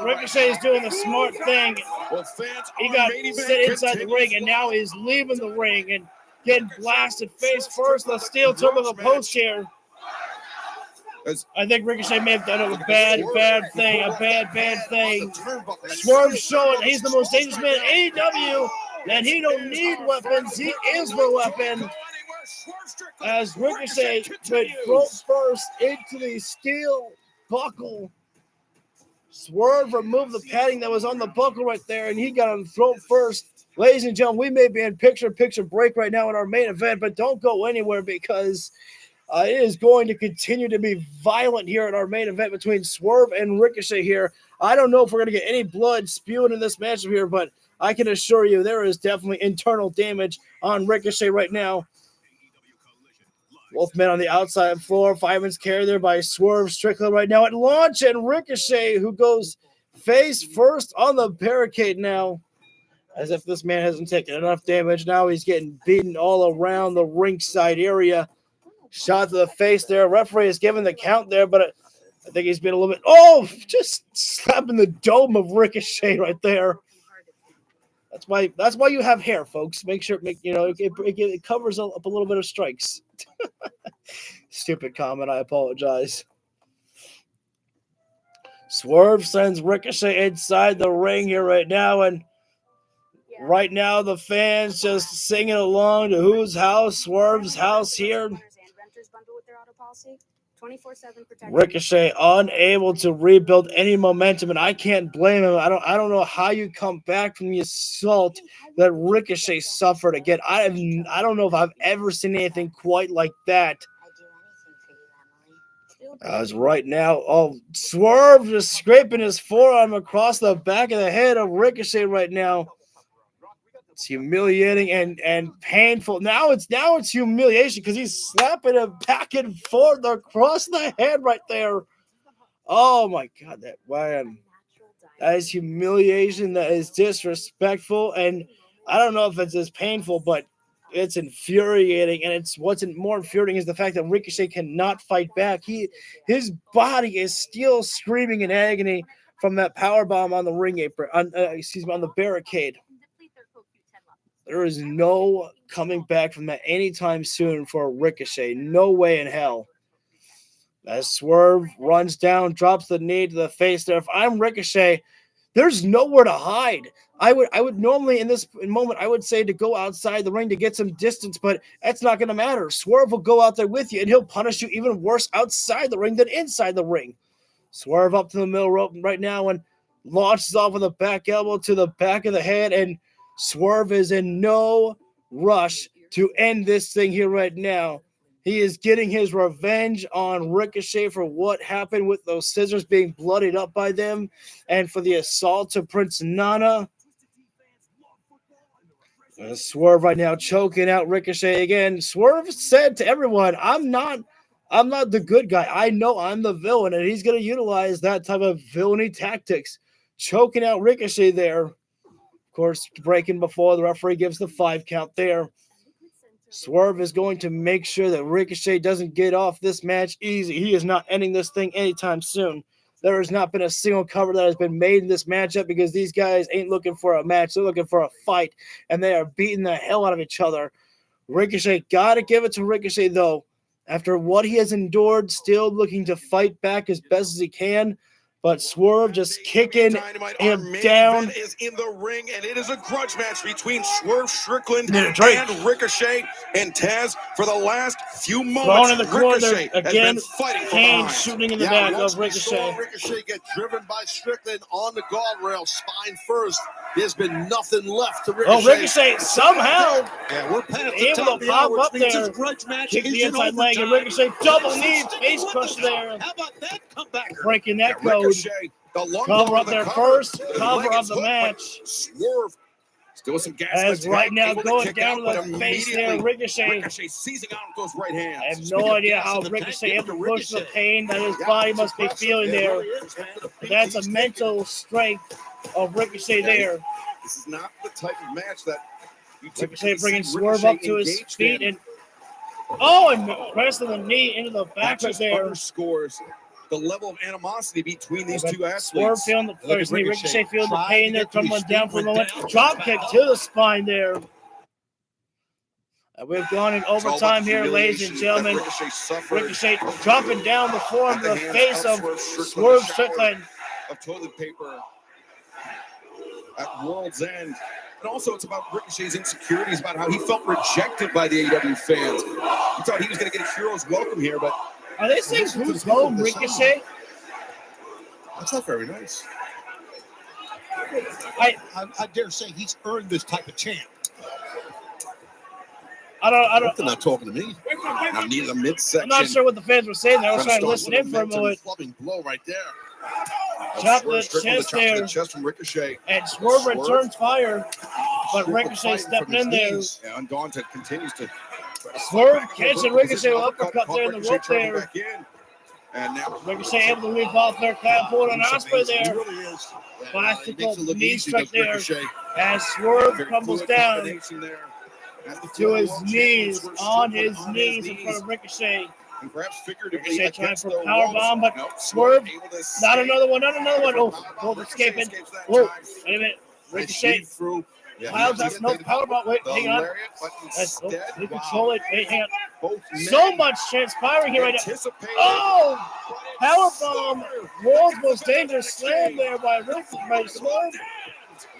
Ricochet is doing the smart thing. He got sit inside the ring, and now he's leaving the ring and getting blasted face first. The steel toe of the post here. I think Ricochet may have done a bad thing. Swerve showing he's the most dangerous man in AEW, and he don't need weapons. He is the weapon. As Ricochet went front first into the steel buckle. Swerve removed the padding that was on the buckle right there, and he got him throat first. Ladies and gentlemen, we may be in picture-in-picture break right now in our main event, but don't go anywhere because it is going to continue to be violent here in our main event between Swerve and Ricochet here. I don't know if we're going to get any blood spewing in this matchup here, but I can assure you there is definitely internal damage on Ricochet right now. Both men on the outside floor. Fireman's carried there by Swerve Strickland right now at launch, and Ricochet, who goes face first on the barricade now. As if this man hasn't taken enough damage. Now he's getting beaten all around the ringside area. Shot to the face there. Referee is giving the count there, but I think he's been a little bit. Oh, just slapping the dome of Ricochet right there. That's why you have hair, folks. Make sure it covers up a little bit of strikes. Stupid comment. I apologize. Swerve sends Ricochet inside the ring here right now, and right now the fans just singing along to whose house? Swerve's house here. Ricochet unable to rebuild any momentum, and I can't blame him. I don't know how you come back from the assault that Ricochet suffered again. I don't know if I've ever seen anything quite like that. As right now, Swerve just scraping his forearm across the back of the head of Ricochet right now. It's humiliating and painful. Now it's humiliation because he's slapping him back and forth across the head right there. Oh my God, that is humiliation. That is disrespectful, and I don't know if it's as painful, but it's infuriating. And what's more infuriating is the fact that Ricochet cannot fight back. His body is still screaming in agony from that powerbomb on the ring apron. On the barricade. There is no coming back from that anytime soon for Ricochet. No way in hell. As Swerve runs down, drops the knee to the face there. If I'm Ricochet, there's nowhere to hide. I would normally in this moment, I would say to go outside the ring to get some distance, but that's not going to matter. Swerve will go out there with you, and he'll punish you even worse outside the ring than inside the ring. Swerve up to the middle rope right now and launches off with a back elbow to the back of the head, and Swerve is in no rush to end this thing here right now. He is getting his revenge on Ricochet for what happened with those scissors being bloodied up by them and for the assault to Prince Nana. Swerve right now choking out Ricochet again. Swerve said to everyone, I'm not the good guy. I know I'm the villain, and he's going to utilize that type of villainy tactics. Choking out Ricochet there. Of course, breaking before the referee gives the 5 count there. Swerve is going to make sure that Ricochet doesn't get off this match easy. He is not ending this thing anytime soon. There has not been a single cover that has been made in this matchup because these guys ain't looking for a match. They're looking for a fight, and they are beating the hell out of each other. Ricochet, got to give it to Ricochet, though. After what he has endured, still looking to fight back as best as he can. But Swerve just kicking him down. Is in the ring, and it is a grudge match between Swerve Strickland and Ricochet. And Taz, for the last few moments, in the corner Ricochet again. has been fighting Kane shooting in the back of Ricochet. Ricochet get driven by Strickland on the guardrail, spine first. There's been nothing left to Ricochet. Oh, Ricochet somehow we're able to pop up there. Kick the inside leg, and Ricochet double knee, face crush there. How about that comeback? Breaking that code. Cover up there first. Cover of the match. Swerve still with some gas. As right now going down to the face there, Ricochet seizing out with those right hands. I have no idea how Ricochet able to push the pain that his body must be feeling there. That's a mental strength of Ricochet there. This is not the type of match that you typically Ricochet bringing Swerve up to his feet and pressing the knee into the back right there. Underscores the level of animosity between these two athletes. Swerve feeling Ricochet feeling the pain there, tumbling down for a moment. Drop kick to the spine there. We've gone in overtime here, ladies and gentlemen. Ricochet dropping down the form of the face of Swerve Strickland. Of toilet paper at World's End. And also it's about Ricochet's insecurities, about how he felt rejected by the AEW fans. He thought he was going to get a hero's welcome here, but... Are they saying who's home, Ricochet? That's not very nice. I dare say he's earned this type of chant. I don't. They're not talking to me. Now near the midsection. I'm not sure what the fans were saying there. I was trying to listen in for a moment. Clubbing blow right there. Chop the chest there. The chest from Ricochet. And Swerve returns fire, but Ricochet stepping in there. Yeah, Undaunted continues to Swerve catching Ricochet with uppercut there in the rope there. And now Ricochet able to leap off there, kind of pulling an Osprey there. Classical knee strike there. As Swerve crumbles down to his knees, on his knees in front of Ricochet. And perhaps figuratively Ricochet trying for a powerbomb, but Swerve, not another one. Oh, both escaping. Oh, wait a minute. Ricochet piles up, no powerbomb. Wait, hang on. We control it. Wait, hang on. So much transpiring here right now. Oh, powerbomb. World's most dangerous slam there by Swerve.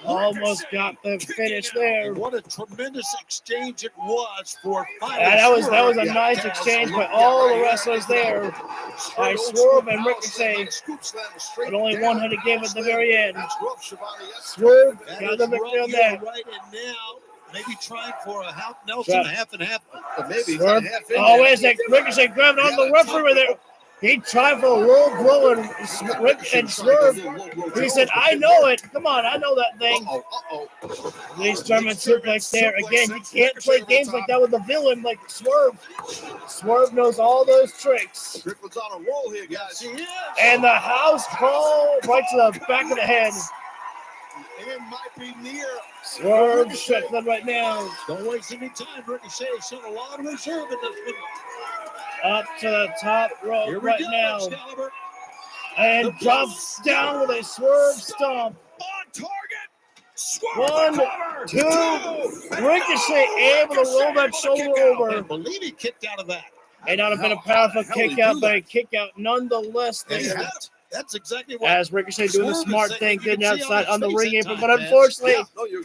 Almost got the finish there. What a tremendous exchange it was for five. Yeah, that was a nice exchange by all the wrestlers there. By Swerve and Ricochet. But only one had to give at the very end. Swerve got the victory on that. Right, and now maybe trying for a half Nelson, half and half. Maybe Swerve. Oh, wait a second. Ricochet grabbed on the referee there. He tried for a low blow and Swerve. He said, I know it. Come on, I know that thing. These German suplex there. Again, you can't play games like that with a villain like Swerve. Swerve knows all those tricks. Strickland's on a roll here, guys. He is. And the house call right to the back of the head. It might be near. Swerve Strickland right now. Don't waste any time. Ricochet sent a lot of reserve in this one. Up to the top rope right now. Excalibur. And drops down with a Swerve stomp. On target. Swerve 1, 2. Ricochet able to roll that shoulder over. I believe he kicked out of that. May not have been a powerful kick out, but a kick out nonetheless there. That's exactly what. As Ricochet doing the smart thing, getting outside on the ring apron, but unfortunately,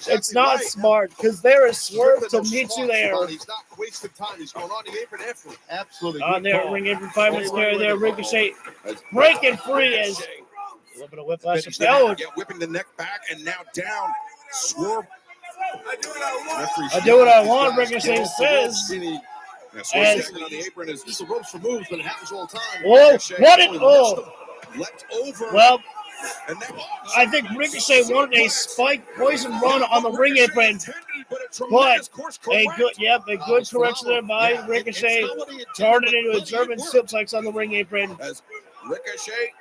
it's not smart because there is Swerve to meet you there. He's not wasting time. He's going on the apron after. Absolutely. On there, ring apron, 5 minutes there. Ricochet breaking free as a little bit of whiplash. Whipping the neck back and now down. Swerve. I do what I want, Ricochet says. As on the apron is just the ropes for moves, but it happens all the time. Whoa! What an left over. Well, I think Ricochet wanted a spike poison run on the ring apron, but a good correction there by Ricochet, turned it into a German suplex on the ring apron. As Ricochet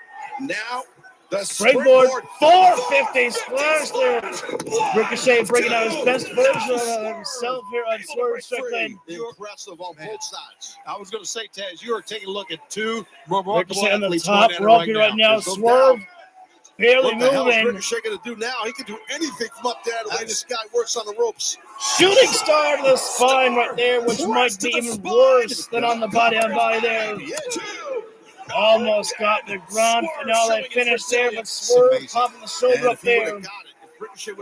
now the springboard 450 splash there. Ricochet bringing out his best version of himself here on Swerve Strickland. Impressive on both sides. I was going to say, Taz, you are taking a look at two remarkable Ricochet on the athletes top rope right now. Swerve barely moving. What the hell is moving. Ricochet going to do now? He can do anything from up there the way this guy works on the ropes. Shooting star to the spine right there, which might be even worse than on the body-on-body there. Almost got the grand finale finish there, but Swerve popping the shoulder up there.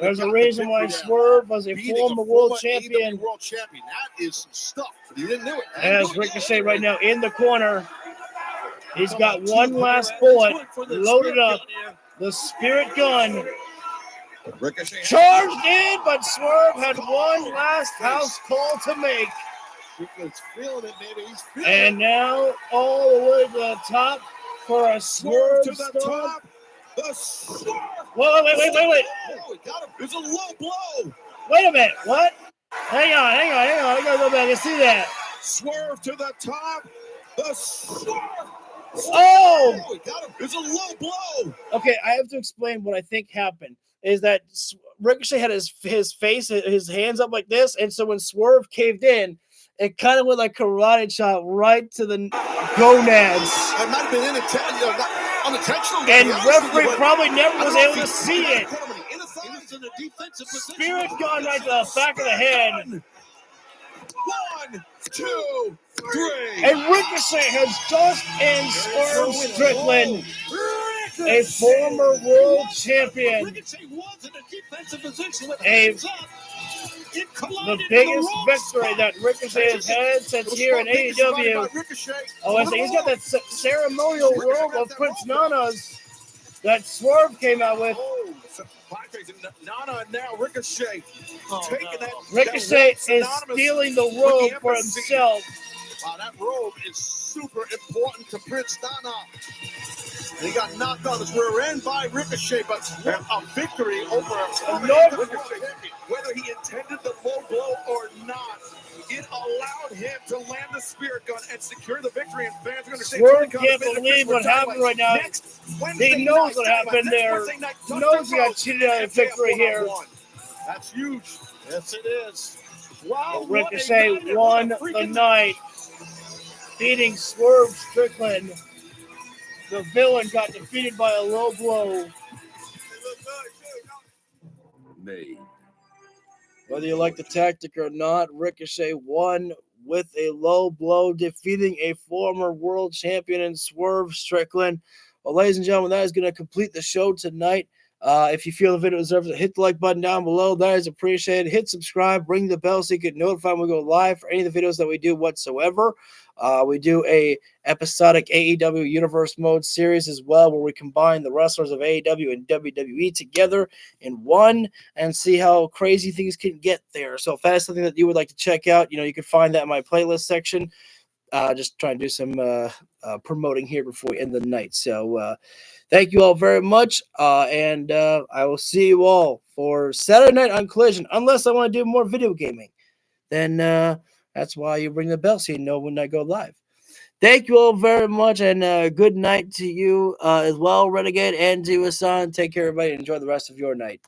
There's a reason why Swerve was a former world champion. That is some stuff, but he didn't do it. As Ricochet right now in the corner. He's got one last bullet loaded up. The Spirit Gun. Ricochet Charged in, but Swerve had one last house call to make. Feeling it, baby. He's feeling and now all the way to the top for a Swerve to the top. The Swerve. Wait. Oh, he got him. It's a low blow. Wait a minute. What? Hang on. I gotta go back and see that. Swerve to the top. The Swerve. Oh! He got him. It's a low blow. Okay, I have to explain what I think happened. Is that Ricochet had his face, his hands up like this, and so when Swerve caved in, it kind of went like karate chop right to the gonads. It might have been unintentional. And referee probably never was able to see it. He was in a defensive position. Spirit gone right to the back of the head. 1, 2, 3. And Ricochet has just in Swerve Strickland, a former world champion. The biggest victory that Ricochet has had since here in AEW. Oh, I say he's got that ceremonial robe of Prince Nana's that Swerve came out with. Nana and now Ricochet taking that. Ricochet is stealing the robe for himself. Wow, that robe is super important to Prince Nana. And he got knocked on his rear end by Ricochet, but a victory over Ricochet. Whether he intended the low blow or not, it allowed him to land the spirit gun and secure the victory. And fans are going to say, Swerve can't believe what happened right now. He knows what happened there. Knows he got cheated out of victory here. That's huge. Yes, it is. Wow. Ricochet won the night, beating Swerve Strickland. The villain got defeated by a low blow. Whether you like the tactic or not, Ricochet won with a low blow, defeating a former world champion in Swerve Strickland. Well, ladies and gentlemen, that is going to complete the show tonight. If you feel the video deserves it, hit the like button down below. That is appreciated. Hit subscribe, ring the bell so you get notified when we go live for any of the videos that we do whatsoever. We do a episodic AEW Universe Mode series as well, where we combine the wrestlers of AEW and WWE together in one and see how crazy things can get there. So if that's something that you would like to check out, you can find that in my playlist section. Just trying to do some promoting here before we end the night. So thank you all very much, and I will see you all for Saturday night on Collision, unless I want to do more video gaming. Then that's why you ring the bell so you know when I go live. Thank you all very much, and good night to you as well, Renegade, and to Hassan. Take care, everybody, and enjoy the rest of your night.